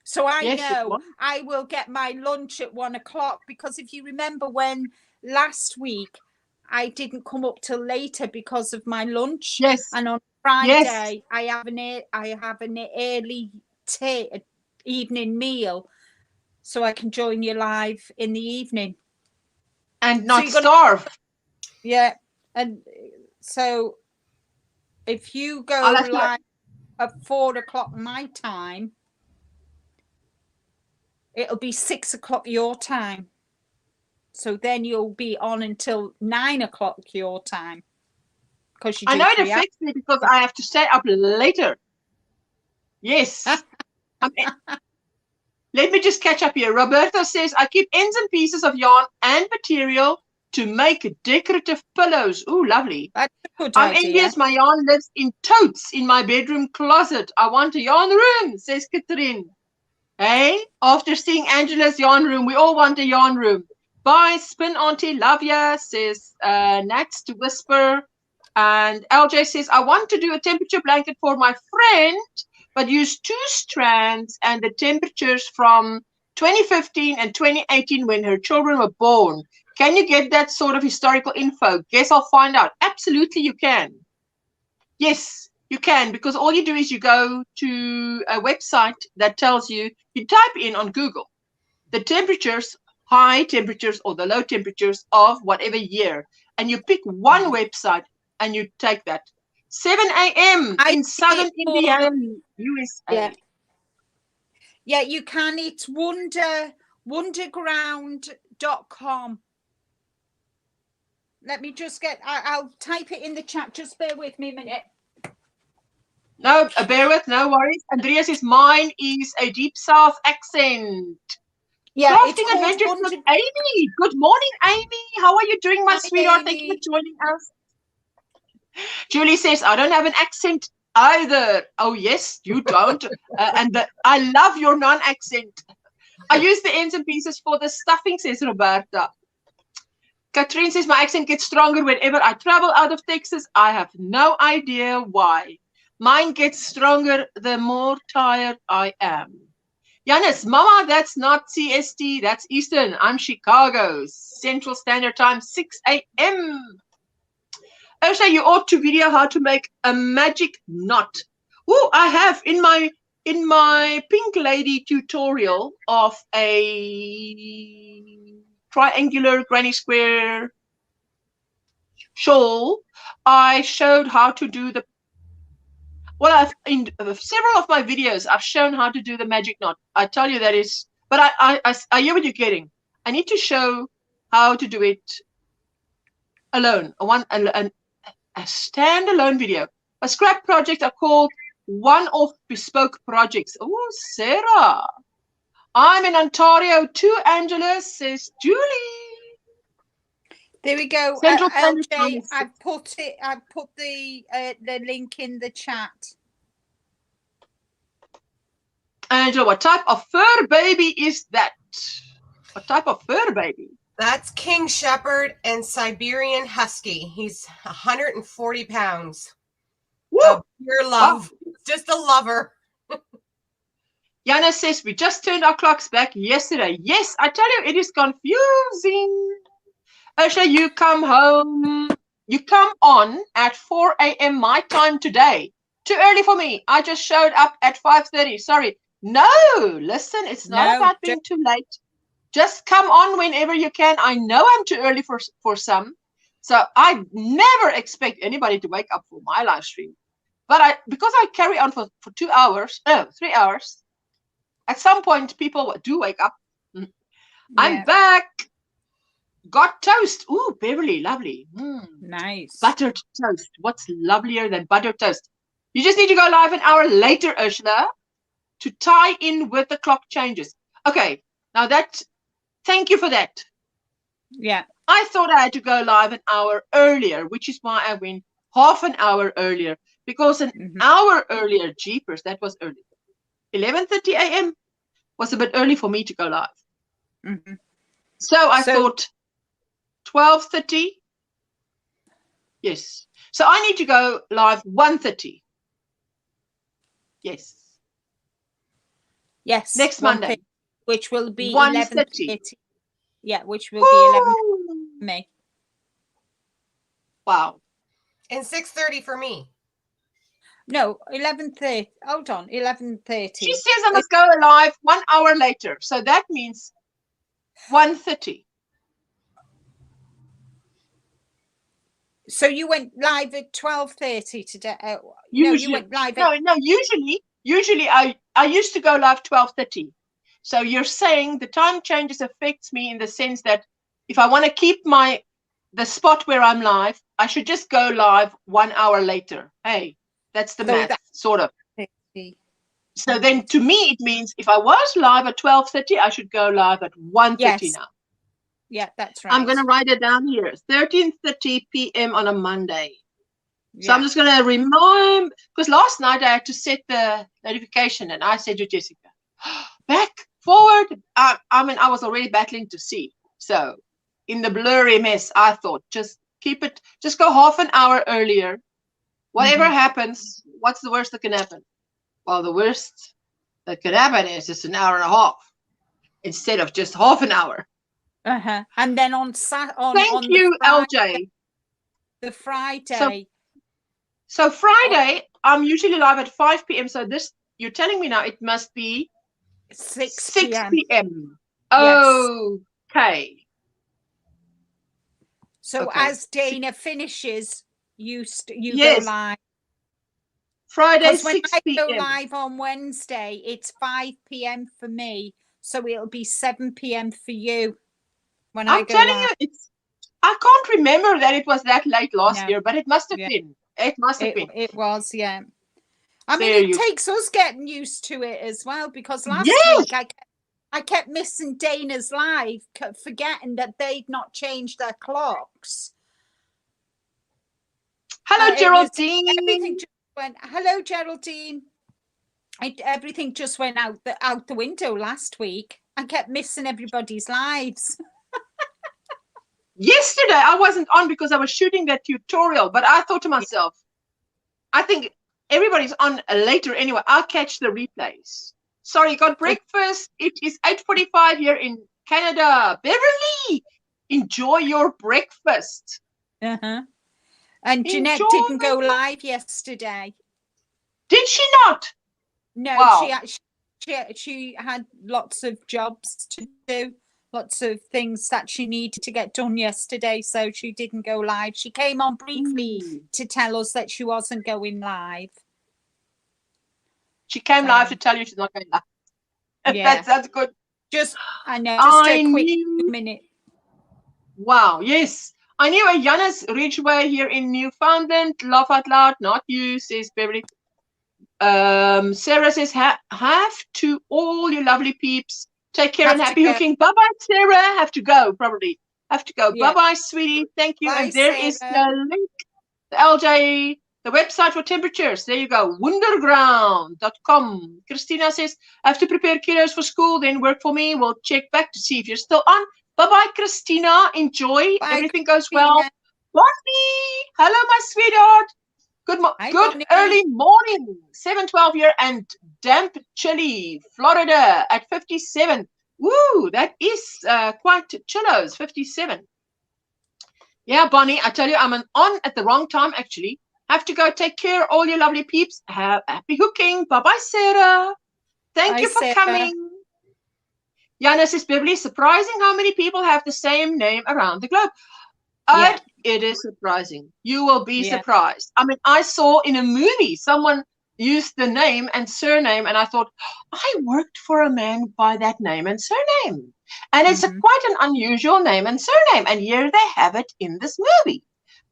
So I know I will get my lunch at 1 o'clock, because if you remember when last week I didn't come up till later because of my lunch. Yes. And on Friday I have an early evening meal, so I can join you live in the evening and not starve. Yeah, and so if you go live at 4 o'clock my time, it'll be 6 o'clock your time. So then you'll be on until 9 o'clock your time. Because you do I know it 3 hours. affects me because I have to stay up later. Yes. Let me just catch up here. Roberta says, I keep ends and pieces of yarn and material to make decorative pillows. Ooh, lovely. That's a good I'm idea. envious. My yarn lives in totes in my bedroom closet. I want a yarn room, says Catherine. Hey, after seeing Angela's yarn room, we all want a yarn room. Bye, Spin Auntie, love ya, says Nats to Whisper. And LJ says, I want to do a temperature blanket for my friend, but use 2 strands and the temperatures from 2015 and 2018 when her children were born. Can you get that sort of historical info? Guess I'll find out. Absolutely, you can. Yes, you can, because all you do is you go to a website that tells you, you type in on Google the temperatures, high temperatures or the low temperatures of whatever year, and you pick one website and you take that. 7 a.m. in southern Indiana, USA. Yeah, you can. It's wonderground.com. Let me just I'll type it in the chat. Just bear with me a minute. No, bear with, no worries. Andrea says, mine is a deep south accent. Yeah, Crafting Adventures with Amy. Good morning, Amy. How are you doing, my sweetheart? Thank you for joining us. Julie says, I don't have an accent either. Oh, yes, you don't. I love your non-accent. I use the ends and pieces for the stuffing, says Roberta. Katrine says, my accent gets stronger whenever I travel out of Texas. I have no idea why. Mine gets stronger the more tired I am. Yanis, Mama, that's not CST, that's Eastern. I'm Chicago, Central Standard Time, 6 a.m. Ursula, you ought to video how to make a magic knot. Oh, I have in my Pink Lady tutorial of a triangular granny square shawl. I showed how to do the. Well, in several of my videos, I've shown how to do the magic knot. I tell you that is, but I hear what you're getting. I need to show how to do it alone. A standalone video. A scrap project are called one-off bespoke projects. Oh, Sarah. I'm in Ontario too, Angela, says Julie. There we go. LJ, I've put the link in the chat. Angela, what type of fur baby is that? What type of fur baby? That's King Shepherd and Siberian Husky. He's 140 pounds. Woo! Pure love. Wow. Just a lover. Yana says, we just turned our clocks back yesterday. Yes, I tell you, it is confusing. Ursula, you come home. You come on at 4 a.m. my time today. Too early for me. I just showed up at 5:30. Sorry. No, listen, it's not about being too late. Just come on whenever you can. I know I'm too early for some. So I never expect anybody to wake up for my live stream. But because I carry on for 3 hours, at some point people do wake up. Yeah. I'm back. Got toast. Ooh, Beverly, lovely. Nice. Buttered toast. What's lovelier than buttered toast? You just need to go live an hour later, Ursula, to tie in with the clock changes. Okay, now thank you for that. Yeah. I thought I had to go live an hour earlier, which is why I went half an hour earlier, because an hour earlier, jeepers, that was early. 11:30 a.m. was a bit early for me to go live. So I thought 12:30. Yes. So I need to go live 1:30. Yes. Yes. Next Monday. Which will be 11:30. Yeah, which will be 11 May. Wow. And 6:30 for me. No, 11:30. Hold on, 11:30. She says I must go live 1 hour later. So that means 1:30. So you went live at 12:30 today. Usually, no, you went live at... No, usually I used to go live 12:30. So you're saying the time changes affects me in the sense that if I want to keep the spot where I'm live, I should just go live 1 hour later. Hey, that's the math, sort of. So then to me, it means if I was live at 12:30, I should go live at 1:30 now. Yeah, that's right. I'm going to write it down here. 13:30 p.m. on a Monday. So I'm just going to remind, because last night I had to set the notification and I said to Jessica, back, forward. I mean, I was already battling to see. So in the blurry mess, I thought, just keep it, just go half an hour earlier. Whatever happens, what's the worst that can happen? Well, the worst that can happen is just an hour and a half instead of just half an hour. And then on Thank you, LJ. The Friday. So Friday, I'm usually live at 5 p.m. So this, you're telling me now, it must be 6 p.m. Yes. Okay. So as Dana finishes, you yes. go live. Friday, when 6 p.m. I go live on Wednesday, it's 5 p.m. for me. So it'll be 7 p.m. for you. When I go telling live. you, I can't remember that it was that late last year, but it must have been. It must have been. It was, yeah. I mean, it takes us getting used to it as well, because last week I kept missing Dana's live, forgetting that they'd not changed their clocks. Hello, Geraldine. Everything just went. Hello, Geraldine. Everything just went out the window last week. I kept missing everybody's lives. Yesterday, I wasn't on because I was shooting that tutorial, but I thought to myself, I think everybody's on later anyway. I'll catch the replays. Sorry, got breakfast. It is 8:45 here in Canada. Beverly, enjoy your breakfast. And Jeanette didn't go live yesterday. Did she not? No, wow. she had lots of jobs to do. Lots of things that she needed to get done yesterday, so she didn't go live. She came on briefly to tell us that she wasn't going live. She came live to tell you she's not going live. Yeah. That's good. Just a quick minute. Wow, yes. I knew a Janus Ridgeway here in Newfoundland. Laugh out loud, not you, says Beverly. Sarah says, have to all you lovely peeps. Take care and happy hooking. Bye-bye, Sarah. Have to go, probably. Have to go. Yeah. Bye-bye, sweetie. Thank you. Bye, and there Sarah. Is the link, the LJ, the website for temperatures. There you go. Wonderground.com. Christina says, I have to prepare kiddos for school, then work for me. We'll check back to see if you're still on. Bye-bye, Christina. Enjoy. Bye, Everything goes well. Bonnie. Hello, my sweetheart. Good early morning, 7:12 here and damp, chilly, Florida at 57. Woo, that is quite chillos, 57. Yeah, Bonnie, I tell you, I'm on at the wrong time, actually. Have to go take care of all your lovely peeps. Have happy hooking. Bye-bye, Sarah. Thank you for coming. Jana says, Beverly, surprising how many people have the same name around the globe. It is surprising. You will be surprised. I mean, I saw in a movie someone used the name and surname, and I thought, I worked for a man by that name and surname. And it's quite an unusual name and surname. And here they have it in this movie.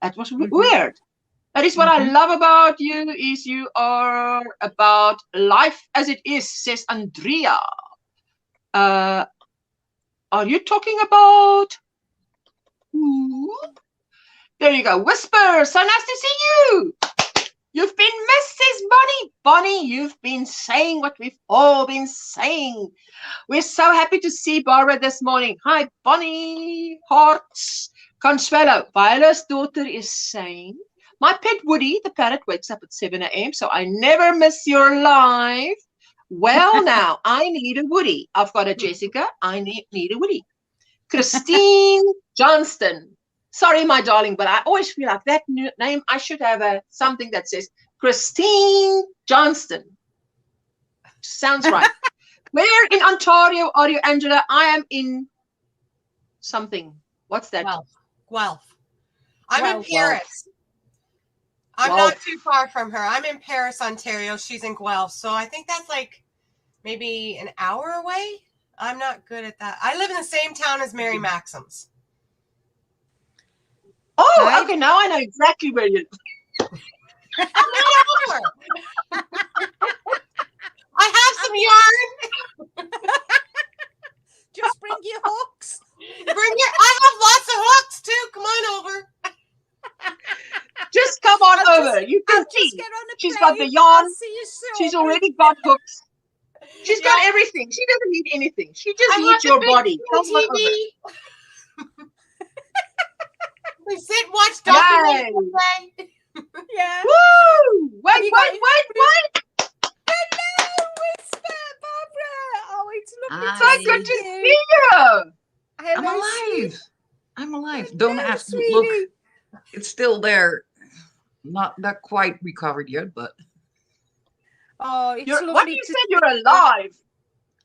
That was weird. That is what I love about you, is you are about life as it is, says Andrea. Are you talking about... There you go. Whisper. So nice to see you. You've been missed, says Bonnie. Bonnie, you've been saying what we've all been saying. We're so happy to see Barbara this morning. Hi, Bonnie. Hearts. Consuelo. Viola's daughter is saying, my pet Woody, the parrot, wakes up at 7 a.m., so I never miss your live. Well, now, I need a Woody. I've got a Jessica. I need a Woody. Christine Johnston. Sorry, my darling, but I always feel like that name, I should have something that says Christine Johnston. Sounds right. Where in Ontario are you, Angela? I am in something. What's that? Guelph. I'm in Paris. I'm not too far from her. I'm in Paris, Ontario. She's in Guelph. So I think that's like maybe an hour away. I'm not good at that. I live in the same town as Mary Maxim's. Oh, Right. okay. Now I know exactly where you. Come on over. I have some yarn. Just bring your hooks. I have lots of hooks too. Come on over. Just come on I'll over. You can I'll see. just get on a She's got the plane. yarn. I'll see you soon. She's already got hooks. She's got Yeah. everything. She doesn't need anything. She just I needs have the your big body. Come on over. TV. We sit and watch Yay. documentaries all day. Yeah. Woo! Wait, Have you got wait. Hello, Whisper, Barbara. Oh, it's lovely. So Hi. good to see you. I'm Hello, alive. I'm alive. Don't Hello, ask. sweetie. Look, it's still there. Not quite recovered yet, but Oh, it's lovely. What you to said see you're alive.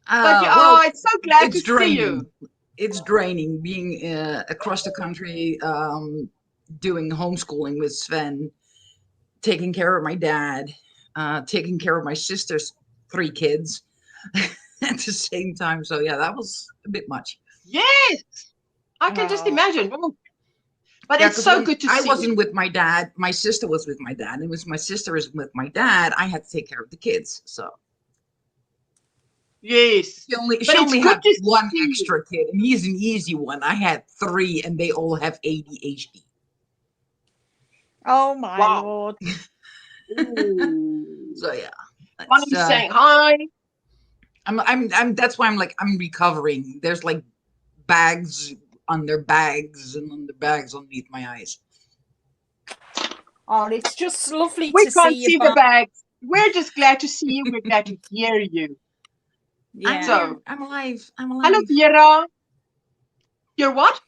But well, it's so glad it's to draining. see you. It's draining being across the country, doing homeschooling with Sven, taking care of my dad, taking care of my sister's 3 kids at the same time. So yeah, that was a bit much. Yes. I can just Oh. imagine. Oh. But Yeah, it's 'cause so when good to I see wasn't you. with my dad. My sister was with my dad. And it was my sister is with my dad. I had to take care of the kids. So Yes. she only But she it's only good had to one see you. extra kid, and he's an easy one. I had 3, and they all have ADHD. Oh my Wow. lord. Ooh. So yeah, Connie's saying hi. I'm that's why I'm recovering. There's like bags under bags and under bags underneath my eyes. Oh, it's just lovely We to can't see you. see the bags. We're just glad to see you. We're glad to hear you. Yeah. I'm So- here. I'm alive. I'm alive. Hello, Vera. You're what?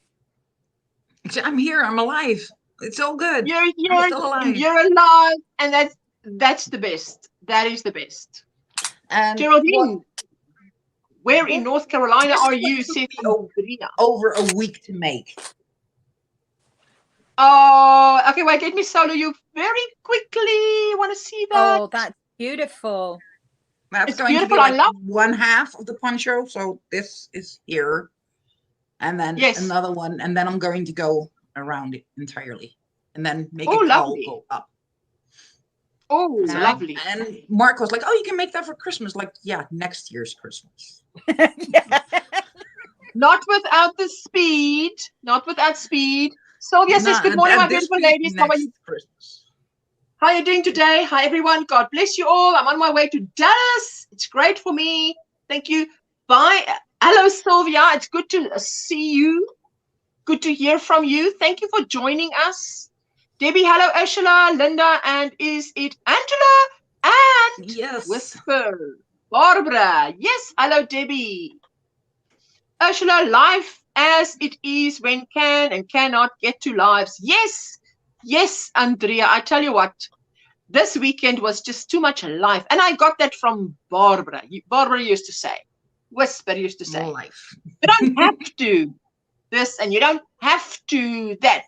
I'm here. I'm alive. It's all good. You're I'm here. still alive. And you're alive. And that's the best. That is the best. And Geraldine, where in What- North Carolina This are one you? took Says me over a week to make. Oh, okay. Wait, let me solo you very quickly. Want to see that? Oh, that's beautiful. That's It's going beautiful, to I be love- like 1/2 of the poncho. So this is here, and then Yes. another one, and then I'm going to go around it entirely, and then make Oh, a cowl lovely. go up. Oh, Nice. lovely. And Mark was like, "Oh, you can make that for Christmas." Like, yeah, next year's Christmas. Yeah. Not without the speed. Not without speed. Sylvia says, good morning, my this beautiful week, ladies. How are you? next Christmas. How are you doing today? Hi, everyone. God bless you all. I'm on my way to Dallas. It's great for me. Thank you. Bye. Hello, Sylvia. It's good to see you. Good to hear from you. Thank you for joining us. Debbie, hello, Ursula, Linda, and is it Angela? And Yes. Whisper. Barbara. Yes. Hello, Debbie. Ursula, life as it is when can and cannot get to lives. Yes. Yes, Andrea. I tell you what, this weekend was just too much life. And I got that from Barbara. Barbara used to say, Whisper used to say, Life. you don't have to this and you don't have to that.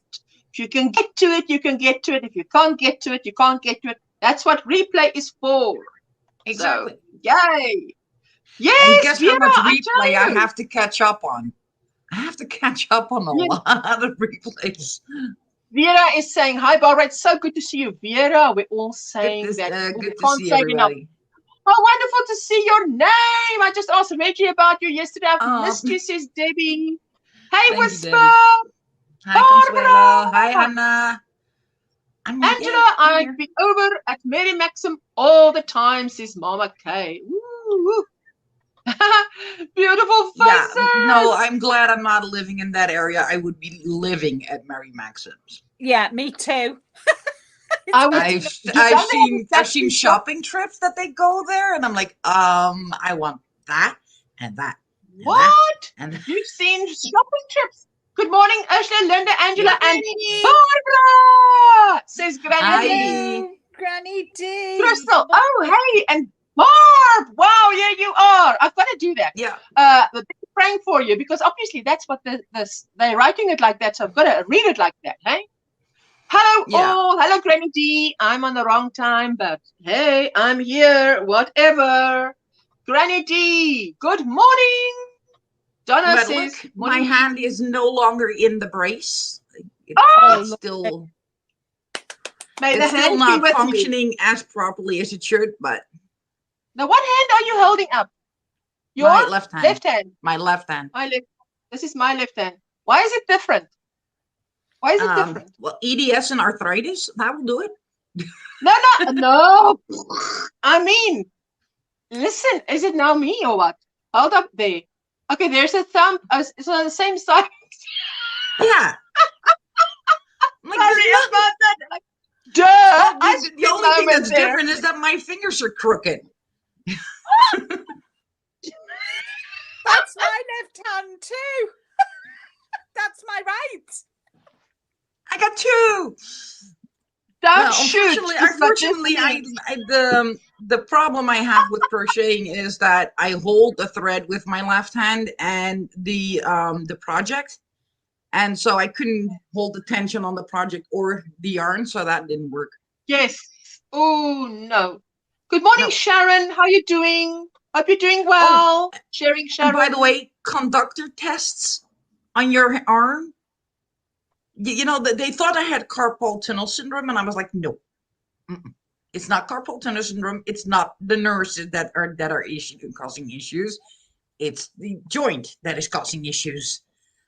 If you can get to it, you can get to it. If you can't get to it, you can't get to it. That's what replay is for. Exactly. So, yay. And Yes, guess Vera, how much I tell replay I you. have to catch up on? I have to catch up on a Yeah. lot of replays. Vera is saying, hi, Barbara. It's so good to see you, Vera. We're all saying Good that. to, We good to can't see say it enough. everybody. Oh, wonderful to see your name. I just asked Reggie about you yesterday. I've Oh. missed you, says Debbie. Hey, Thank you, Whisper. Debbie. Hi, Barbara. Consuelo. Hi, Anna. Angela, I'd be over at Mary Maxim all the time, says Mama Kay. Woo. Beautiful faces. Yeah, no, I'm glad I'm not living in that area. I would be living at Mary Maxim's. Yeah, me too. I would, I've seen shopping trips that they go there, and I'm like, I want that and that. And what? that, and that. You've seen shopping trips. Good morning, Ursula, Linda, Angela, Yeah. and Barbara, says Granny. Hello, Granny D. Crystal. Oh, hey, and Barb. Wow, yeah, you are. I've got to do that. Yeah. The big praying for you, because obviously that's what they're writing it like that. So I've got to read it like that. Hey. Hello Yeah. all. Hello, Granny D. I'm on the wrong time, but hey, I'm here. Whatever. Granny D. Good morning. Donna But says, look, my hand is no longer in the brace. It's still May the it's still hand be not with you. functioning as properly as it should, but Now, what hand are you holding up? Your my left hand. left hand. My left hand. My left. This is my left hand. Why is it different? Why is it different? Well, EDS and arthritis, that will do it. No. I mean, listen, is it now me or what? Hold up there. Okay, there's a thumb. It's on the same side. Yeah. Like, Sorry there's about that. Like, duh. Well, I the only thing that's there. different is that my fingers are crooked. That's my left hand too. That's my right. I got two. Don't shoot. Unfortunately, the problem I have with crocheting is that I hold the thread with my left hand and the project, and so I couldn't hold the tension on the project or the yarn, so that didn't work. Yes. Oh no. Good morning, Sharon. How you doing? Hope you're doing well. Sharing, Sharon. And by the way, conductor tests on your arm. You know, they thought I had carpal tunnel syndrome, and I was like, no, it's not carpal tunnel syndrome. It's not the nerves that are causing issues. It's the joint that is causing issues.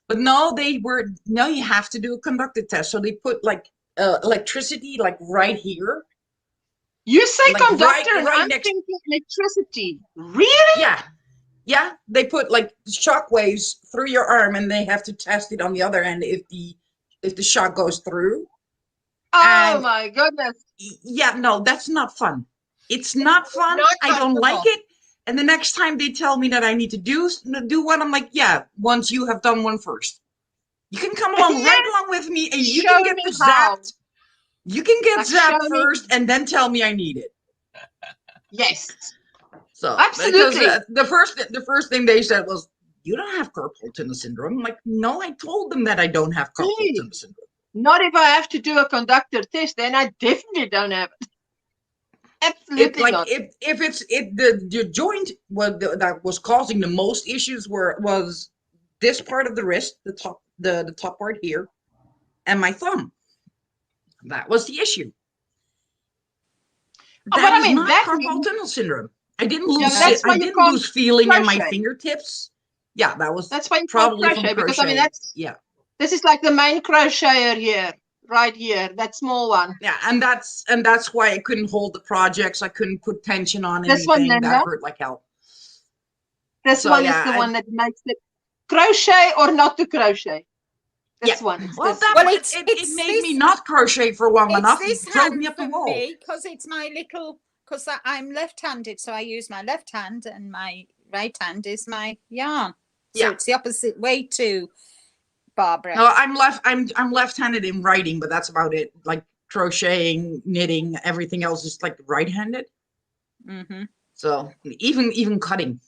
But no, you have to do a conductor test. So they put like electricity like right here. You say like conductor, and right I'm next thinking electricity. Really? Yeah. They put like shock waves through your arm, and they have to test it on the other end if the shock goes through. Oh my goodness. Yeah, no, that's not fun. It's not fun. I don't like it. And the next time they tell me that I need to do one, I'm like, yeah, once you have done one first. You can come along right along with me, and you can get zapped. You can get zapped first and then tell me I need it. Yes. So absolutely. Because, the first thing they said was, you don't have carpal tunnel syndrome. I'm like, no, I told them that I don't have carpal tunnel syndrome. Not if I have to do a conductor test, then I definitely don't have it. Absolutely not. If the joint that was causing the most issues was this part of the wrist, the top part here, and my thumb. That was the issue. That is not carpal tunnel syndrome. I didn't lose lose feeling in my fingertips. Yeah, that's why you probably crochet, because I mean this is like the main crocheter here, right here, that small one. Yeah, and that's why I couldn't hold the projects. I couldn't put tension on anything. This one, Linda, that hurt like hell. This one is the one that makes it crochet or not to crochet. This one. Well, it made me not crochet for long enough. It drove me up the wall. Because it's my little. Because I'm left-handed, so I use my left hand, and my right hand is my yarn. So it's the opposite way too, Barbara. No, I'm left-handed in writing, but that's about it. Like crocheting, knitting, everything else is like right-handed. Mm-hmm. So even cutting,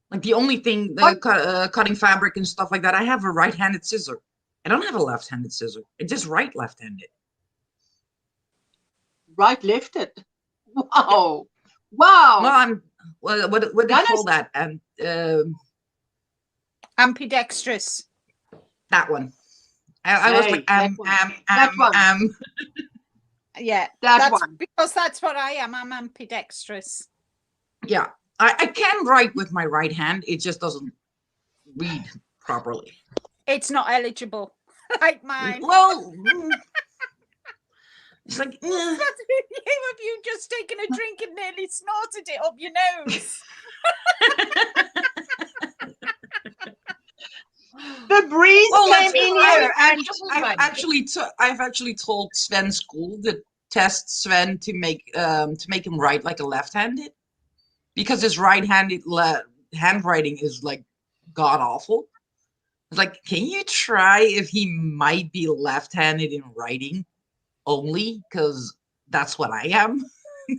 like the only thing, cutting fabric and stuff like that, I have a right-handed scissor. I don't have a left-handed scissor. It's just left-handed. Right-lefted. Wow. Wow. Well, what do you call that? Ambidextrous. That one. I was like, Yeah, that one. Because that's what I am. I'm ambidextrous. Yeah, I can write with my right hand. It just doesn't read properly. It's not eligible, like mine. Well, it's like, have you just taken a drink and nearly snorted it up your nose? The breeze came in here. I've actually told Sven's school to test Sven to make him write like a left-handed, because his right-handed handwriting is like god awful. It's like, can you try if he might be left-handed in writing only, because that's what I am.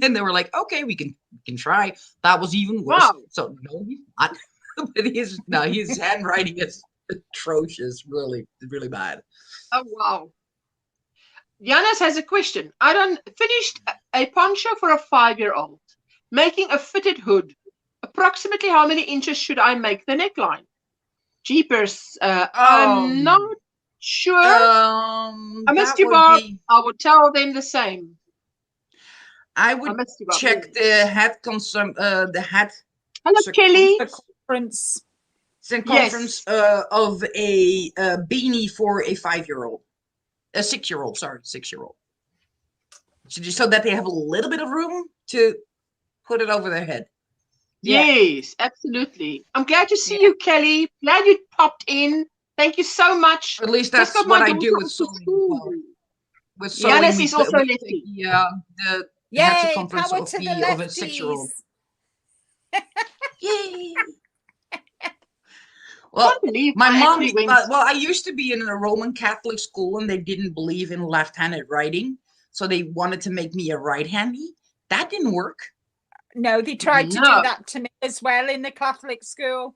And they were like, okay, we can try. That was even worse. Wow. So no, he's not. But his handwriting is atrocious, really bad. Oh wow. Janis has a question. I done finished a poncho for a 5-year-old, making a fitted hood. Approximately how many inches should I make the neckline? Jeepers. I'm not Sure. I missed That you, would Bob. be. I will tell them the same. I I would missed you, Bob. check the hat Hello, Kelly. Circumference. circumference of a beanie for a 5-year-old, a 6-year-old. Sorry, 6-year-old. So that they have a little bit of room to put it over their head. Yes, absolutely. I'm glad to see you, Kelly. Glad you popped in. Thank you so much. Or at least Just that's got my what I daughter do with off to sewing as school. well. With sewing, Janice is also we lefty. take the head Yay, circumference power of to the of a 6-year-old. lefties. Yay! Well, Can't believe my I mom. actually went. Well, I used to be in a Roman Catholic school, and they didn't believe in left-handed writing, so they wanted to make me a right-handy. That didn't work. No, they tried to No. do that to me as well in the Catholic school.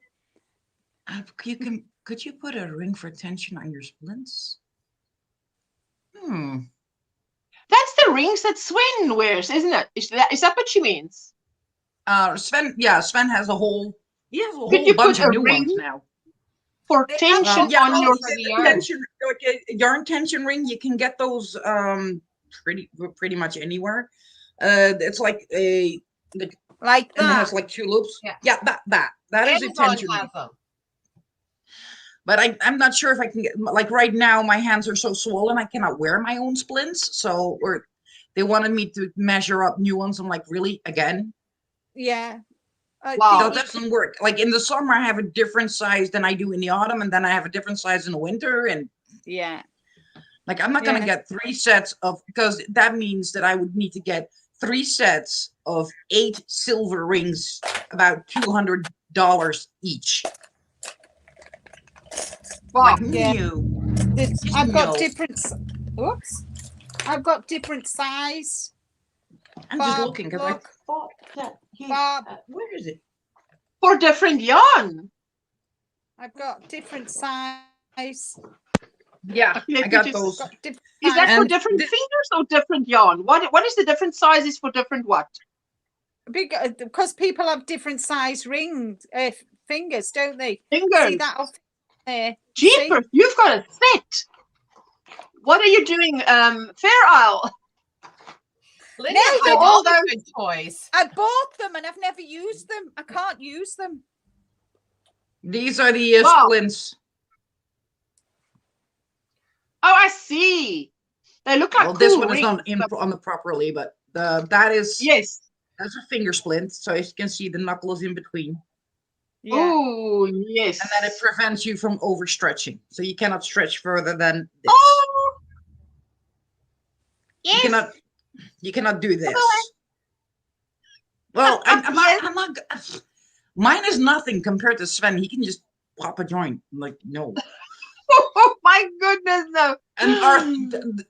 Could you put a ring for tension on your splints? That's the rings that Sven wears, isn't it? Is that what she means? Sven. Yeah, Sven has a whole. He has a Could whole you bunch put of a new ring ones now. for They have tension yeah, on your? for the yarn. Tension, like a yarn tension ring. You can get those pretty much anywhere. It's like Like and it that. has like 2 loops. Yeah. That is a Amazon tension ring. has them. But I'm not sure if I can get, like right now my hands are so swollen I cannot wear my own splints. So they wanted me to measure up new ones. I'm like, really? Again? Yeah. Wow. That doesn't work. Like in the summer I have a different size than I do in the autumn, and then I have a different size in the winter. And Yeah. like I'm not gonna get 3 sets of, because that means that I would need to get 3 sets of 8 silver rings, about $200 each. Wow. Like Yeah. no. I've got No. different. Oops. I've got different size. I'm just Bob, looking because I look. thought that Bob. where is it? For different yarn. I've got different size. Yeah, Let I me got just- those. Got different Is that size. for And different fingers or different yarn? What is the different sizes for different what? Because people have different size fingers, don't they? Fingers. See that off there? See? Jeepers, you've got a set. What are you doing, Fair Isle? Linda No, has they're all all the those- good toys. I bought them and I've never used them. I can't use them. these are the Wow. splints. Oh, I see. They look like Well, cool this one is rings. not on the properly, but that is Yes. that's a finger splint. So as you can see, the knuckle is in between, Yeah. Oh, yes. and then it prevents you from overstretching. So you cannot stretch further than this. Oh, yes. You cannot do this. on. Well, I'm Yes. not. Mine is nothing compared to Sven. He can just pop a joint. I'm like, no. Oh, my goodness, no. And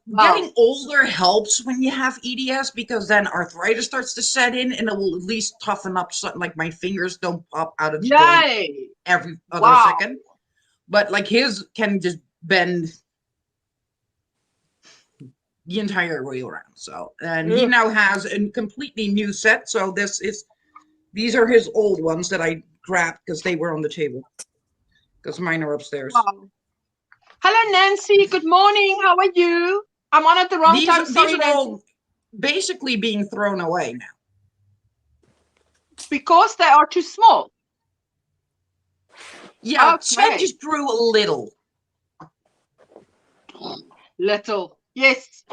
Wow. getting older helps when you have EDS, because then arthritis starts to set in, and it will at least toughen up something. Like my fingers don't pop out of the joint Yay. every other Wow. second. But like his can just bend the entire way around. So, and he Ugh. now has a completely new set. So these are his old ones that I grabbed because they were on the table. Because mine are upstairs. Wow. Hello, Nancy. Good morning. How are you? I'm on at the wrong time. Sorry, These are Nancy. all basically being thrown away now. Because they are too small. Yeah, Okay. Sven just grew a little. Little. Yes.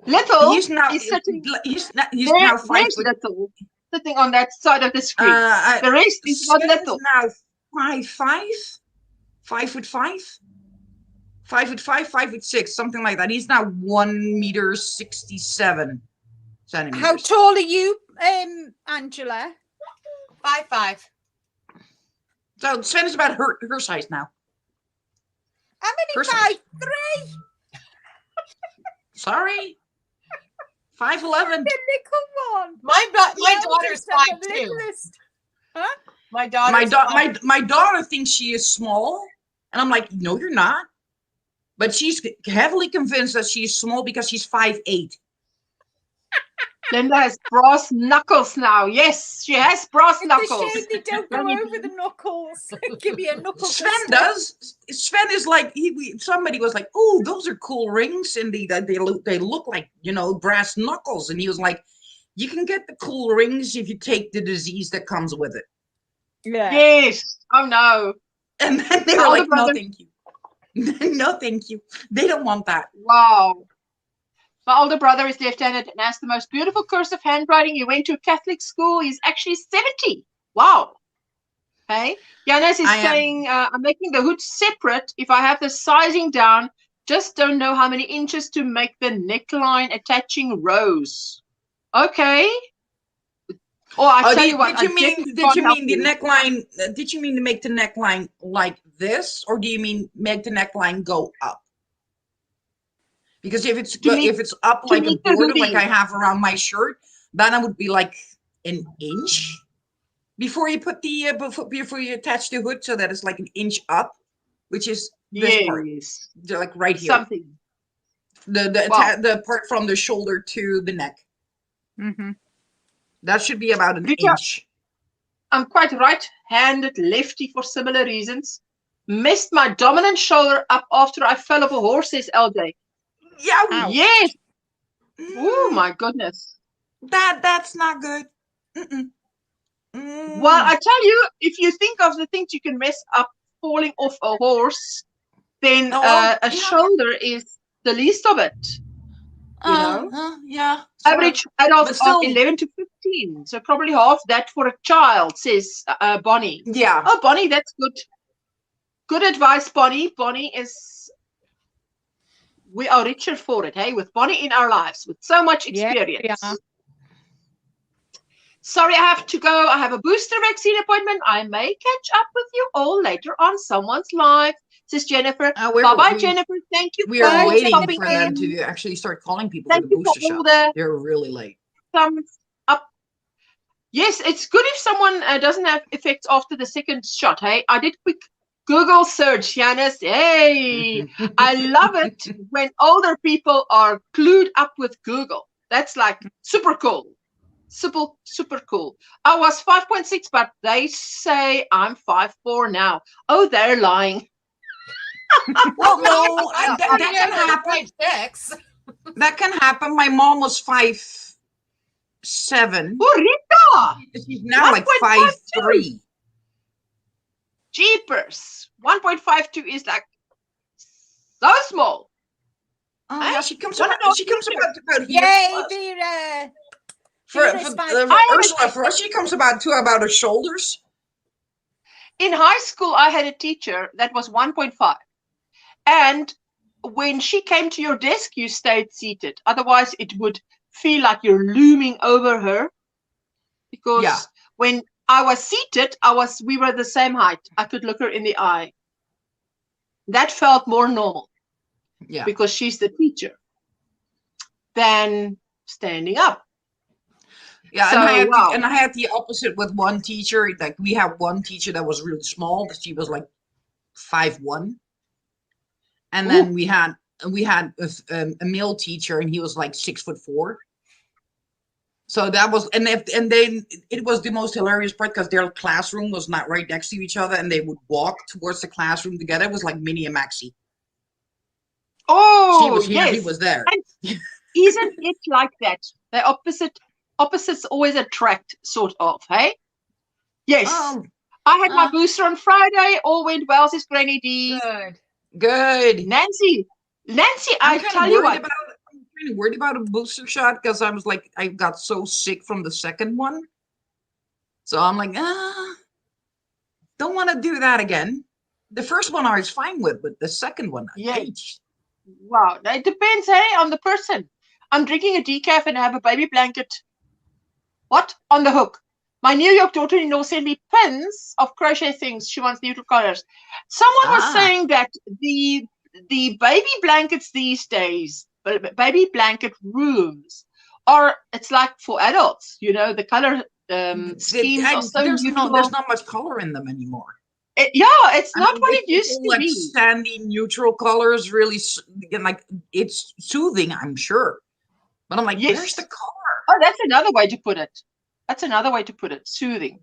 Little He's now is sitting he's there, now 5 there's foot. little sitting on that side of the screen. Uh, The rest is not Sven little. is now 5'5", 5'5", 5'5", 5'6", something like that. He's now 1.67 meters. How tall are you, Angela? 5'5". So Sven is about her size now. How Her many? size. 5'3"? Sorry, 5'11". The little one. My daughter's Youngest and the 5'2". littlest. My daughter's My daughter thinks she is small, and I'm like, no, you're not. But she's heavily convinced that she's small because she's 5'8". Linda has brass knuckles now. Yes, she has brass It's a knuckles. shame they don't go over the knuckles. Give me a knuckle. Sven twister. does. Sven is like somebody was like, "Oh, those are cool rings," and they look like, you know, brass knuckles, and he was like, "You can get the cool rings if you take the disease that comes with it." Yeah. Yes. Oh no. And then they My were older like, "No, brother- thank you. No, thank you. They don't want that." Wow. My older brother is left-handed and has the most beautiful cursive handwriting. He went to a Catholic school. He's actually 70. Wow. Hey, Janis is I am- saying, I'm making the hood separate if I have the sizing down. Just don't know how many inches to make the neckline attaching rows. Okay. Or I tell you what. Did you mean the neckline? Did you mean to make the neckline like this, or do you mean make the neckline go up? Because if it's up like a make the border, like hoodie. I have around my shirt, then it would be like an inch before you put the before you attach the hood, so that it's like an inch up, which is this part, Yes. like right here, Something. the part from the shoulder to the neck. Mm-hmm. That should be about an Rita, inch. I'm quite right-handed, lefty for similar reasons. Messed my dominant shoulder up after I fell off a horse, says LJ. Yeah. Ouch. Yes. Oh my goodness. That's not good. Well, I tell you, if you think of the things you can mess up falling off a horse, then a shoulder is the least of it. You know? Yeah. Average adults but still- are 11 to 15, so probably half that for a child, says Bonnie. Yeah. Oh, Bonnie, that's good. Good advice, Bonnie. Bonnie is... We are richer for it, hey? With Bonnie in our lives, with so much experience. Yeah. Sorry, I have to go. I have a booster vaccine appointment. I may catch up with you all later on someone's live, says Jennifer. Bye-bye, Jennifer. Thank you. We are waiting popping for them in. to actually start calling people Thank for the you for booster all shots. the They're really late. thumbs up. Yes, it's good if someone doesn't have effects after the second shot. Hey, I did quick Google search, Janis. Hey, I love it when older people are clued up with Google. That's like super cool. Super cool. I was 5.6, but they say I'm 5'4" now. Oh, they're lying. Well, no, that can happen. 5'6". That can happen. My mom was 5'7". Oh, Rita! She's now like 5'3". Jeepers. 1.52 is like so small. Oh, Hey, yeah, she comes one about. and a She half comes meters. about here. Yay, Vera! For Vera's Ursula, for us, she comes about her shoulders. In high school, I had a teacher that was 1.5. And when she came to your desk, you stayed seated. Otherwise, it would feel like you're looming over her. Because when I was seated, we were the same height. I could look her in the eye. That felt more normal. Yeah. Because she's the teacher. Than standing up. Yeah, So, and I had the opposite with one teacher. Like we had one teacher that was really small. She was like 5'1", and then we had a male teacher, and he was like 6'4". So that was, and then it was the most hilarious part because their classroom was not right next to each other, and they would walk towards the classroom together. It was like Minnie and Maxie. Oh, she was here, yes. he was there. And isn't it like that? The opposites always attract, sort of, hey? Yes. I had my booster on Friday. All went well, says Granny D. Good. Nancy, I tell you what. I'm kind of worried about a booster shot because I was like, I got so sick from the second one. So I'm like, don't want to do that again. The first one I was fine with, but the second one, I hate. Wow, it depends, hey, on the person. I'm drinking a decaf and I have a baby blanket. What? On the hook. My New York daughter-in-law sent me pins of crochet things. She wants neutral colors. Someone was saying that the baby blankets these days, baby blanket rooms, it's like for adults. You know, the color schemes are so neutral. There's not much color in them anymore. It's not what it used to like be. Sandy neutral colors, really, like it's soothing, I'm sure. But I'm like, where's the color? Oh, that's another way to put it. That's another way to put it. Soothing.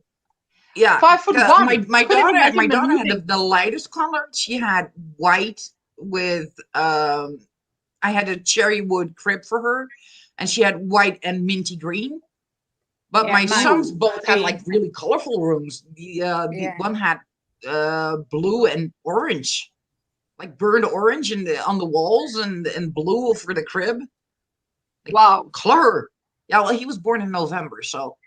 Yeah, 5'1". my Couldn't daughter imagine had maneuvering. the lightest color. She had white with I had a cherry wood crib for her, and she had white and minty green. But Yeah, my mine- sons both had green. like really colorful rooms. The Yeah. one had blue and orange, like burned orange on the walls, and blue for the crib. Like, Wow. color. Yeah, well, he was born in November, so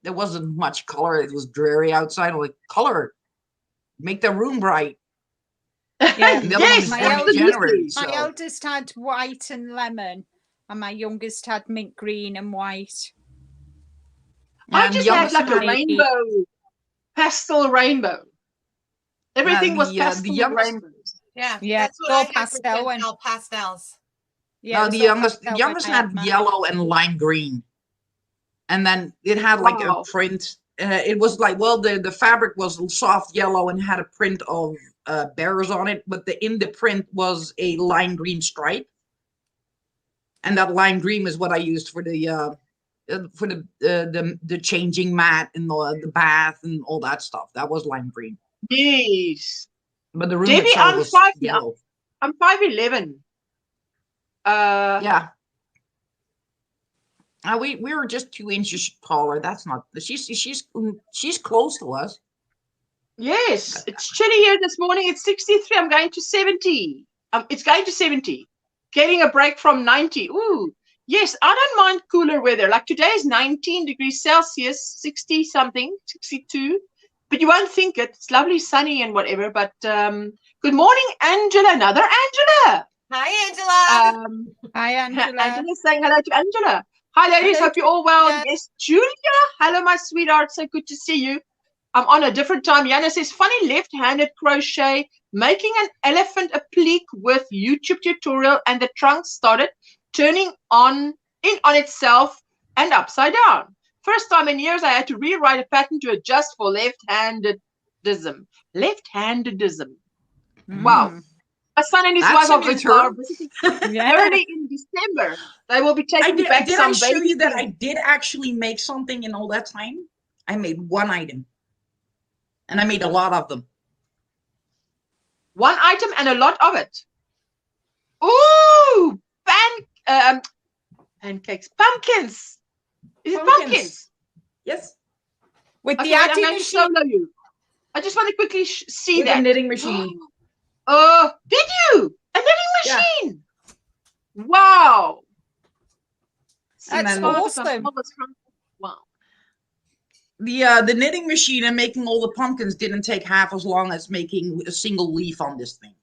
there wasn't much color. It was dreary outside. I'm like, color, make the room bright. Yeah. And the other one Yes, was my born in eldest- January. My So eldest had white and lemon, and my youngest had mint green and white. I and just the had youngest like a had- rainbow, pastel rainbow. Everything was the pastel youngest- rainbows. Yeah, Yeah, that's what all I had pastel for and- kids, all pastels. Yeah, no, it the was all youngest pastel when I had mine. yellow and lime green, and then it had like a Wow. print. It was like, well, the fabric was soft yellow and had a print of bears on it, but in the print was a lime green stripe, and that lime green is what I used for the changing mat and the bath and all that stuff. That was lime green, Yes. but the room Debbie, itself I'm was 5 yellow. I'm 5'11". Yeah. We were just 2 inches taller. That's not. She's close to us. Yes, it's chilly here this morning. It's 63. I'm going to 70. It's going to 70. Getting a break from 90. Ooh, yes, I don't mind cooler weather. Like today is 19 degrees Celsius, 60 something, 62. But you won't think it. It's lovely, sunny and whatever. But good morning, Angela. Another Angela. Hi, Angela. Hi, Angela. Angela's saying hello to Angela. Hi, ladies. Hello, Hope you're all well. Julia. Yes, Julia. Hello, my sweetheart. So good to see you. I'm on a different time. Yana says, funny left-handed crochet, making an elephant applique with YouTube tutorial, and the trunk started turning on itself and upside down. First time in years, I had to rewrite a pattern to adjust for left-handedism. Left-handedism. Wow. My son and his That's wife a new are term. visiting Yeah. early in December. They will be taking back Did some I show baby you that I things. did actually make something in all that time? I made one item, and I made a lot of them. One item and a lot of it. Ooh, pancakes, pumpkins. Is it pumpkins? Yes. With Okay, the wait, I'm adding going to machine. solo you. I just want to quickly see With a that. knitting machine. Did you? A knitting Yeah. machine. Wow. And That's then awesome. Wow. the knitting machine and making all the pumpkins didn't take half as long as making a single leaf on this thing.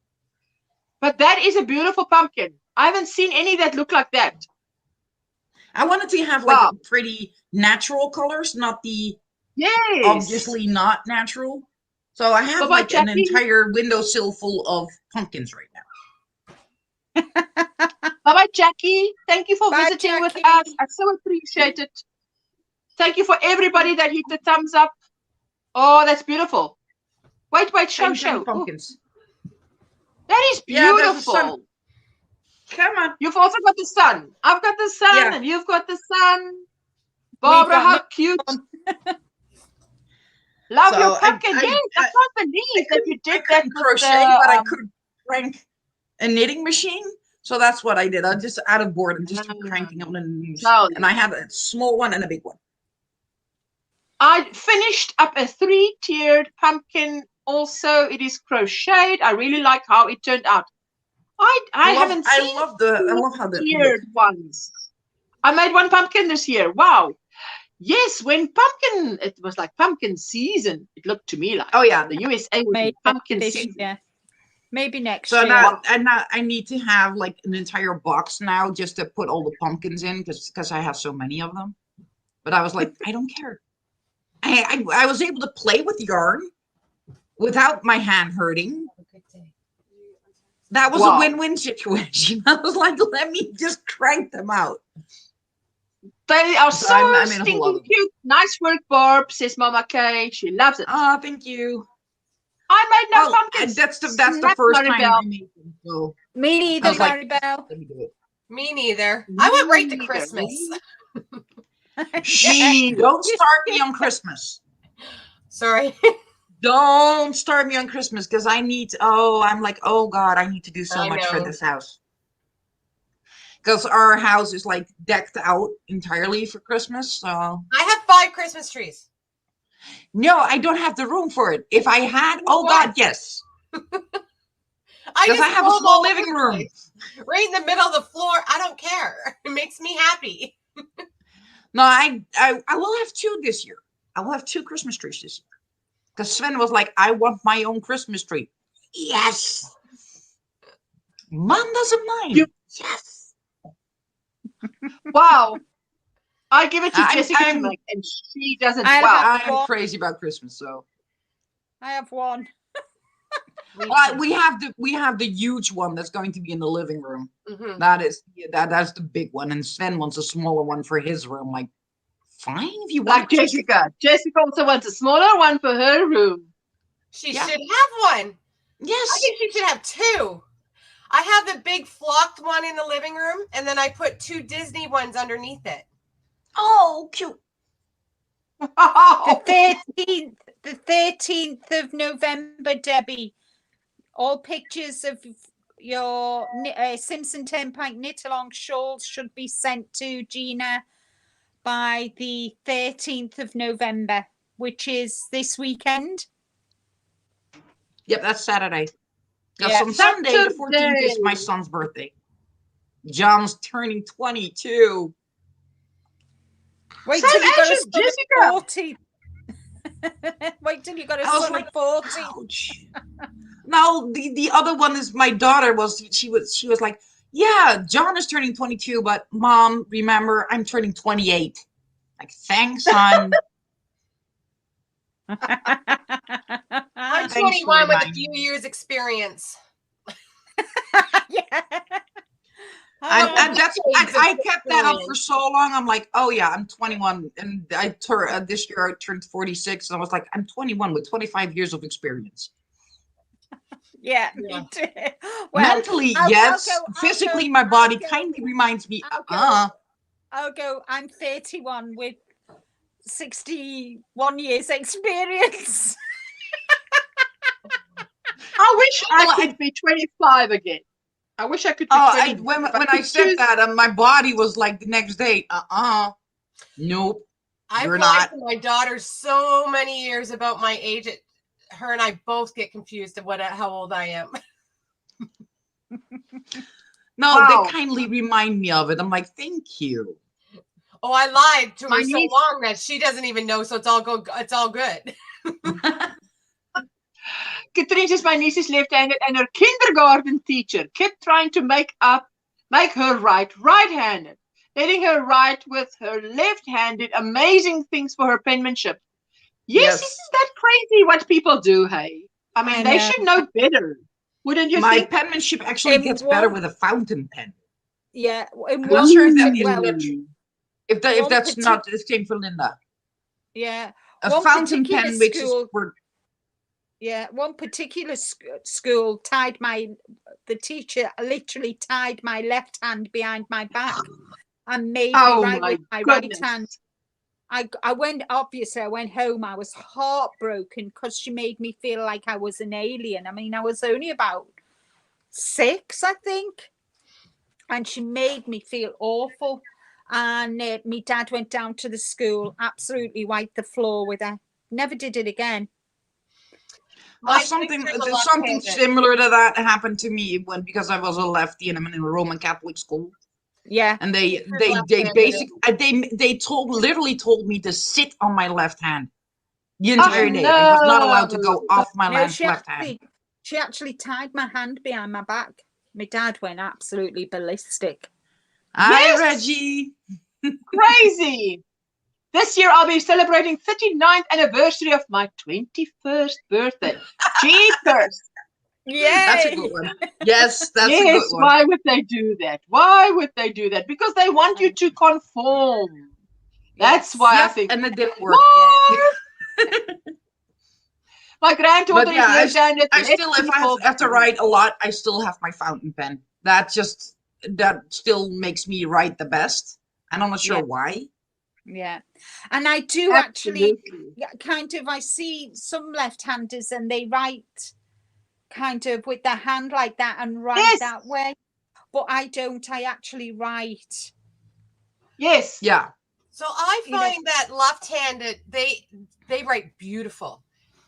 But that is a beautiful pumpkin. I haven't seen any that look like that. I wanted to have like Wow. pretty natural colors, not the Yes. obviously not natural. So I have Bye-bye, like an Jackie. entire windowsill full of pumpkins right now. Bye-bye, Jackie. Thank you for Bye, visiting with Jackie. us. I so appreciate it. Thank you for everybody that hit the thumbs up. Oh, that's beautiful. Wait, show, Tiny, show. tiny Ooh, pumpkins. that is Yeah, there's the sun. beautiful. Come on. You've also got the sun. I've got the sun, Yeah. and you've got the sun. Barbara, got how no cute. Love So your I- pumpkin. I- Yes, I can't believe that you I did that couldn't with crochet, the, but I could crank a knitting machine. So that's what I did. I just out of boredom, just kept Ah, cranking on a knitting machine. lovely. And I have a small one and a big one. I finished up a 3-tiered pumpkin also. It is crocheted. I really like how it turned out. I haven't seen I love how the tiered ones. I made one pumpkin this year. Wow. Yes, it was like pumpkin season. It looked to me like. Oh yeah. The USA was Maybe pumpkin this season. year. Maybe next So year. now I need to have like an entire box now just to put all the pumpkins in because I have so many of them. But I was like, I don't care. I was able to play with yarn without my hand hurting. That was Wow. a win-win situation. I was like, let me just crank them out. They are So so I'm in a whole stinking other- cute. Nice work, Barb, says Mama Kay. She loves it. Oh, thank you. I made no Well, pumpkins. that's the Snap, first time Maribel. I made them. So Me I neither, was like, Maribel. let me do it. Me neither. I went right to neither. Christmas. Shh, don't start me on Christmas. Sorry. Don't start me on Christmas because I need. I'm like, oh God, I need to do so I much for know. this house. Because our house is like decked out entirely for Christmas. So I have 5 Christmas trees. no, I don't have the room for it. If I had, oh What? God, yes. I Because I just have a throw them small all over living the room. place. Right in the middle of the floor. I don't care. It makes me happy. No, I will have 2 this year. I will have 2 Christmas trees this year. Because Sven was like, I want my own Christmas tree. Yes. Mom doesn't mind. Yes. Wow. I give it to Jessica to I'm make, and she doesn't. I Wow. have- I'm crazy about Christmas, so I have one. we have the huge one that's going to be in the living room. Mhm. That's the big one, and Sven wants a smaller one for his room. Like, fine if you want. Like Jessica. Jessica also wants a smaller one for her room. She Yeah. should have one. Yes. I think she should have 2. I have the big flocked one in the living room, and then I put 2 Disney ones underneath it. Oh, cute. The 13th of November, Debbie. All pictures of your Simpson 10 Pint knit along shawls should be sent to Gina by the 13th of November, which is this weekend. Yep, that's Saturday. Because Yeah. on Sunday, the 14th, is my Saturday. son's birthday. John's turning 22. Wait Same till you got age a as son Jessica. of 40. Wait till you got a I was son like, of 40. ouch. No, the other one is my daughter. She was like, yeah, John is turning 22, but Mom, remember, I'm turning 28. Like, thanks, son. I'm Thanks for 21 with a reminding few me. years experience. Yeah. And that's decades of I kept that up for experience. so long. I'm like, oh yeah, I'm 21, and this year I turned 46, and I was like, I'm 21 with 25 years of experience. Yeah, Yeah. me too. Well, Mentally, I'll yes. go- Physically, I'll my body go- kind of reminds me. I'll go. I'm 31 with 61 years experience. I wish Well, I could be 25 again. I wish I could be Oh, 25. when If I I could said choose- that, my body was like the next day. Nope. I've You're lied not. to my daughter so many years about my age. Her and I both get confused of how old I am. No, Wow. they kindly remind me of it. I'm like, thank you. Oh, I lied to her My so niece- long that she doesn't even know. So it's all good. Katrine is my niece's left-handed, and her kindergarten teacher kept trying to make her write right-handed, letting her write with her left-handed, amazing things for her penmanship. Yes, Yes. isn't that crazy what people do, hey? I mean, I they know. should know better, wouldn't you My think? penmanship actually In gets better one- with a fountain pen. Yeah, in I'm one, not sure if that, well, if one that's partic- not the same for Linda. yeah, A one fountain particular pen, which is school- for yeah, one particular school the teacher literally tied my left hand behind my back and made me Oh write my with my right goodness. hand. I went home. I was heartbroken because she made me feel like I was an alien. I mean, I was only about 6, I think. And she made me feel awful. And my dad went down to the school, absolutely wiped the floor with her. Never did it again. something similar to that happened to me because I was a lefty and I'm in a Roman Catholic school. Yeah. And they left-handed. basically literally told me to sit on my left hand the entire Oh, day. I was not allowed to no. go off my No, left hand. she actually tied my hand behind my back. My dad went absolutely ballistic. Hi, Yes. Reggie. Crazy. This year I'll be celebrating 39th anniversary of my 21st birthday. Jeepers. Yeah. That's a good one. Yes, that's a Yes, good one. why would they do that? Why would they do that? Because they want you to conform. That's why I Yep, think. and it didn't work. What? My granddaughter But yeah, is left-handed. I still, if I have to write a lot, I still have my fountain pen. That still makes me write the best. And I'm not sure Yeah. why. Yeah. And I do actually Absolutely. kind of, I see some left-handers and they write kind of with their hand like that and write Yes. that way. But I don't. I actually write. Yes. Yeah. So I You know- find that left-handed, they write beautiful.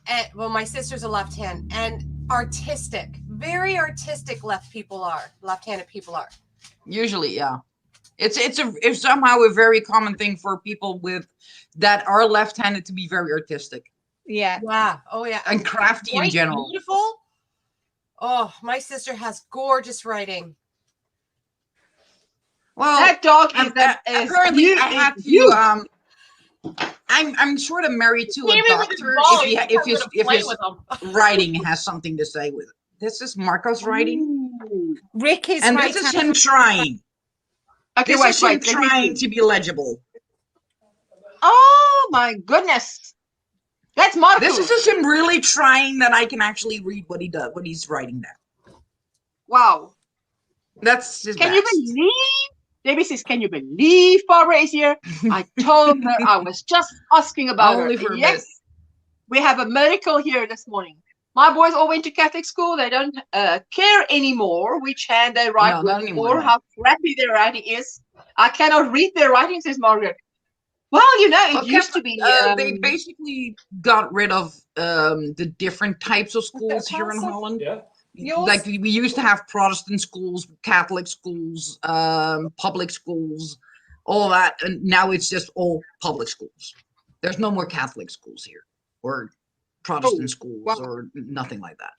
And well, my sister's a left hand and artistic, very artistic left-handed people are. Usually, yeah. It's somehow a very common thing for people that are left-handed to be very artistic Yeah. Yeah. Oh yeah. and crafty in Write general. beautiful. Oh, my sister has gorgeous writing. Well, That dog is apparently huge. I had to. Huge. I'm sort of married to a Came in with his doctor. ball, If play his with them. writing has something to say with it. This is Marco's writing, Ooh. Rick is and right. this is him trying. Okay, This is him wait. Let me trying see. to be legible. Oh my goodness. That's Marco. This is just him really trying that I can actually read what he's writing down. Wow. That's his Can you best. believe? Debbie says, can you believe Barbara is here? I told her I was just asking about Only her. for a Yes, bit. we have a miracle here this morning. My boys all went to Catholic school. They don't care anymore which hand they write No, with not anymore, or no. how crappy their writing is. I cannot read their writing, says Margaret. Well, you know, it used to be. They basically got rid of the different types of schools here in Parcel? Holland. Yeah. Yours? Like we used to have Protestant schools, Catholic schools, public schools, all that, and now it's just all public schools. There's no more Catholic schools here, or Protestant schools, wow. or nothing like that.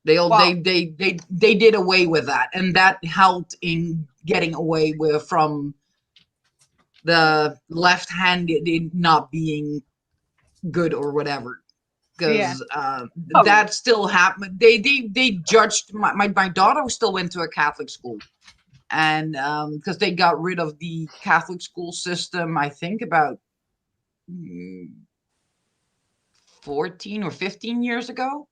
They all Wow. they did away with that, and that helped in getting away from the left-handed not being good or whatever. Because that still happened. They judged my daughter still went to a Catholic school, and because they got rid of the Catholic school system, I think about 14 or 15 years ago.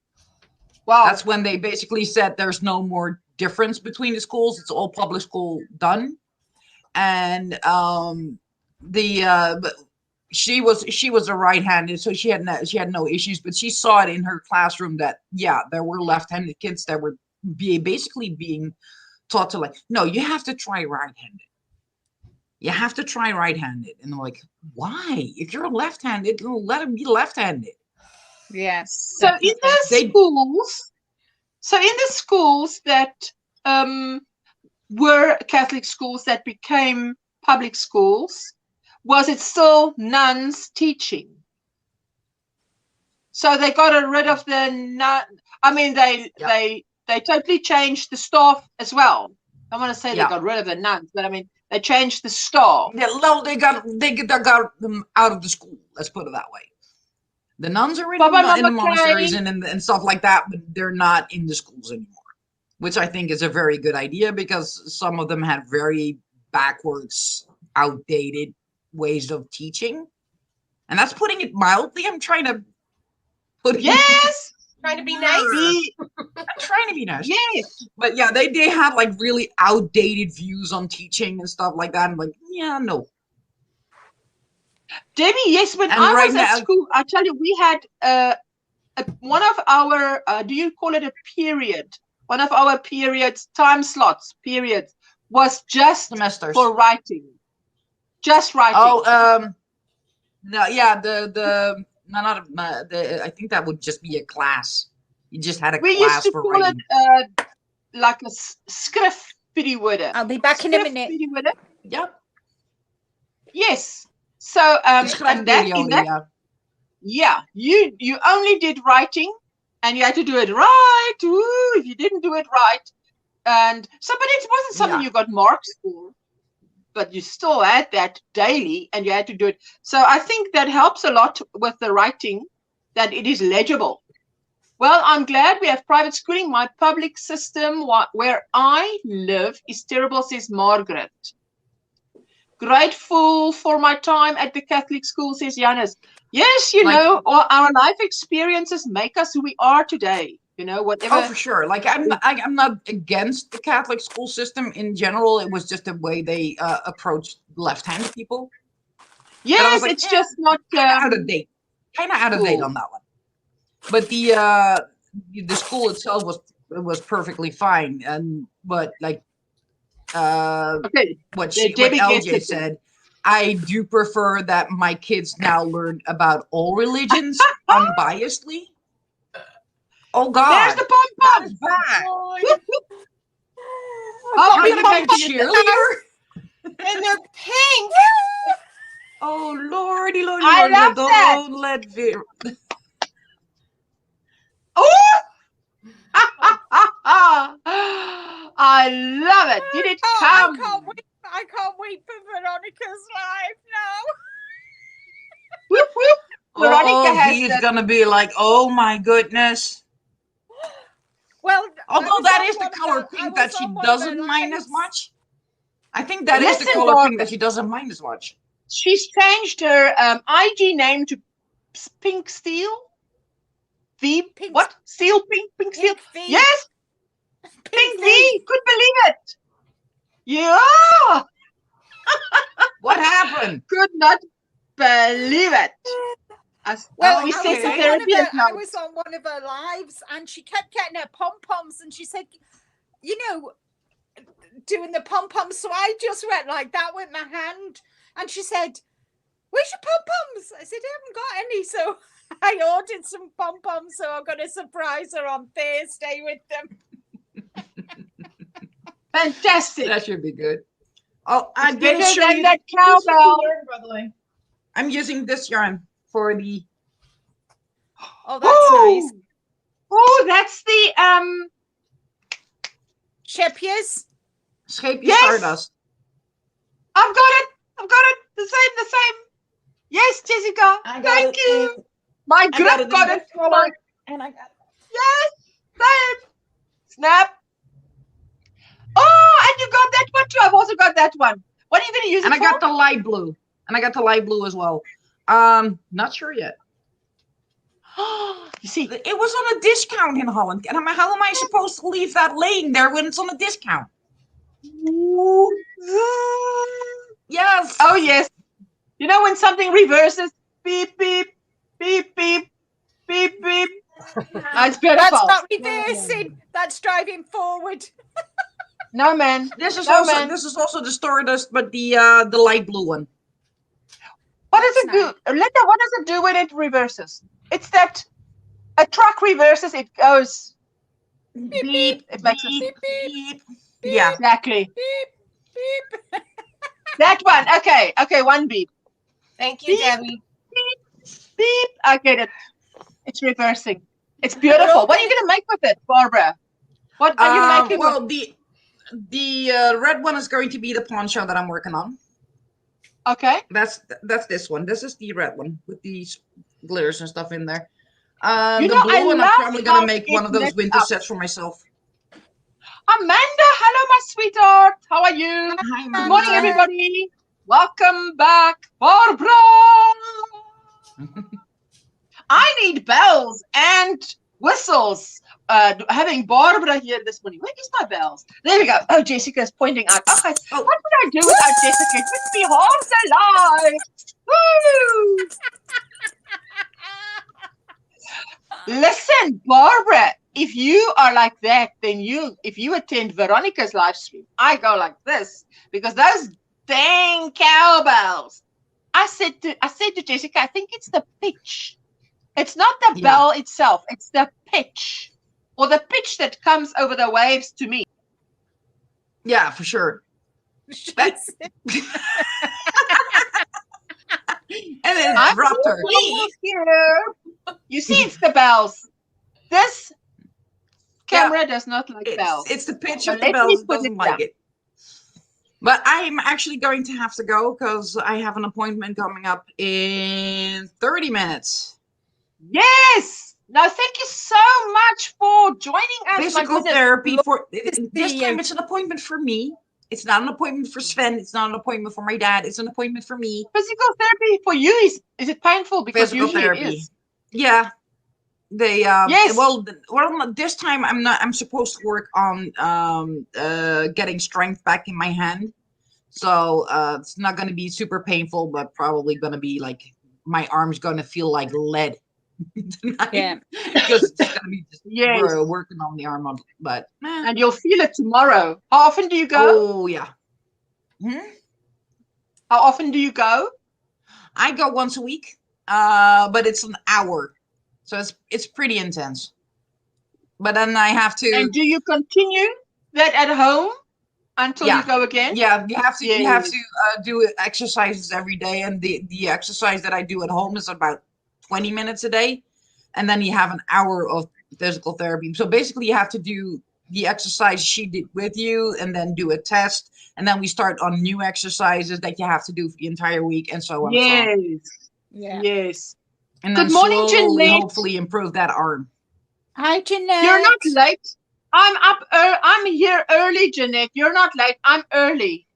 Wow. That's when they basically said there's no more difference between the schools. It's all public school done, and but she was a right-handed, so she had no issues, but she saw it in her classroom that there were left-handed kids that were basically being taught to, like, no, you have to try right-handed. You have to try right-handed. And I'm like, why? If you're left-handed, let him be left-handed. Yes. So in the schools that were Catholic schools that became public schools, was it still nuns teaching? So they got rid of the nun. I mean, they totally changed the staff as well. I want to say they got rid of the nuns, but I mean they changed the staff. Yeah, no, they got them out of the school. Let's put it that way. The nuns are in the monasteries and stuff like that, but they're not in the schools anymore, which I think is a very good idea because some of them had very backwards, outdated ways of teaching. And that's putting it mildly. I'm trying to put it Trying to be nice. I'm trying to be nice. Yes. But yeah, they had like really outdated views on teaching and stuff like that. I'm like, no. Debbie, yes, when And I right was now- at school, I tell you, we had one of our, do you call it a period? One of our periods, time slots, periods, was just Semesters. for writing. Just writing. Oh, no, yeah, I think that would just be a class. You just had a we class used to for call writing. it like a skriftperiode. I'll be back in a minute. Skriftperiode. Yep. Yes. So and that, in Schrijfperiode, that, you only did writing, and you had to do it right. Ooh, if you didn't do it right, and so, but it wasn't something you got marks for, but you still had that daily, and you had to do it. So I think that helps a lot with the writing, that it is legible. Well, I'm glad we have private schooling. My public system where I live is terrible, says Margaret. Grateful for my time at the Catholic school, says Janus. Yes, you know, our life experiences make us who we are today. You know, whatever. Oh, for sure. Like I'm not against the Catholic school system in general. It was just the way they approached left-handed people. Yes, like, it's just not out of date. Kind of out of date cool. on that one. But the school itself was perfectly fine, but like Okay, what Debbie gets LJ it. said, I do prefer that my kids now learn about all religions unbiasedly. Oh God, There's the that pom-pom. is bad. Oh, You're I'm gonna gonna be a go to cheerleader? And they're pink. Oh Lordy, Lordy, I Lordy! love that. Don't let Vera. Oh! I love it. Did it Oh, come? I can't wait for Veronica's live now. Whoop, whoop. Veronica Oh, has he's that. gonna be like, oh my goodness. Well, Although that is the color pink that she doesn't mind as much. I think that is the Listen, color Barbara. pink that she doesn't mind as much. She's changed her IG name to Pink Steel. Pink, What? Steel Pink Steel? Pink V. Yes, Pink V. Could believe it. Yeah. What happened? Could not believe it. Well, we I said was, to on therapy at I night. was on one of her lives and she kept getting her pom-poms and she said, you know, doing the pom-poms. So I just went like that with my hand and she said, where's your pom-poms? I said, I haven't got any. So I ordered some pom-poms. So I'm going to surprise her on Thursday with them. Fantastic. That should be good. Oh, I'm It's gonna better show than you. that cowbell. By the way. I'm using this yarn for the. Oh, that's nice. Oh, that's the Sheppies. Scheepje Yes. Stardust. I've got it. The same. Yes, Jessica. I got Thank it you. in- My I grip got it in got this it. color, and I got. Yes, same. Snap. Oh, and you got that one too. I've also got that one. What are you going to use And it I for? got the light blue, as well. Not sure yet. You see, It was on a discount in Holland, and how am I supposed to leave that laying there when it's on a discount? Yes. oh yes. You know when something reverses, beep beep, beep beep, beep beep. That's beautiful. That's not reversing. That's driving forward. No man. This is No, also man. the Stardust, but the light blue one. What does That's it do, Linda? What does it do when it reverses? It's that a truck reverses, it goes beep. It makes a Beep, beep, beep. beep. Yeah. exactly beep, beep. that one. Okay, one beep. Thank you, Beep. Debbie. Beep. I get it. It's reversing. It's beautiful. What are you going to make with it, Barbara? What are you making? Well, the red one is going to be the poncho that I'm working on. Okay. That's this one. This is the red one with these glitters and stuff in there. You The know, blue I one, I'm love probably gonna how make it one of those knits winter up. sets for myself. Amanda, hello, my sweetheart. How are you? Hi, Good morning, Amanda. everybody. Welcome back, Barbara. I need bells and whistles. Having Barbara here this morning. Where is my bells? There we go. Oh, Jessica is pointing out. Okay, Oh. what would I do without Jessica? It would be hard alive. Woo! Listen, Barbara, if you are like that, then if you attend Veronica's live stream, I go like this because those dang cowbells. I said to Jessica, I think it's the pitch. It's not the bell itself, it's the pitch. Or the pitch that comes over the waves to me. Yeah, for sure. And then it dropped her. Here. You see, it's the bells. This camera does not like bells. It's the pitch So of the let me bells. It put doesn't it like down. it. But I'm actually going to have to go because I have an appointment coming up in 30 minutes. Yes. No, thank you so much for joining us. My Physical goodness. therapy for see this time. you. It's an appointment for me. It's not an appointment for Sven. It's not an appointment for my dad. It's an appointment for me. Physical therapy for you is it painful? Because Physical usually therapy. it is. Yeah. They Yes. well this time I'm supposed to work on getting strength back in my hand So it's not going to be super painful, but probably going to be like my arm's going to feel like lead tonight. Yeah. Because it's going to be just Yes. working on the arm. But And you'll feel it tomorrow. How often do you go? oh yeah. How often do you go? I go once a week, but it's an hour, so it's pretty intense. But then I have to. And do you continue that at home until Yeah. you go again? Yeah, you have to. You have Yes. to do exercises every day, and the exercise that I do at home is about 20 minutes a day, and then you have an hour of physical therapy. So basically, you have to do the exercise she did with you, and then do a test, and then we start on new exercises that you have to do for the entire week, and so on. And so on. Yes. Yeah. Yes. And then Good morning, slowly, Jeanette. hopefully, improve that arm. Hi, Jeanette. You're not late. I'm up. I'm here early, Jeanette. You're not late. I'm early.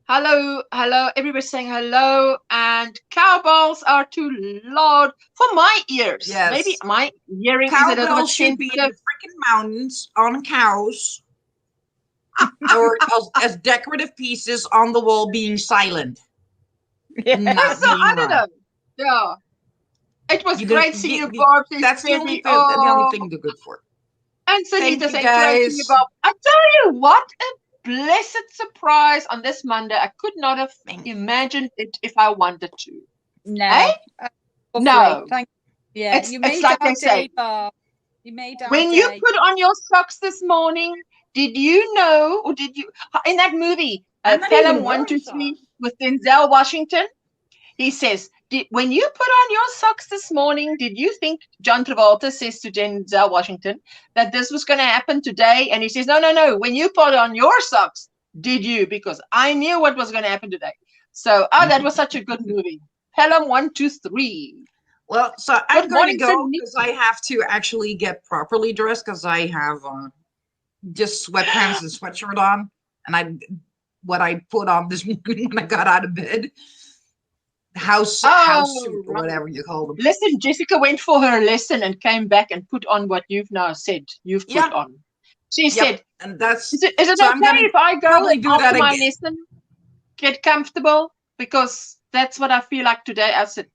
Hello, hello. Everybody's saying hello. And cowbells are too loud for my ears. Yes. Maybe my hearing is a little bit Cowbells should be in the sensitive. freaking mountains on cows, or as decorative pieces on the wall being silent. Yeah. Not So I being don't loud. know. Yeah. It was You great don't- seeing you, the- Barb. That's the only thing they're good for. And Sunita Thank you, saying great seeing you, guys. Bob. I tell you what, a blessed surprise on this Monday. I could not have imagined it if I wanted to. No. Eh? Lovely. No. Thank Yeah, It's you made like our they say. day, Bob. You made our When day. you put on your socks this morning, did you know, or did you, in that movie, I'm not Pelham even 1, wearing 2, 3, socks. with Denzel Washington, he says, when you put on your socks this morning, did you think, John Travolta says to Denzel Washington, that this was going to happen today? And he says, no, no, no. When you put on your socks, did you? Because I knew what was going to happen today. So, that was such a good movie. Pelham 1, 2, 3. Well, so I'm Good going to morning, go because I have to actually get properly dressed because I have just sweatpants and sweatshirt on, and what I put on this morning when I got out of bed. House suit or right. whatever you call them. Listen, Jessica went for her lesson and came back and put on what you've now said you've put on. She said, and that's is it so okay I'm gonna if I go probably do after that my again. lesson, get comfortable? Because that's what I feel like today. I said,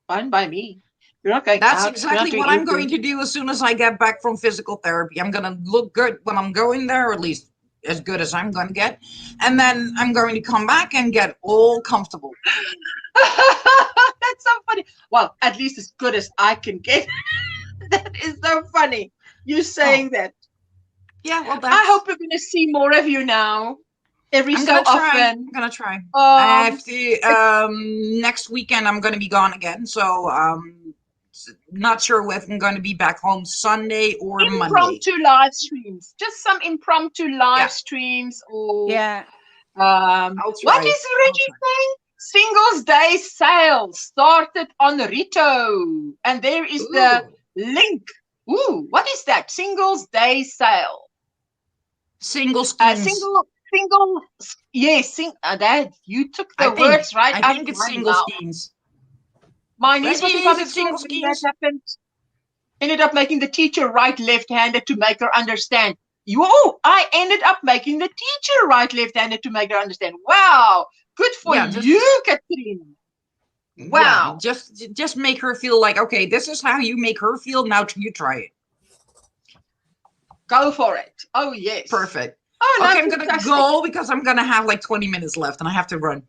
fine by me. You're not going That's out. exactly what I'm going to do as soon as I get back from physical therapy. I'm going to look good when I'm going there, or at least as good as I'm going to get. And then I'm going to come back and get all comfortable. That's so funny. Well, at least as good as I can get. That is so funny. You saying that. Yeah, well, I hope we're going to see more of you now. Every so often. I'm going to try. I have to, next weekend I'm going to be gone again. So, not sure if I'm going to be back home Sunday or Monday. Impromptu live streams. Just some impromptu live streams. Or what is Reggie saying? Singles Day sale started on Rito. And there is the link. Ooh, what is that? Singles Day sale. Single schemes. Single, yes. Dad, you took the words right out of my mouth. I think it's single schemes. My niece was in public school when that happened. Ended up making the teacher write left-handed to make her understand. I ended up making the teacher write left-handed to make her understand. Wow, good for you, Katrine. Wow. Yeah, just make her feel like, okay, this is how you make her feel. Now you try it. Go for it. Oh, yes. Perfect. Oh, okay, I'm going to go because I'm going to have like 20 minutes left and I have to run.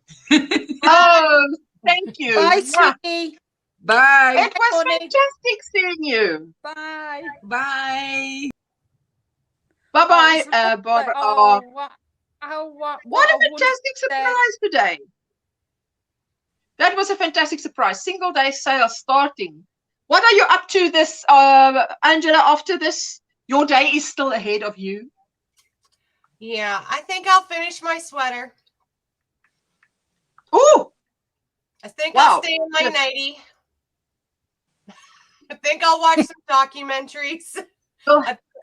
Oh, thank you. Bye, sweetie. Bye. It was fantastic seeing you. Bye. Bye. Bye-bye, Barbara. What a fantastic surprise today. That was a fantastic surprise. Single day sale starting. What are you up to this, Angela, after this? Your day is still ahead of you. Yeah, I think I'll finish my sweater. Ooh. I think I'll stay in my nightie. I think I'll watch some documentaries.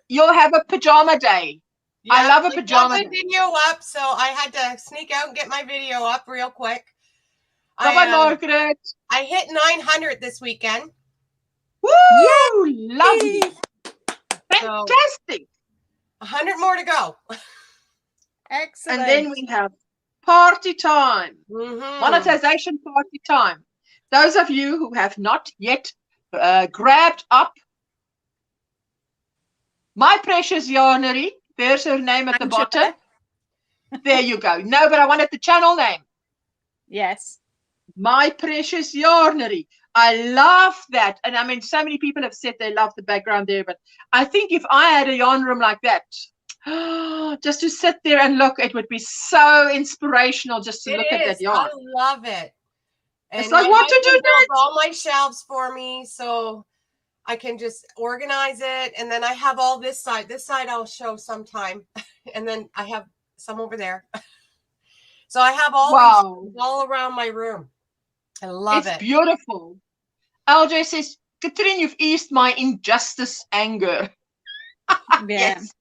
You'll have a pajama day. Yeah, I love a pajama day. I got my video up, so I had to sneak out and get my video up real quick. Bye-bye, Margaret. I hit 900 this weekend. Woo! Yay! Lovely. Fantastic. 100 more to go. Excellent. And then we have party time. Mhm. Monetization party time. Those of you who have not yet grabbed up my precious yarnery, there's her name at the Angela. bottom. There you go. No, but I wanted the channel name. Yes. My precious yarnery. I love that. And I mean, so many people have said they love the background there, but I think if I had a yarn room like that, just to sit there and look, it would be so inspirational just to look at that yarn. I love it. And it's like, my what to husband do builds next? all my shelves for me, so I can just organize it. And then I have all this side. This side I'll show sometime. And then I have some over there. So I have all these all around my room. I love it. It's beautiful. LJ says, Katrine, you've eased my injustice anger. Yes,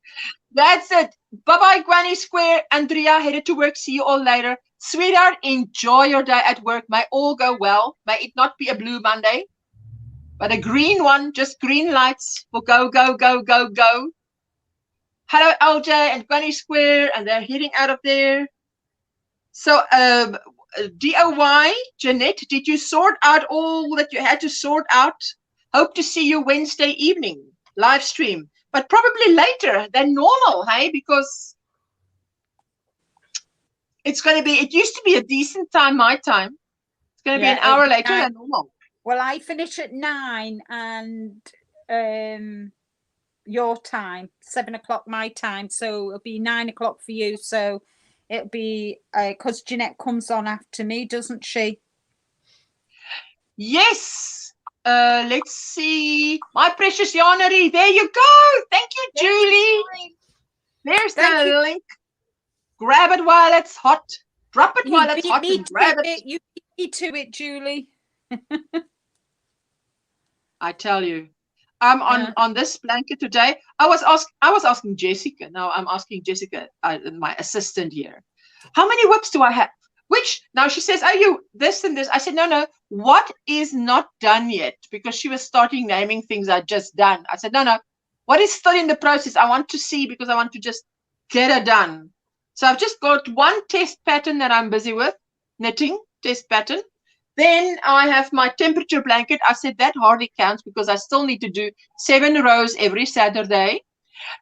that's it. Bye-bye, Granny Square. Andrea, headed to work. See you all later. Sweetheart, enjoy your day at work. May all go well. May it not be a blue Monday, but a green one. Just green lights for go, go, go, go, go. Hello, LJ and Granny Square, and they're heading out of there. So, DOY, Jeanette, did you sort out all that you had to sort out? Hope to see you Wednesday evening, live stream, but probably later than normal, hey? Because it's going to be, it used to be a decent time, my time. It's going to be an hour later than normal. Well, I finish at 9 and your time, 7 o'clock my time. So it'll be 9 o'clock for you. So it'll be because Jeanette comes on after me, doesn't she? Yes. Let's see. My precious yarnery. There you go. Thank you, Julie. There's the link. Grab it while it's hot. Drop it while it's hot and grab it. You beat me to it, Julie. I tell you. I'm on this blanket today. I was asking Jessica. Now I'm asking Jessica, my assistant here. How many whips do I have? Which now she says, "Are you this and this?" I said, "No. What is not done yet?" Because she was starting naming things I just done. I said, "No. What is still in the process? I want to see because I want to just get it done." So I've just got one test pattern that I'm busy with, knitting test pattern. Then I have my temperature blanket. I said that hardly counts because I still need to do 7 rows every Saturday.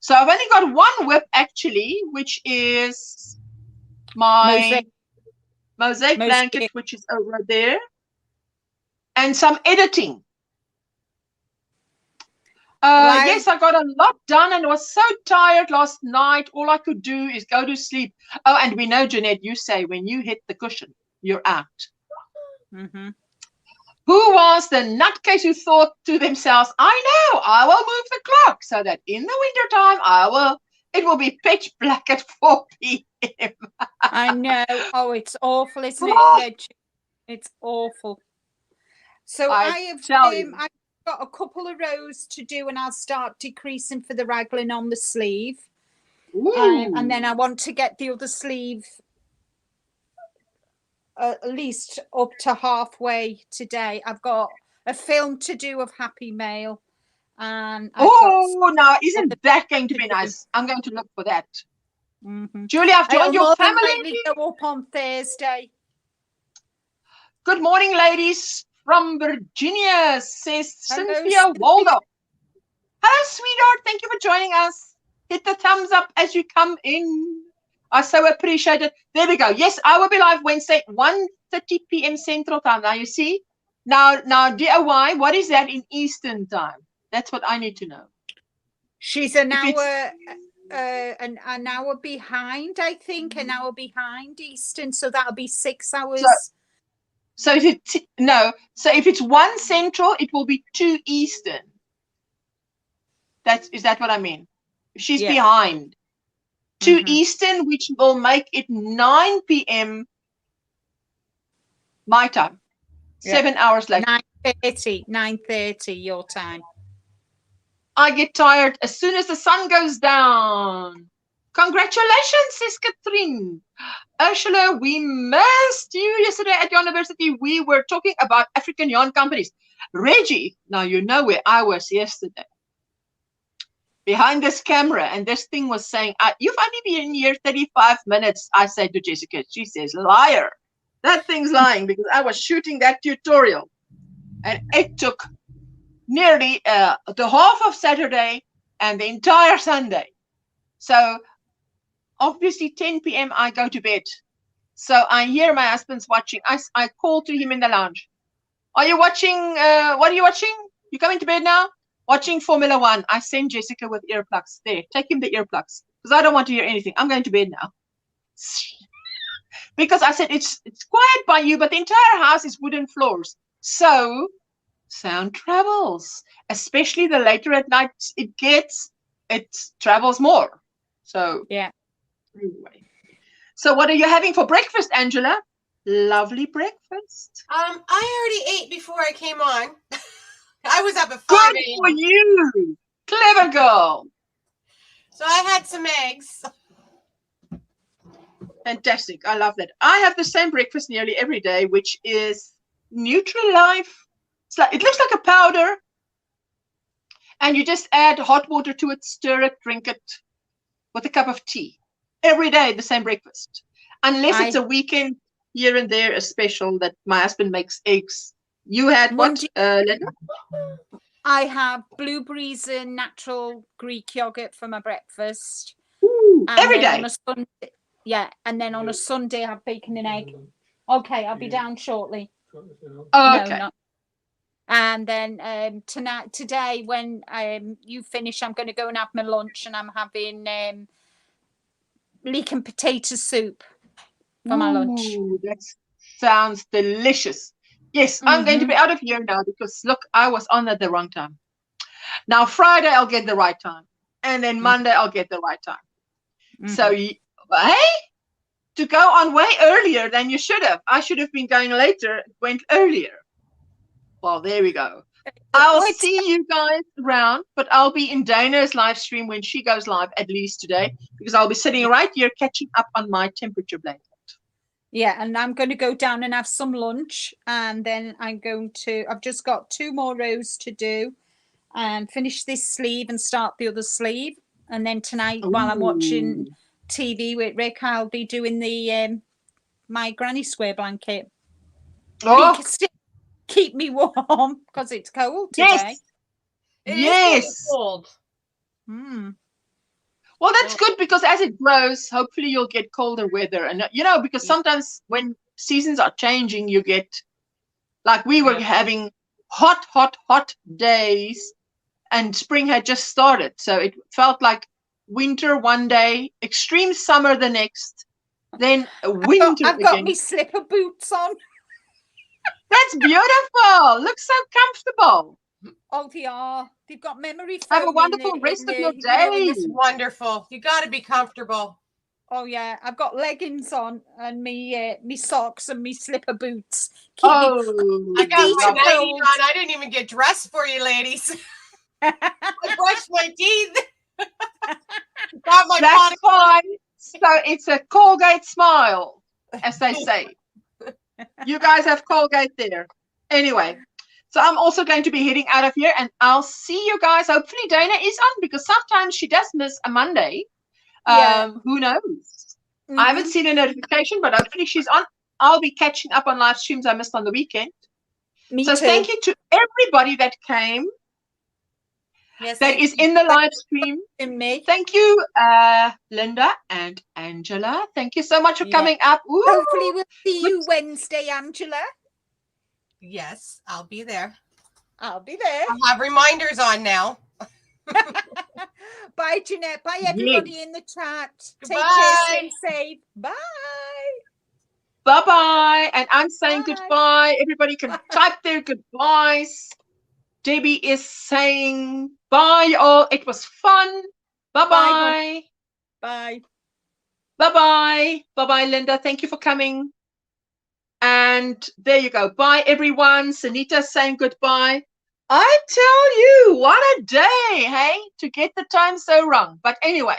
So I've only got one whip actually, which is my mosaic blanket, which is over there, and some editing. Yes, I got a lot done and was so tired last night. All I could do is go to sleep. Oh, and we know, Jeanette, you say when you hit the cushion, you're out. Mm-hmm. Who was the nutcase who thought to themselves, I know, I will move the clock so that in the wintertime it will be pitch black at 4 p.m. I know. Oh, it's awful, isn't it? It's awful. So I've got a couple of rows to do and I'll start decreasing for the raglan on the sleeve. And then I want to get the other sleeve at least up to halfway today. I've got a film to do of Happy Mail. And now isn't that going to be nice? I'm going to look for that. Mm-hmm. Julie, I've joined your family. Go up on Thursday. Good morning, ladies from Virginia, says Cynthia Waldo. Hello, sweetheart. Thank you for joining us. Hit the thumbs up as you come in. I so appreciate it. There we go. Yes, I will be live Wednesday, 1:30 p.m. Central Time. Now, you see, now, DIY, what is that in Eastern Time? That's what I need to know. She's an hour behind, I think, an hour behind Eastern. So that'll be 6 hours. So if it's 1 Central, it will be 2 Eastern. Is that what I mean? She's behind. 2 Eastern, which will make it 9 p.m. my time. 7 hours later. 9:30 your time. I get tired as soon as the sun goes down. Congratulations, says Katrine. Ursula, we missed you yesterday at university. We were talking about African yarn companies. Reggie, now you know where I was yesterday. behind this camera, and this thing was saying, "You've only been here 35 minutes." I said to Jessica, she says, "Liar! That thing's lying," because I was shooting that tutorial, and it took nearly the half of Saturday and the entire Sunday. So obviously 10 p.m. I go to bed. So I hear my husband's watching. I call to him in the lounge. "Are you watching? What are you watching? You coming to bed now?" "Watching Formula One." I send Jessica with earplugs. There, take him the earplugs, because I don't want to hear anything. I'm going to bed now. Because I said it's quiet by you, but the entire house is wooden floors. So sound travels, especially the later at night it gets, it travels more. So Yeah. anyway. So what are you having for breakfast, Angela? Lovely breakfast. I already ate before I came on. I was up at 5 Good a.m. for you. Clever girl. So I had some eggs. Fantastic. I love that. I have the same breakfast nearly every day, which is Nutri-Life. It looks like a powder, and you just add hot water to it, stir it, drink it with a cup of tea. Every day, the same breakfast. Unless it's a weekend here and there, a special that my husband makes eggs. You had what, Linda? I have blueberries and natural Greek yogurt for my breakfast. Ooh, every day. On a Sunday, yeah, and then on a Sunday I have bacon and egg. Okay, I'll be down shortly. Oh, okay. No, and then today, when you finish, I'm going to go and have my lunch, and I'm having leek and potato soup for my lunch. That sounds delicious. Yes, I'm going to be out of here now because, look, I was on at the wrong time. Now, Friday, I'll get the right time. And then Monday, I'll get the right time. So, hey, to go on way earlier than you should have. I should have been going later, went earlier. Well, there we go. I'll see you guys around, but I'll be in Dana's live stream when she goes live, at least today, because I'll be sitting right here catching up on my temperature blanket. Yeah, and I'm going to go down and have some lunch, and then I've just got 2 more rows to do and finish this sleeve and start the other sleeve. And then tonight, while I'm watching TV with Rick, I'll be doing the my granny square blanket. Oh, keep me warm because it's cold today. It is cold. Well, that's good, because as it grows, hopefully you'll get colder weather. And, because sometimes when seasons are changing, you get, like we were having hot days, and spring had just started. So it felt like winter one day, extreme summer the next, then winter I've got my slipper boots on. That's beautiful. Looks so comfortable. Oh, they are. They've got memory foam. Have a wonderful rest of your day. It's wonderful. You got to be comfortable. Oh yeah, I've got leggings on and me socks and me slipper boots. I got my nightie on. I didn't even get dressed for you, ladies. I brushed my teeth. Got my That's fine. So it's a Colgate smile, as they say. You guys have Colgate there. Anyway. So I'm also going to be heading out of here, and I'll see you guys. Hopefully Dana is on, because sometimes she does miss a Monday. Who knows? I haven't seen a notification, but hopefully she's on. I'll be catching up on live streams I missed on the weekend. Me too. Thank you to everybody that came. Yes, that is in the live stream. Thank you, Linda and Angela. Thank you so much for coming up. Ooh. Hopefully we'll see you Wednesday, Angela. Yes, I'll be there. I'll be there. I'll have reminders on now. Bye, Jeanette. Bye, everybody in the chat. Goodbye. Take care. Stay safe. Bye. Bye-bye. And I'm saying goodbye. Everybody can type their goodbyes. Debbie is saying bye, all. It was fun. Bye-bye. Bye. Bye-bye. Bye-bye, Linda. Thank you for coming. And there you go. Bye, everyone. Sanita saying goodbye. I tell you, what a day, hey, to get the time so wrong. But anyway,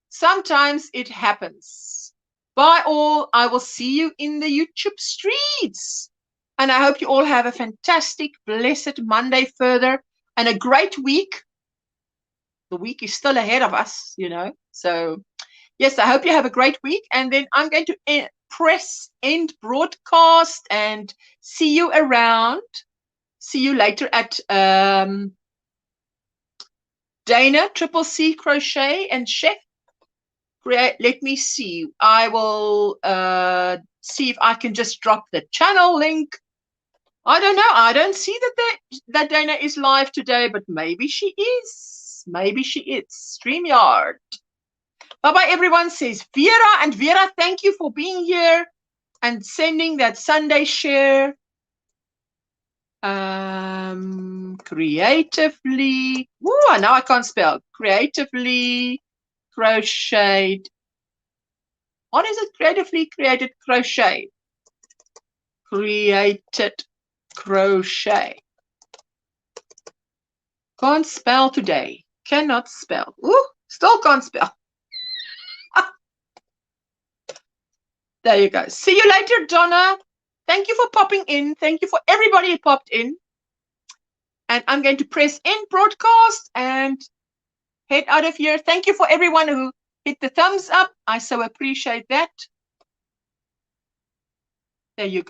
sometimes it happens. Bye, all. I will see you in the YouTube streets. And I hope you all have a fantastic, blessed Monday further and a great week. the week is still ahead of us, you know. So, yes, I hope you have a great week. And then I'm going to press end broadcast and see you around. See you later at Dana, Triple C Crochet and Chef. Let me see. I will see if I can just drop the channel link. I don't know. I don't see that Dana is live today, but maybe she is. Maybe she is. StreamYard. Bye-bye, everyone, says Vera. And Vera, thank you for being here and sending that Sunday share. Creatively. Ooh, now I can't spell. Creatively crocheted. What is it? Creatively created crochet. Created crochet. Can't spell today. Cannot spell. Ooh, still can't spell. There you go. See you later, Donna. Thank you for popping in. Thank you for everybody who popped in. And I'm going to press end broadcast and head out of here. Thank you for everyone who hit the thumbs up. I so appreciate that. There you go.